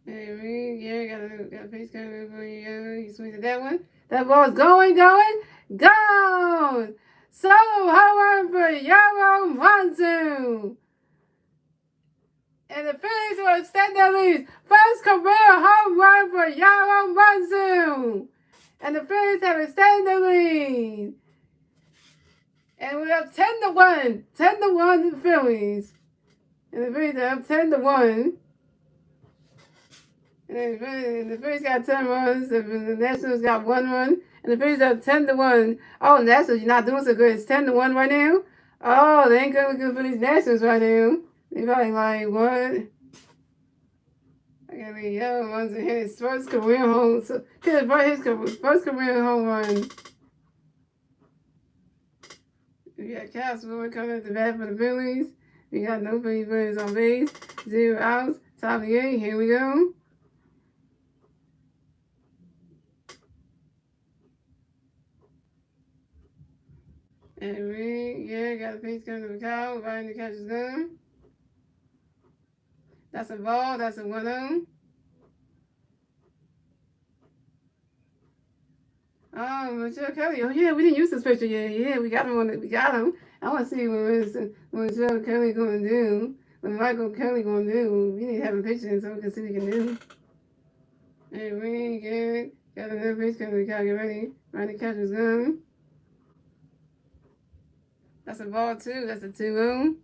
And we got a pitch coming for you. He swings at that one. That ball's going, gone! Solo home run for Yellow Munson. And the Phillies will extend their lead. First career home run for Yaro Manzu. And the Phillies have extended the lead. And we're up 10-1. 10-1 to the Phillies. And the Phillies are up 10-1. And the Phillies got 10 runs. The Nationals got 1 run. And the Phillies are 10-1. Oh, the Nationals, you're not doing so good. It's 10-1 right now. Oh, they ain't good for these Nationals right now. They probably like, what? I got me Yellow runs and hit his first career home. So his first career home run. We got Castlewood coming at the bat for the Phillies. We got no Phillies players on base. 0 outs. Top of the 8th. Here we go. And we got a pitch coming to the cow. Right in the catcher's gun. That's a ball. That's a 1-0. Oh, Michelle Kelly. Oh, yeah, we didn't use this picture yet. Yeah, we got him. We got him. I want to see what Michelle Kelly going to do. What Michael Kelly going to do. We need to have a picture so we can see what he can do. And we got another pitch coming. We got to get ready. Right in the catcher's gun. That's a ball, too. That's a 2-0.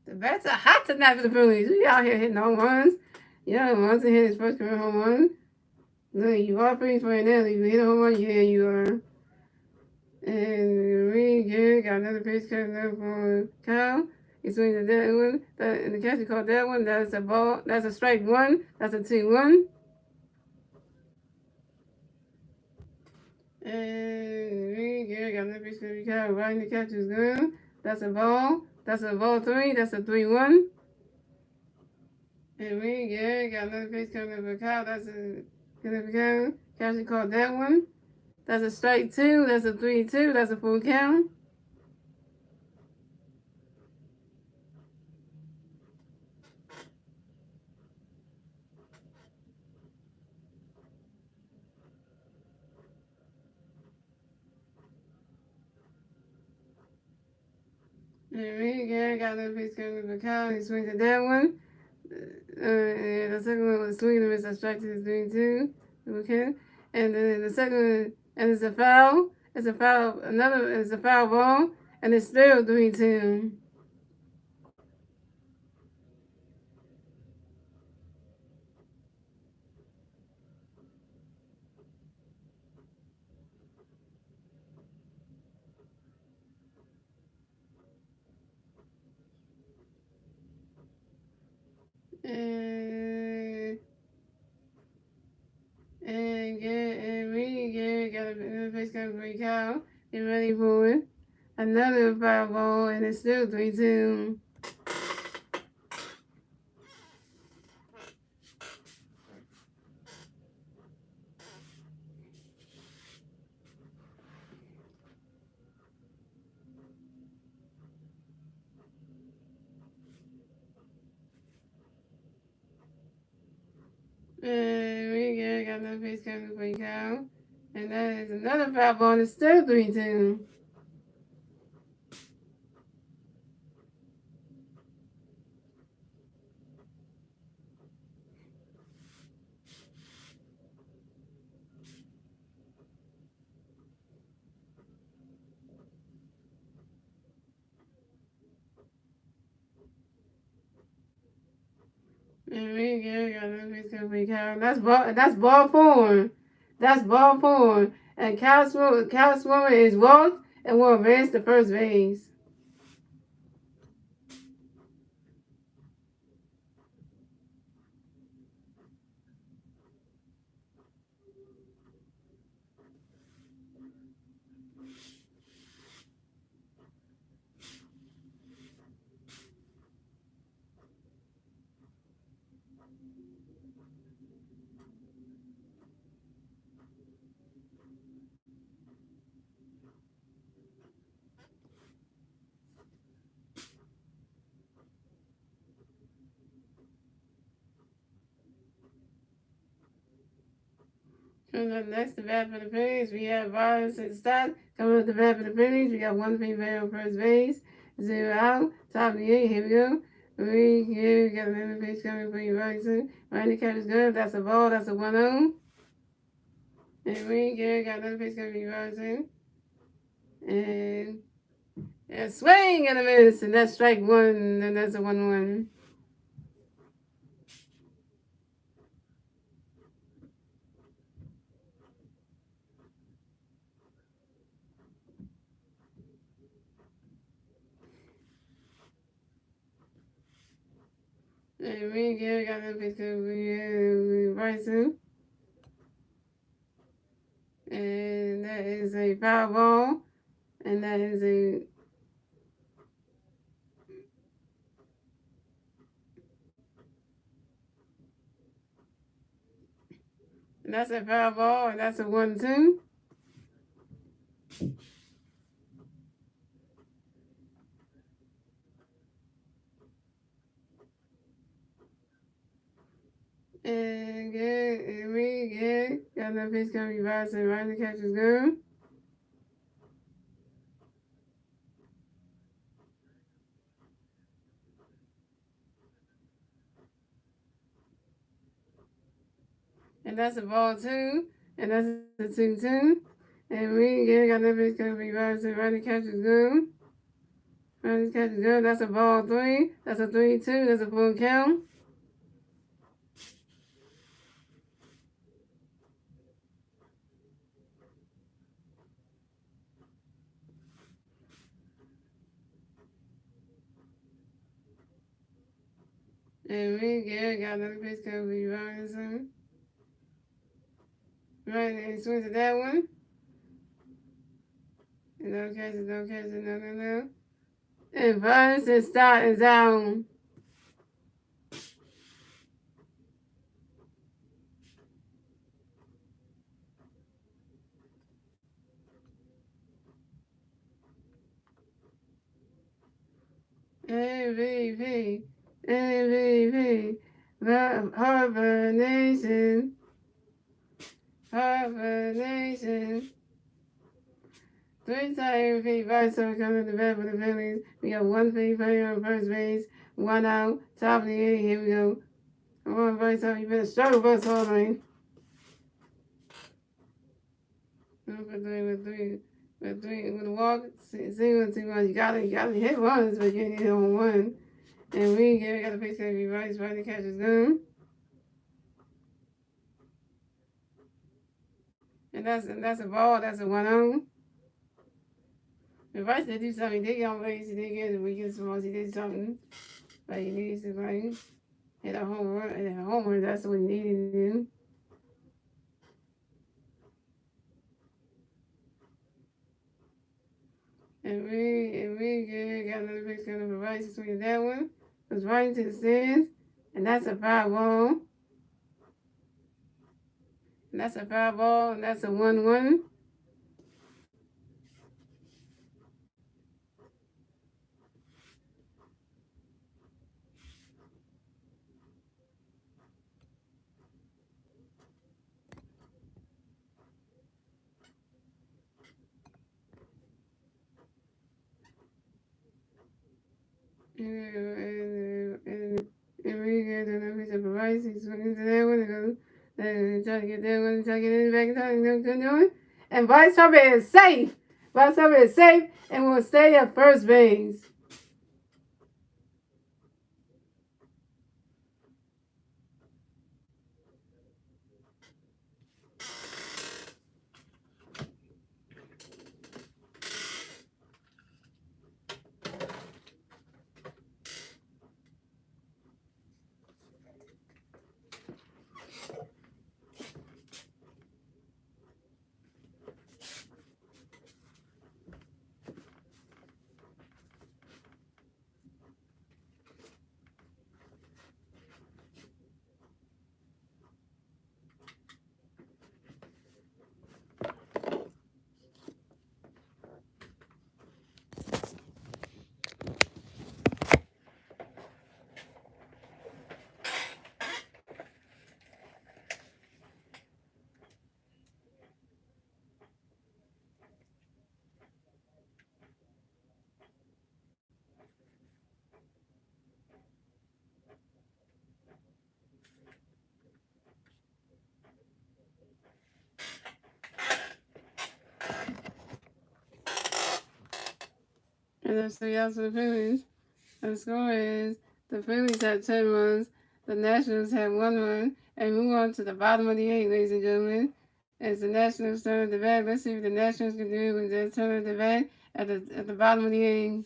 The bats are hot tonight for the Phillies. We out here hitting home runs. Yeah, once he hit his first career home run. No, you are Phillies playing now. You hit a home run, yeah, you are. And we got another pitch coming up for Kyle. He swings at that one. And the catcher called that one. That's a ball. That's a strike 1. That's a 2-1. And we got another pitch coming up for Kyle. Right in the catcher's gun. That's a ball. That's a ball 3. That's a 3-1. And we got another pitch coming up for Kyle. That's a good for Kyle. Catcher called that one. That's a strike 2. That's a 3-2. That's a full count. And we got another pitch coming for Kyle. He swings at that one. And the second one was swinging and missed a strike to 3-2. Okay. And then the second one, and it's a foul. It's a foul. It's a foul ball. And it's still 3-2. And we got a pitch coming for Kyle. Get ready for it. Another foul ball, and it's still 3-2. And we got another pitch coming for Kyle. And that is another foul ball, and it's still 3-2. And we got another pitch coming for Kyle. That's ball 4. That's ball 4. And Kyle Swimmer is walked, and will advance to first base. Coming up next, the bat for the Phillies, we have Violence and Stott. Coming up the bat for the Phillies, we got one female on first base, 0 out, top of the 8, here we go. Here we got another pitch coming for you, Robinson. Randy catches good, that's a ball, that's a 1-0. And here got another pitch coming for you, Robinson. And swing and a miss, and that's strike one, and that's a 1-1. And here got another pitch coming for you, Bryson. And that is a foul ball, and that is a and that's a foul ball, and that's a 1-2. And good, and we good. Got no pitch coming to Bryson. Right, the catch is good. And that's a ball 2. And that's a 2-2. And we good. Got no pitch coming to Bryson. Right, the catch is good. Right, the catch is good. That's a ball 3. That's a 3-2. That's a full count. And we good. Got another pitch coming to Robinson. Right, and he swings at that one. And no catches, no catches, no. And Violence and Stott is out. MVP, MVP, Harvard Nation, Harvard Nation. Three-time MVP vice coming to the bat for the Phillies. We got one free player on first base, 1 out, top of the 8. Here we go. Come on, vice you better struggle for us all lane. With a walk, single, 2 runs. You gotta hit runs, but you can't hit on one. And we got a pitch to be right to catch his gun. And that's a ball, that's a 1-0. If Rice did do something, he did get on base, he did get the weakest balls, he did something. But he needs to like hit a home run, that's what he needed to do. And we got another pitch coming for Rice to swing that one. Goes right into the stands. And that's a foul ball. And that's a foul ball, and that's a 1-1. And we get another pitch of Rice. He's swinging to that one. And try to get that one, try to get it back in time. And Vice Harper is safe. Vice Harper is safe and will stay at first base. And let's see out to the Phillies. The score is the Phillies have 10 runs, the Nationals have 1 run, and move on to the bottom of the 8th, ladies and gentlemen. It's the Nationals' turn of the bat. Let's see what the Nationals can do with their turn of the bat at the bottom of the 8th.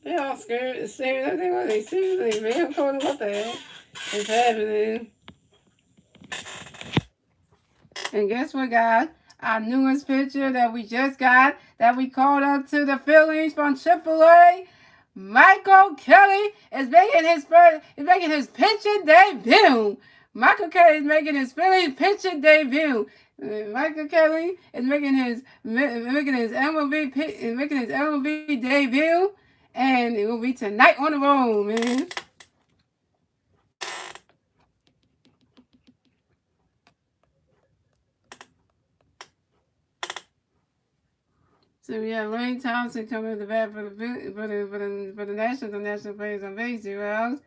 They all scared. They seriously, man. What the hell is happening? And guess what, guys? Our newest pitcher that we just got, that we called up to the Phillies from AAA, Michael Kelly is making his pitching debut. Michael Kelly is making his Phillies pitching debut. Michael Kelly is making his MLB debut, and it will be tonight on the road, man. So we have Lane Thompson coming to the bat for the Nationals. The National players on base, 0 outs.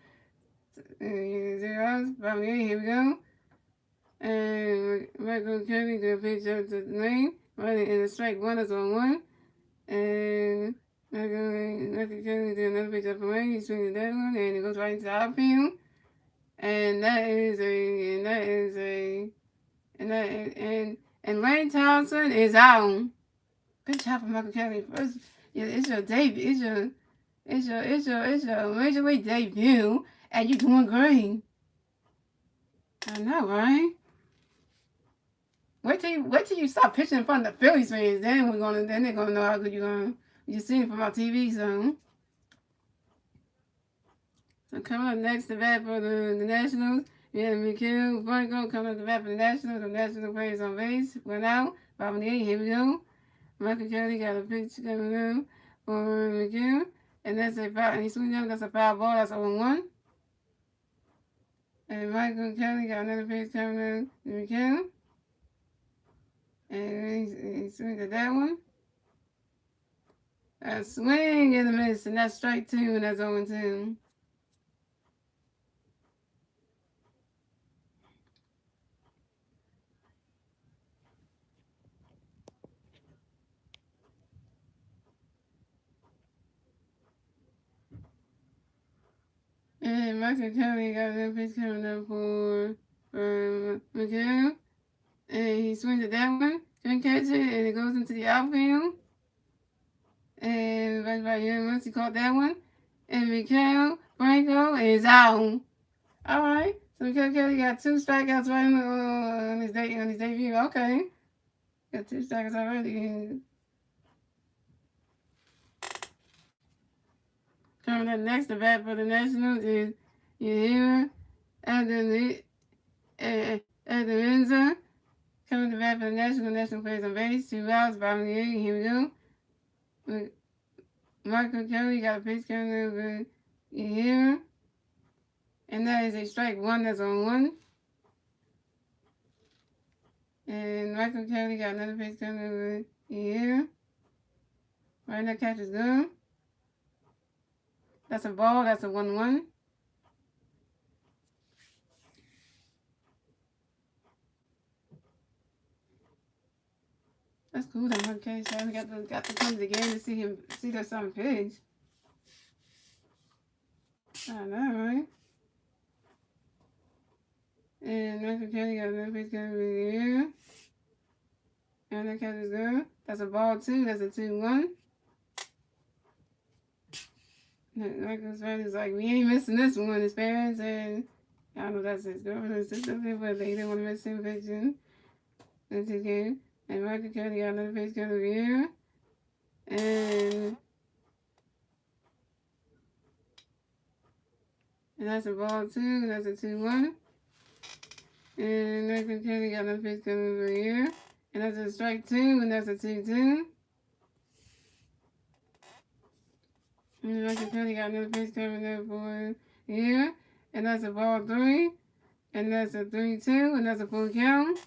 0 outs. Bottom of the 8th, here we go. And Michael Kelly going to pitch up to Lane. Running in the strike one is on 1. And Michael Kelly do another pitch up for Lane. He swings that one, and it goes right into the outfield. And Lane Thompson is out. Good job for Michael Kelly. First, it's your debut. It's your major league debut, and you're doing great. I know, right? Wait till you stop pitching in front of the Phillies fans. Then they're gonna know how good you're gonna. You see it from our TV zone. So coming up next to bat for the Nationals, we have Mikhail Franco coming up to bat for the Nationals. The National players on base. Went out. Bottom of the 8th. Here we go. Michael Kelly got a pitch coming in for McGill. And that's a foul. And he swings up. That's a foul ball. That's 0-1. And Michael Kelly got another pitch coming in to McGill. And he swings at that one. A swing and a miss. And that's strike 2. And that's 0-2. And Michael Kelly got another pitch coming up for McGill. And he swings at that one. Can catch it, and it goes into the outfield. And right here, once he caught that one. And Mikael Franco is out. All right. So Mikael Kelly got 2 strikeouts right on his debut. Okay. Got 2 strikeouts already. Coming up next, the bat for the Nationals is Yahira Adenza. Coming to bat for the National plays on base. 2 outs, bottom of the 8th. Here we go. Michael Kelly got a pitch coming over Yahira. And that is a strike 1, that's on 1. And Michael Kelly got another pitch coming over here. Right now, catch is good. That's a ball. That's a 1-1. That's cool that Michael Kelly finally got to come to the game to see their son pitch. I know, right? And Michael Kelly got another pitch coming over here. And that catch is good. That's a ball 2. That's a 2-1. Michael's friend like, we ain't missing this one. His parents and I don't know if that's his girlfriend or sister, but they didn't want to miss him pitching. That's his game. And Michael Kelly got another pitch coming over here. And that's a ball 2. That's a 2-1. And Michael Kelly got another pitch coming over here. And that's a strike 2. And that's a 2-2. And Michael Kelly got another pitch coming over here. And that's a ball 3. And that's a 3-2. And that's a full count.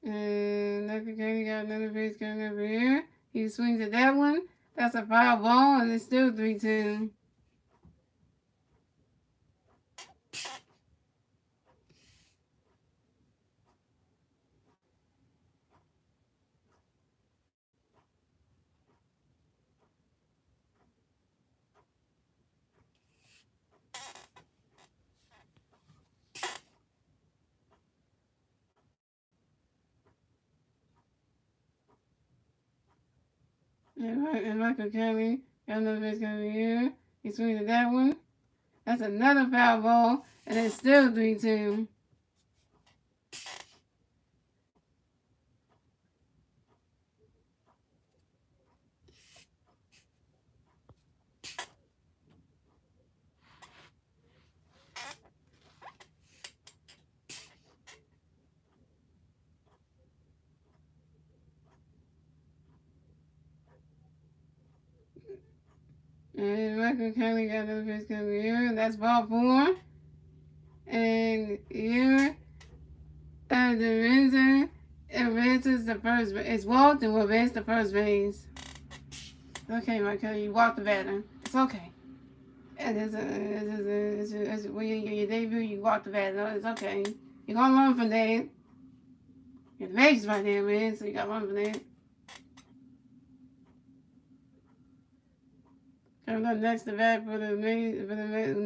And Michael Kelly got another pitch coming over here. He swings at that one. That's a foul ball. And it's still 3-2. And Michael Kelly got another pitch coming here. He swings at that one. That's another foul ball. And it's still 3-2. And Michael Kelly got another pitch coming here. That's ball 4. And here, the advances the first base. It's walked and will advance the first base. Okay, Michael, you walked the batter. It's okay. And when you debut, you walk the batter. It's okay. You're gonna learn from that. Your base right there, man. So you gotta learn from that. Coming up next, the bat for the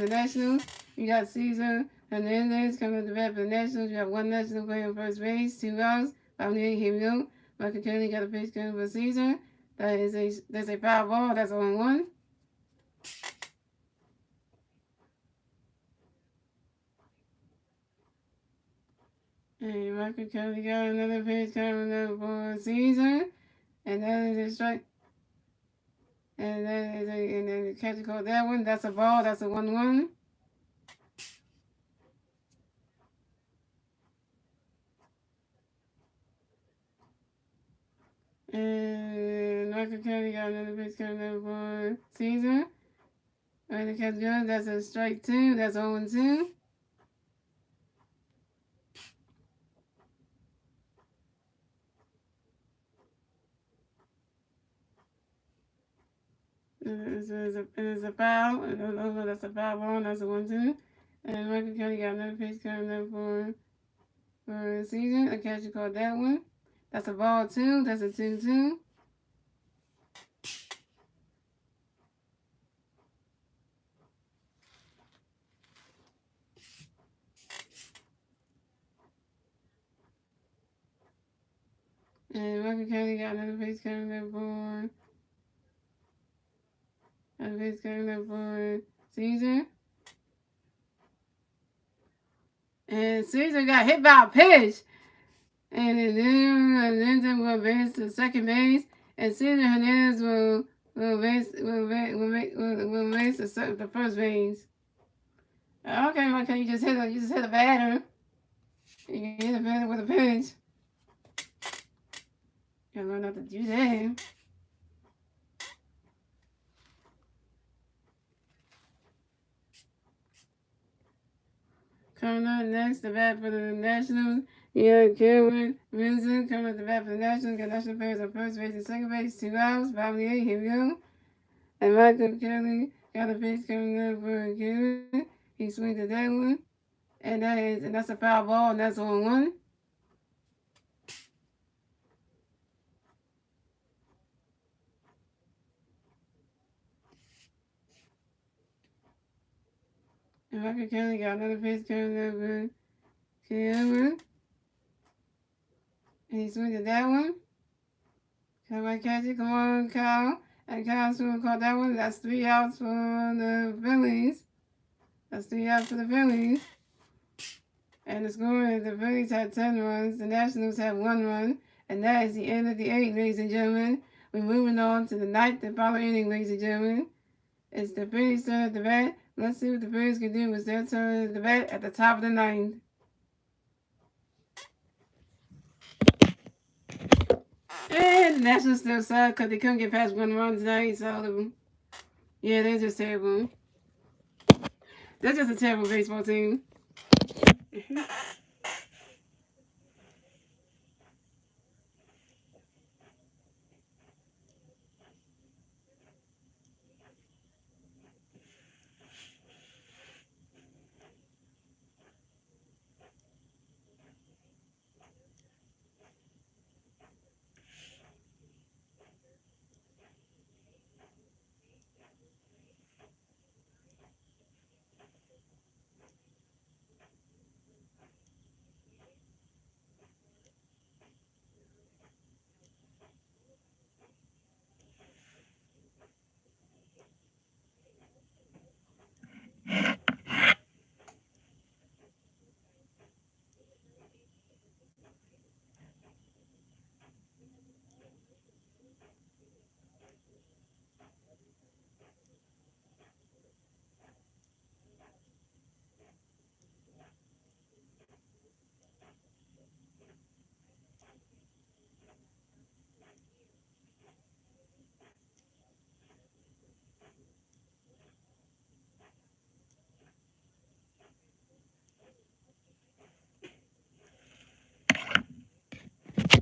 Nationals. You got Caesar Hernandez coming up the bat for the Nationals. You have 1 National player on first base, 2 outs. Here we go. Michael Kelly got a pitch coming for Caesar. That's a foul ball. That's 1-1. And Michael Kelly got another pitch coming up for Caesar. And that is a strike. And then the catcher called that one. That's a ball. That's a 1-1. And Michael Kelly got another pitch coming up for Caesar. And the catcher goes. That's a strike 2. That's 0-2. It is a foul. That's a foul ball. That's a 1-2. And Michael Kelly got another pitch coming up for Caesar. The catcher called that one. That's a ball 2. That's a 2-2. And Michael County got another base coming up for Caesar. And Caesar got hit by a pitch. And then will base to second base. And Caesar Hernandez will base the first base. Okay, Michael, you just hit a batter. You hit a batter with a pitch. Gotta learn not to do that. Coming up next, the bat for the Nationals. Cameron Vincent coming up the bat for the Nationals. Got National players on first base and second base. 2 outs. Bottom of the 8th. Here we go. And Michael Kelly got a pitch coming up for Cameron. He swings at that one. And that's a foul ball, and that's 1-1. And Michael Kelly got another pitch coming up for Cameron. And he swings at that one. Somebody catch it. Come on, Kyle. And Kyle's going to call that one. That's 3 outs for the Phillies. That's 3 outs for the Phillies. And the score is the Phillies had 10 runs. The Nationals had 1 run. And that is the end of the 8th, ladies and gentlemen. We're moving on to the 9th and final inning, ladies and gentlemen. It's the Phillies' turn at the bat. Let's see what the Phillies can do with their turn at the bat at the top of the 9th. And the Nationals still suck because they couldn't get past 1 run tonight. So, yeah, they're just terrible. They're just a terrible baseball team.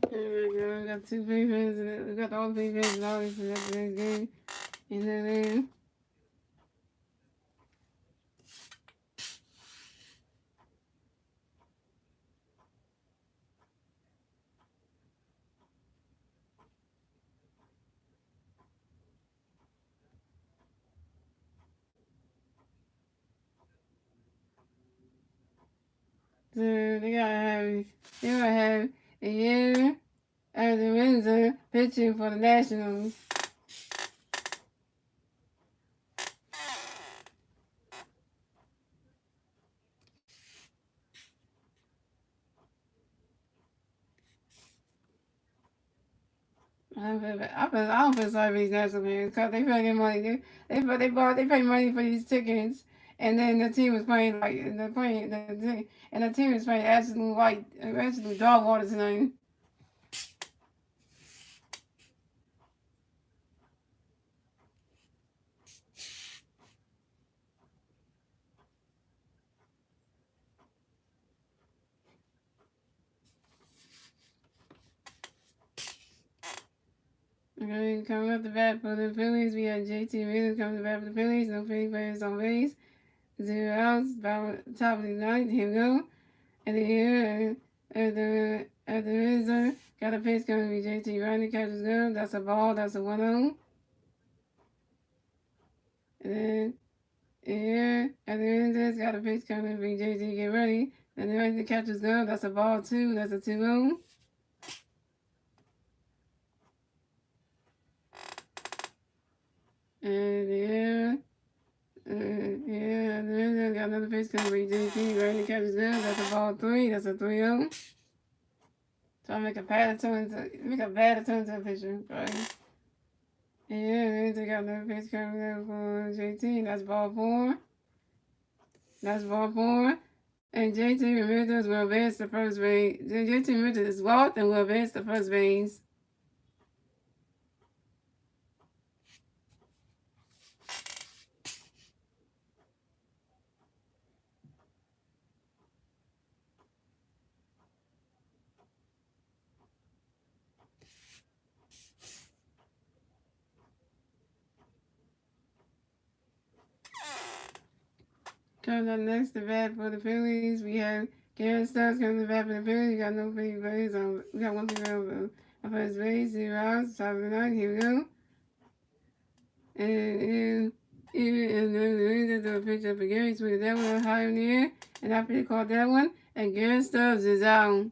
There we go. We got 2 big fans. We got all the big fans and all this next game. And then so they gotta have a year as a Windsor pitching for the Nationals. I don't feel sorry for these National players because they pay money. They pay money for these tickets, and then the team was playing and the team was playing absolute dog water tonight. Okay, coming up the bat for the Phillies, we had JT Reeves coming to bat for the Phillies. No Philly players on base. 0 outs. Top of the 9th. Here we go. And then here at the Windsor, got a pitch coming to be JT Riley catches good. That's a ball. That's a 1-0. And then here at the Windsor, got a pitch coming to be JT get ready. And then the catches good. That's a ball 2. That's a 2-0. And yeah, got another pitch coming from JT. Right, the catch is good. That's a ball 3. That's a 3-0. Trying to make a bad turn to a pitcher. Right. Yeah, they got another pitch coming in for JT. That's ball 4. That's ball 4. And JT Ramirez will advance to first base. JT Ramirez is walked and will advance to first base. Coming up next to bat for the Phillies, we have Garrett Stubbs coming to bat for the Phillies. We got no free base. We got one player on first base. 0 outs. Top of the ninth. Here we go. And the pitch up for Gary. Swinging that one high in the air. And after they caught that one, and Garrett Stubbs is out.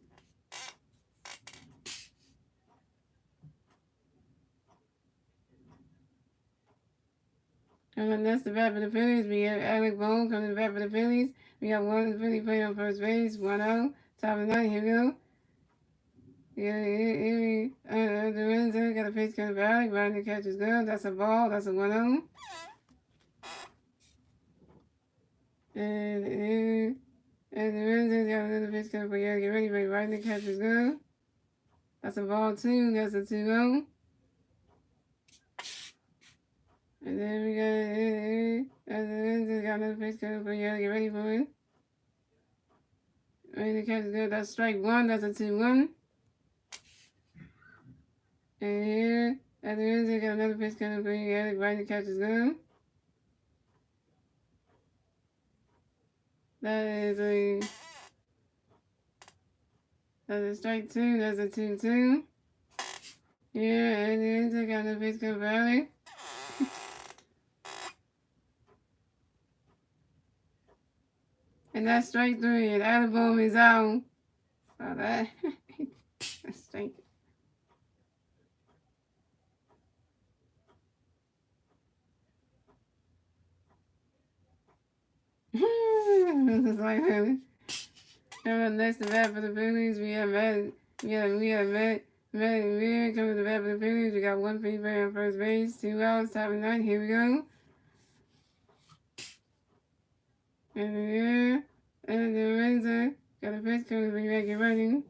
Coming up next to bat for the Phillies, we have Alec Bohm coming to bat for the Phillies. We got one Philly player on first base. 1 out. Top of the ninth. Here we go. The Renzo got a pitch coming back. Riding the catch is good. That's a ball. That's a 1-0. And the Renzo got another pitch coming for you. Get ready, baby. Riding the catch is good. That's a ball 2. That's a 2-0. And then we got the Renzo got another pitch coming for you. Get ready for it. Riding the catch is good. That's strike 1. That's a 2-1. And here, at the end, they got another pitch coming for you. Alex right to catch is good. That's a strike 2. That's a 2-2. Yeah, and then they got another pitch coming for Alex. And that's strike 3. And Alabama is out. Oh, that's strike. This is like really. Coming up next to bat for the Phillies, we have Matt coming to bat for the Phillies. We got one free play on first base, 2 outs, top of the ninth. Here we go. And the Renzo got a pitch coming to back and running.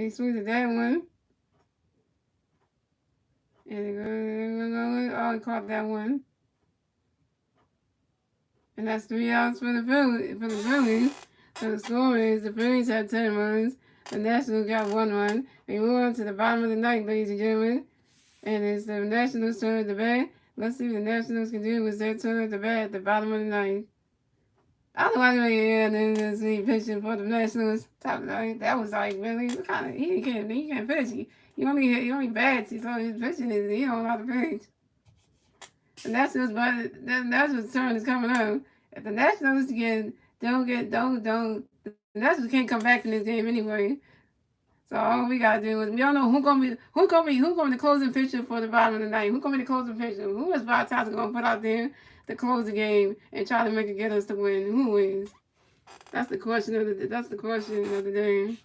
He swings at that one. And he caught that one. And that's 3 outs for the Phillies. So the score is the Phillies had 10 runs. The Nationals got 1 run. We move on to the bottom of the ninth, ladies and gentlemen. And it's the Nationals' turn at the bat. Let's see what the Nationals can do with their turn at the bat at the bottom of the ninth. I don't know why they didn't see pitching for the Nationals. Top of the ninth. That was like really kind of he can't pitch. He only bats. So his pitching is he don't know how to pitch. The Nationals' turn is coming up. If the Nationals the Nationals can't come back in this game anyway. So all we gotta do is we don't know who's gonna be the closing pitcher for the bottom of the ninth. Who's gonna be the closing pitcher? Who is Bob Tyson gonna put out there to close the game and try to make it get us to win? Who is? That's the question of the day.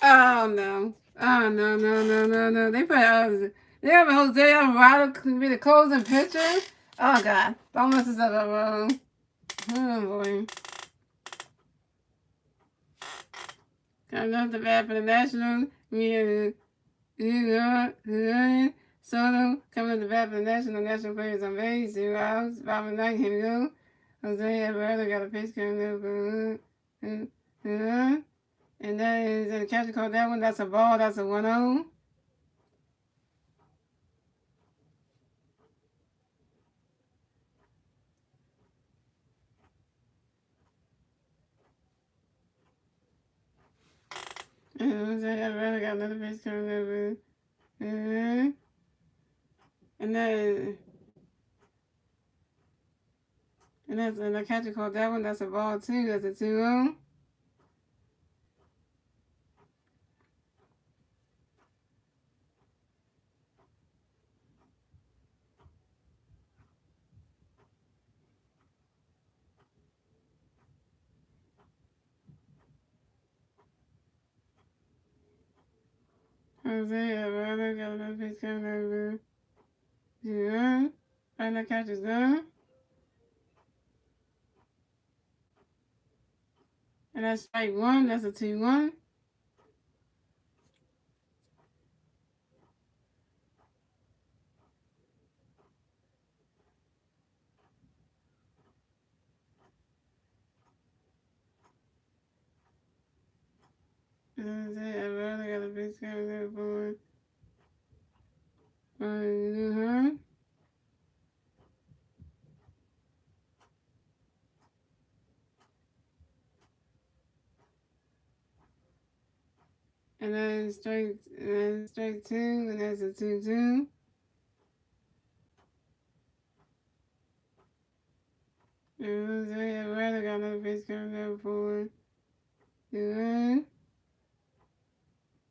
Oh no. Oh no, no, no, no, no. They have a Jose Alvarado be the closing pitcher. Oh god. Don't mess this up, bro. Oh boy. Coming up the bat for the Nationals. Soto coming up the bat for the National players on base. 0 outs. Bottom ninth. Here we go. Jose Alvarado got a pitch coming up. And that is the catcher called that one. That's a ball. That's a 1-0. And I've really got another pitch coming over. And that is, and the catcher called that one. That's a ball too. That's a 2-0. Jose Alvarado got another pitch coming over. 2-0. And the catcher's done. And that's strike one. That's a 2-1. Jose Alvarado got a pitch coming over for Lujan. And then strike two. And that's a 2-2. Jose Alvarado got another pitch coming over for Lujan.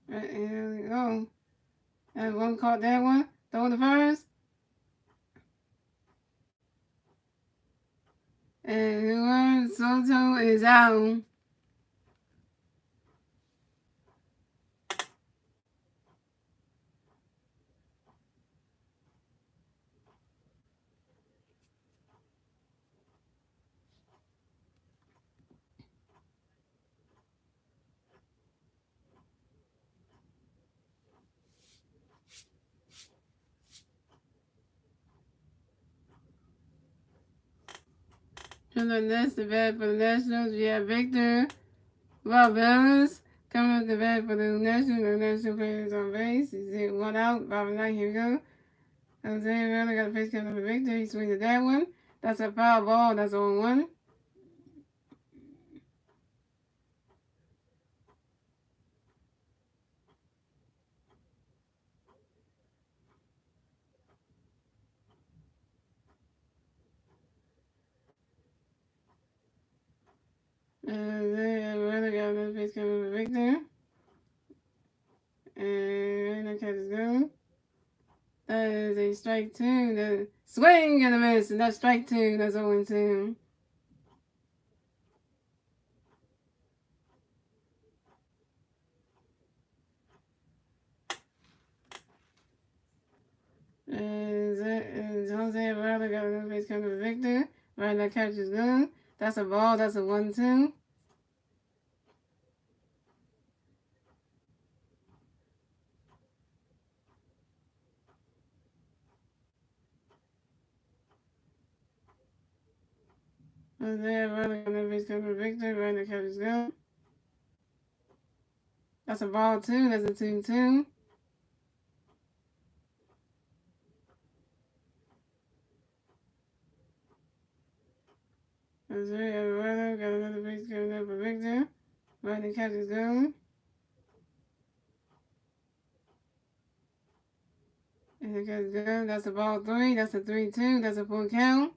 And here we go. And one caught that one. Throw the first. And Juan Soto is out. And the next bat for the Nationals, we have Victor Valvez coming up the bat for the Nationals. The National players on base. He's 1 out. Bottom ninth. Here we go. Jose really got a pitch coming up for Victor. He swings at that one. That's a foul ball. That's 0-1. Jose really got another pitch coming up for Victor. And that catch is good. That is a strike two. The swing and a miss. And that's strike two. That's 0-2. And Jose Alvarado got another base coming to Victor. Right, that catch is good. That's a ball. That's a 1-2. Jose Alvarado got another base coming to Victor. Right, that catch is good. That's a ball too. That's a 2-2. Jose Alvarado got another base coming up for Victor. Right, the catch is good. And the catch is good. That's a ball three. That's a 3-2. That's a full count.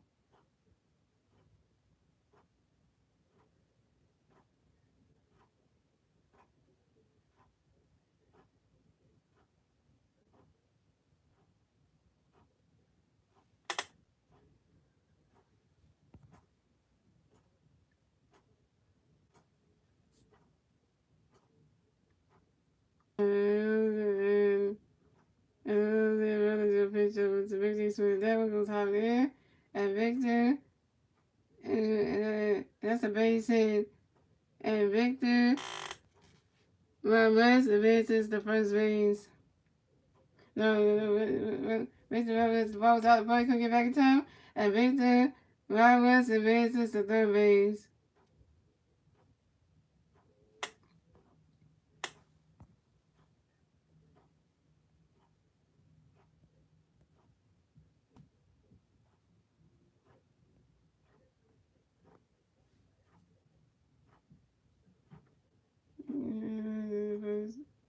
swing that one goes high there. And Victor, and that's a base hit. And Victor, Ramos advances the first base. No, Victor Ramos, the ball was out the play, couldn't get back in time. And Victor Ramos advances to third base.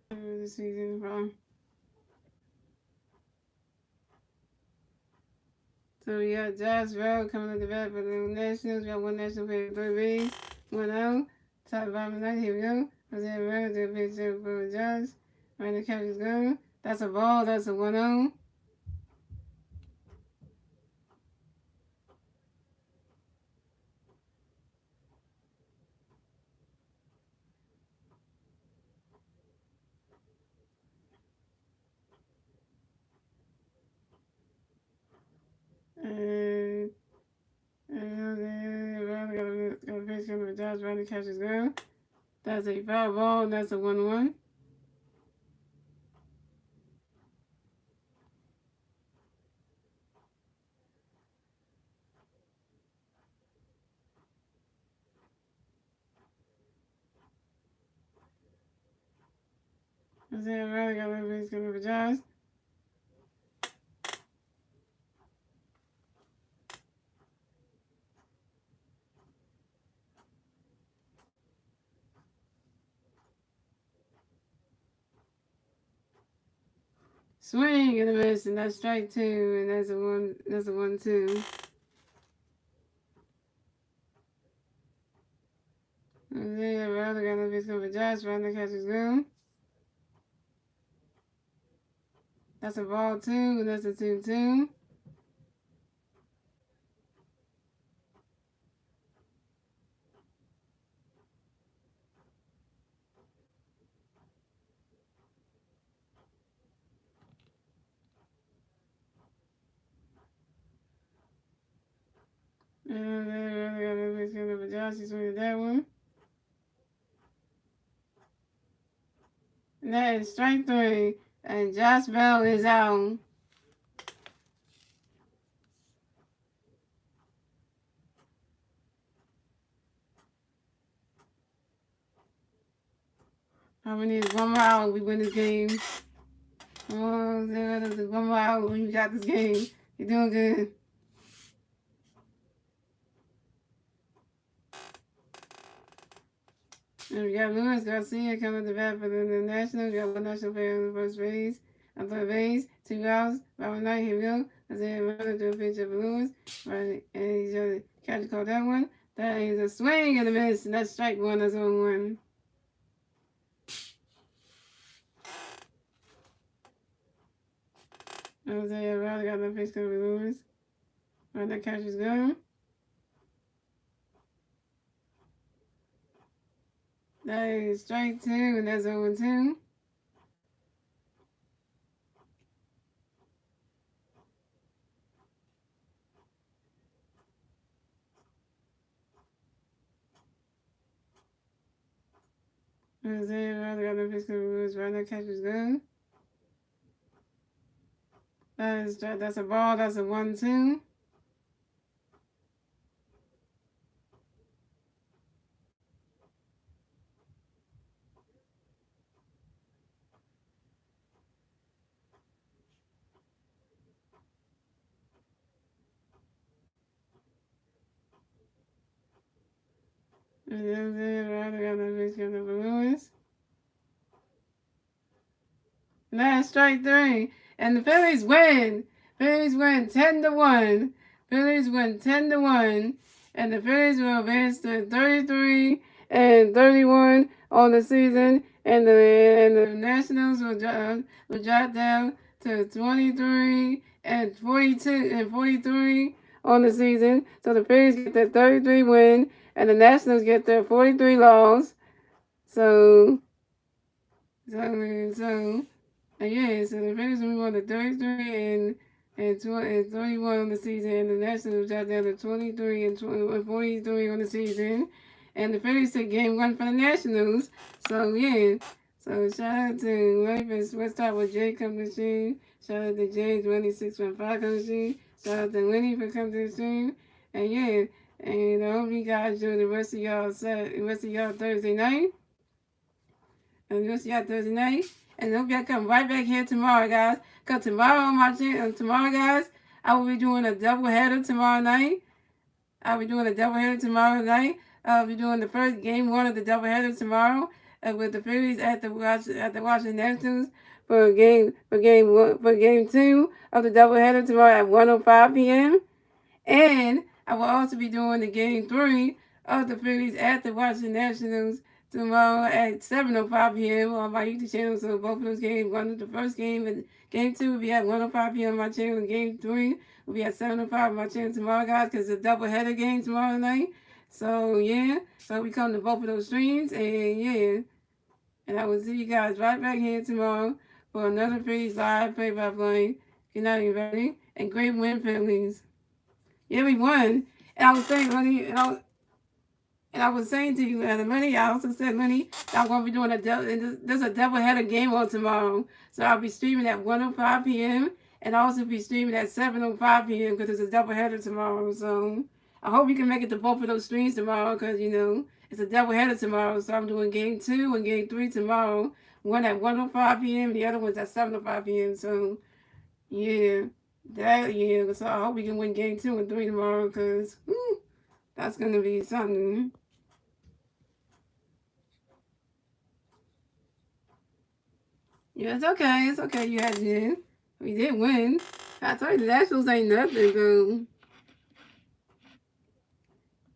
The season from. So we got Josh Bell coming to the bat for the Nationals. We got one national player, third base, 1-0. Top bottom night, here we go. Jose Rivera to the pitch for Josh. Right, the catch is gone. That's a ball, that's a 1-0. And got a pitch coming for Josh. Right, the catch is gone. That's a foul ball, that's a 1-1. Jose Rivera got a pitch coming for Josh. Swing and a miss, and that's strike two, and that's a 1-2. And then Rivera got a pitch coming for Josh. Right, the catch is gone. That's a ball two, and that's a 2-2. And then got a pitch coming for Josh. He swings that one. And that is strike three, and Josh Bell is out. All we need is one more out. We win this game. Oh, there's one more out. We got this game. You're doing good. And we got Luis Garcia coming to bat for the Nationals. We got one national player on the first base. On third base, 2 outs. Bottom night, here we go. Isaiah Miller to a pitch of Lewis. Right, and he's going to catch call that one. That is a swing and a miss. And that's strike one. That's 1-1. Isaiah Miller got the pitch coming for Lewis. Right, that catch is gone. That is strike two, and that's 0-2. Isaiah Miller got the pitch coming for Lewis. Right, that catch is gone. That's a ball. That's a 1-2. And then got the pitch coming for Lewis. And that's strike three. And the Phillies win. Phillies win 10-1. Phillies win 10-1. And the Phillies will advance to 33-31 on the season. And the Nationals will drop down to 23-42-43 on the season. So the Phillies get their 33 win, and the Nationals get their 43 loss. So yeah, so the Phillies will move on to 33 and 31 on the season, and the Nationals got down to 23 and 43 on the season. And the Phillies took game one for the Nationals. So yeah. So shout out to West Top with Jay coming to stream. Shout out to James 26.5 coming to stream. Shout out to Winnie for coming to the stream. And yeah. And I hope you guys enjoy the rest of y'all Thursday night. And the rest of y'all Thursday night. And I hope y'all come right back here tomorrow, guys. Because tomorrow on my channel, tomorrow, guys, I will be doing a double header tomorrow night. I'll be doing a doubleheader tomorrow night. I'll be doing the first game one of the doubleheader tomorrow with the Phillies at the Washington Nationals for game two of the doubleheader tomorrow at 1:05 p.m. And I will also be doing the game three of the Phillies at the Washington Nationals tomorrow at 7:05 p.m. on my YouTube channel. So both of those games, the first game and game two will be at 1:05 p.m. on my channel, and game three will be at 7:05 on my channel tomorrow, guys, because it's a double header game tomorrow night. So yeah, so we come to both of those streams, and yeah, and I will see you guys right back here tomorrow for another Phillies live play-by-play. Good night, everybody, and great win, Phillies. Yeah, we won. And I was saying, Lenny, and I was saying to you, Lenny, I also said, Lenny, I'm going to be doing there's a double-header game on tomorrow. So I'll be streaming at 1:05 p.m. and I'll also be streaming at 7:05 p.m. because it's a double-header tomorrow. So I hope you can make it to both of those streams tomorrow because, it's a double-header tomorrow. So I'm doing game two and game three tomorrow. One at 1:05 p.m. and the other one's at 7:05 p.m. So, yeah. So I hope we can win game 2 and 3 tomorrow because that's going to be something. Yeah, it's okay. It's okay. You had to. We did win. I told you the Nationals ain't nothing, though.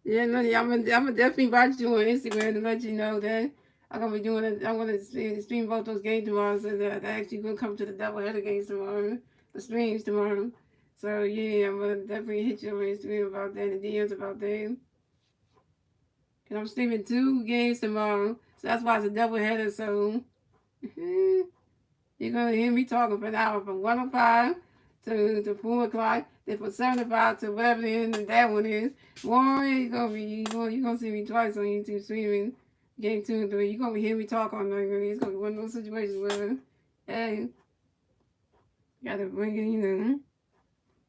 Yeah, no, I'm gonna definitely watch you on Instagram to let you know that I'm gonna be doing it. I'm gonna stream both those games tomorrow, so that I actually gonna come to the doubleheader games tomorrow, the streams tomorrow. So yeah, I'm gonna definitely hit you on Instagram about that and DMs about that. And I'm streaming 2 games tomorrow, so that's why it's a doubleheader. So you're gonna hear me talking for an hour from 1:05 to 4:00, then from 7:05 to whatever the end of that one is. Boy, you're gonna see me twice on YouTube streaming game 2 and 3. You're gonna hear me talk all night. Really, it's gonna be one of those situations where, hey, you gotta bring it,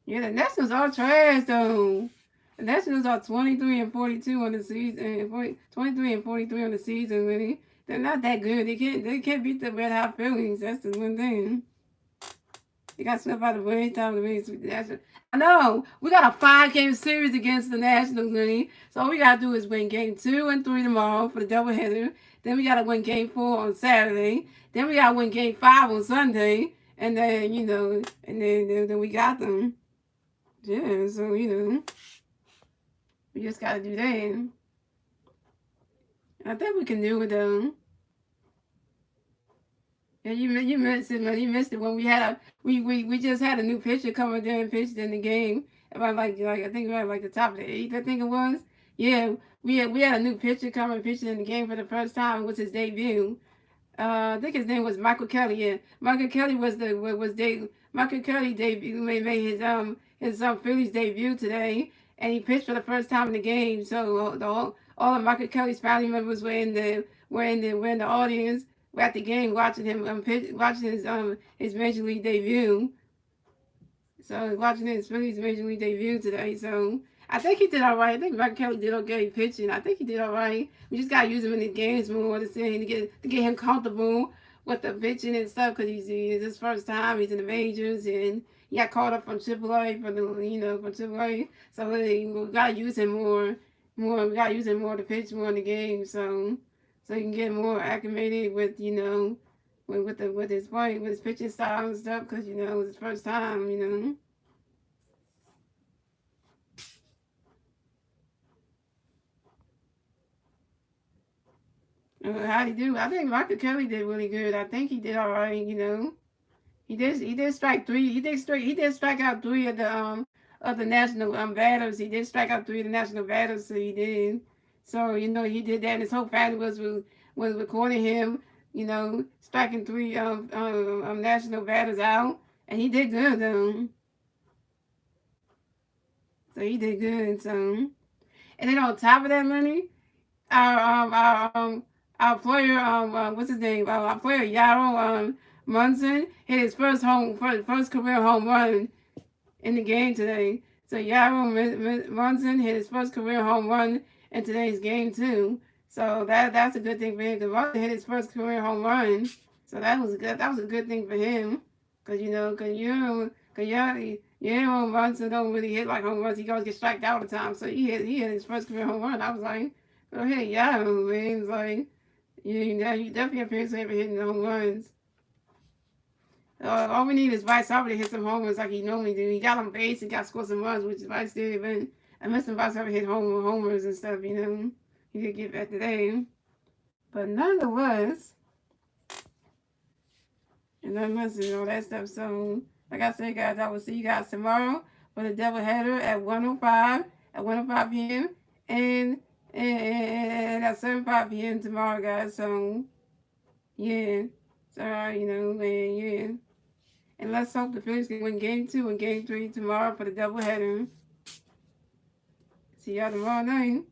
Yeah, the Nationals are trash though. The Nationals are 23 and 42 on the season, 23 and 43 on the season. Really, they're not that good. They can't beat the Red Hot Phillies. That's the one thing. They got swept out of the Phillies time to win the Nationals. I know we got a 5-game series against the Nationals, really. So all we gotta do is win game 2 and 3 tomorrow for the doubleheader. Then we gotta win game 4 on Saturday. Then we gotta win game 5 on Sunday. And then and then we got them. Yeah, so we just gotta do that. I think we can do it though. Yeah, you missed it, man. You missed it when we just had a new pitcher come in there and pitched in the game. About like I think about like the top of the 8th, I think it was. Yeah, we had a new pitcher come and pitch in the game for the first time. It was his debut. I think his name was Michael Kelly. Yeah, Michael Kelly Michael Kelly made his Phillies debut today, and he pitched for the first time in the game. So all of Michael Kelly's family members were in the audience at the game watching him watching his major league debut. So watching his Phillies major league debut today. So I think he did all right. I think Michael Kelly did okay pitching. I think he did all right. We just gotta use him in the games more to get him comfortable with the pitching and stuff because it's his first time. He's in the majors and he got called up from AAA from AAA. So we gotta use him more. We gotta use him more to pitch more in the game. So he can get more acclimated with with his point, with his pitching style and stuff because it was his first time. How he do? I think Michael Kelly did really good. I think he did all right. He did strike 3. He did strike out 3 of the national batters. He did strike out 3 of the national batters. So he did. So he did that. And his whole family was recording him. Striking 3 national batters out, and he did good though. So he did good. So, and then on top of that money, our player what's his name? Our player Yaro Munson hit his first career home run in the game today. So Yaro Munson hit his first career home run in today's game too. So that's a good thing for him because Munson hit his first career home run. So that was good. That was a good thing for him because Munson don't really hit like home runs. He always get striked out all the time. So he hit his first career home run. I was like, go ahead, Yaro, man. It's like you definitely appears to be hitting the home runs. All we need is Vice Harper to hit some home runs like he normally do. He got on base, he got scored some runs, which is Vice did, but I missed him Vice Harper hit homers and stuff, He did get back today. But nonetheless, and nonetheless, that stuff. So, like I said, guys, I will see you guys tomorrow for the doubleheader at 1:05 p.m. and at 7:05 p.m. tomorrow, guys. So, yeah. So, and yeah. And let's hope the Phillies can win Game 2 and Game 3 tomorrow for the doubleheader. See y'all tomorrow night.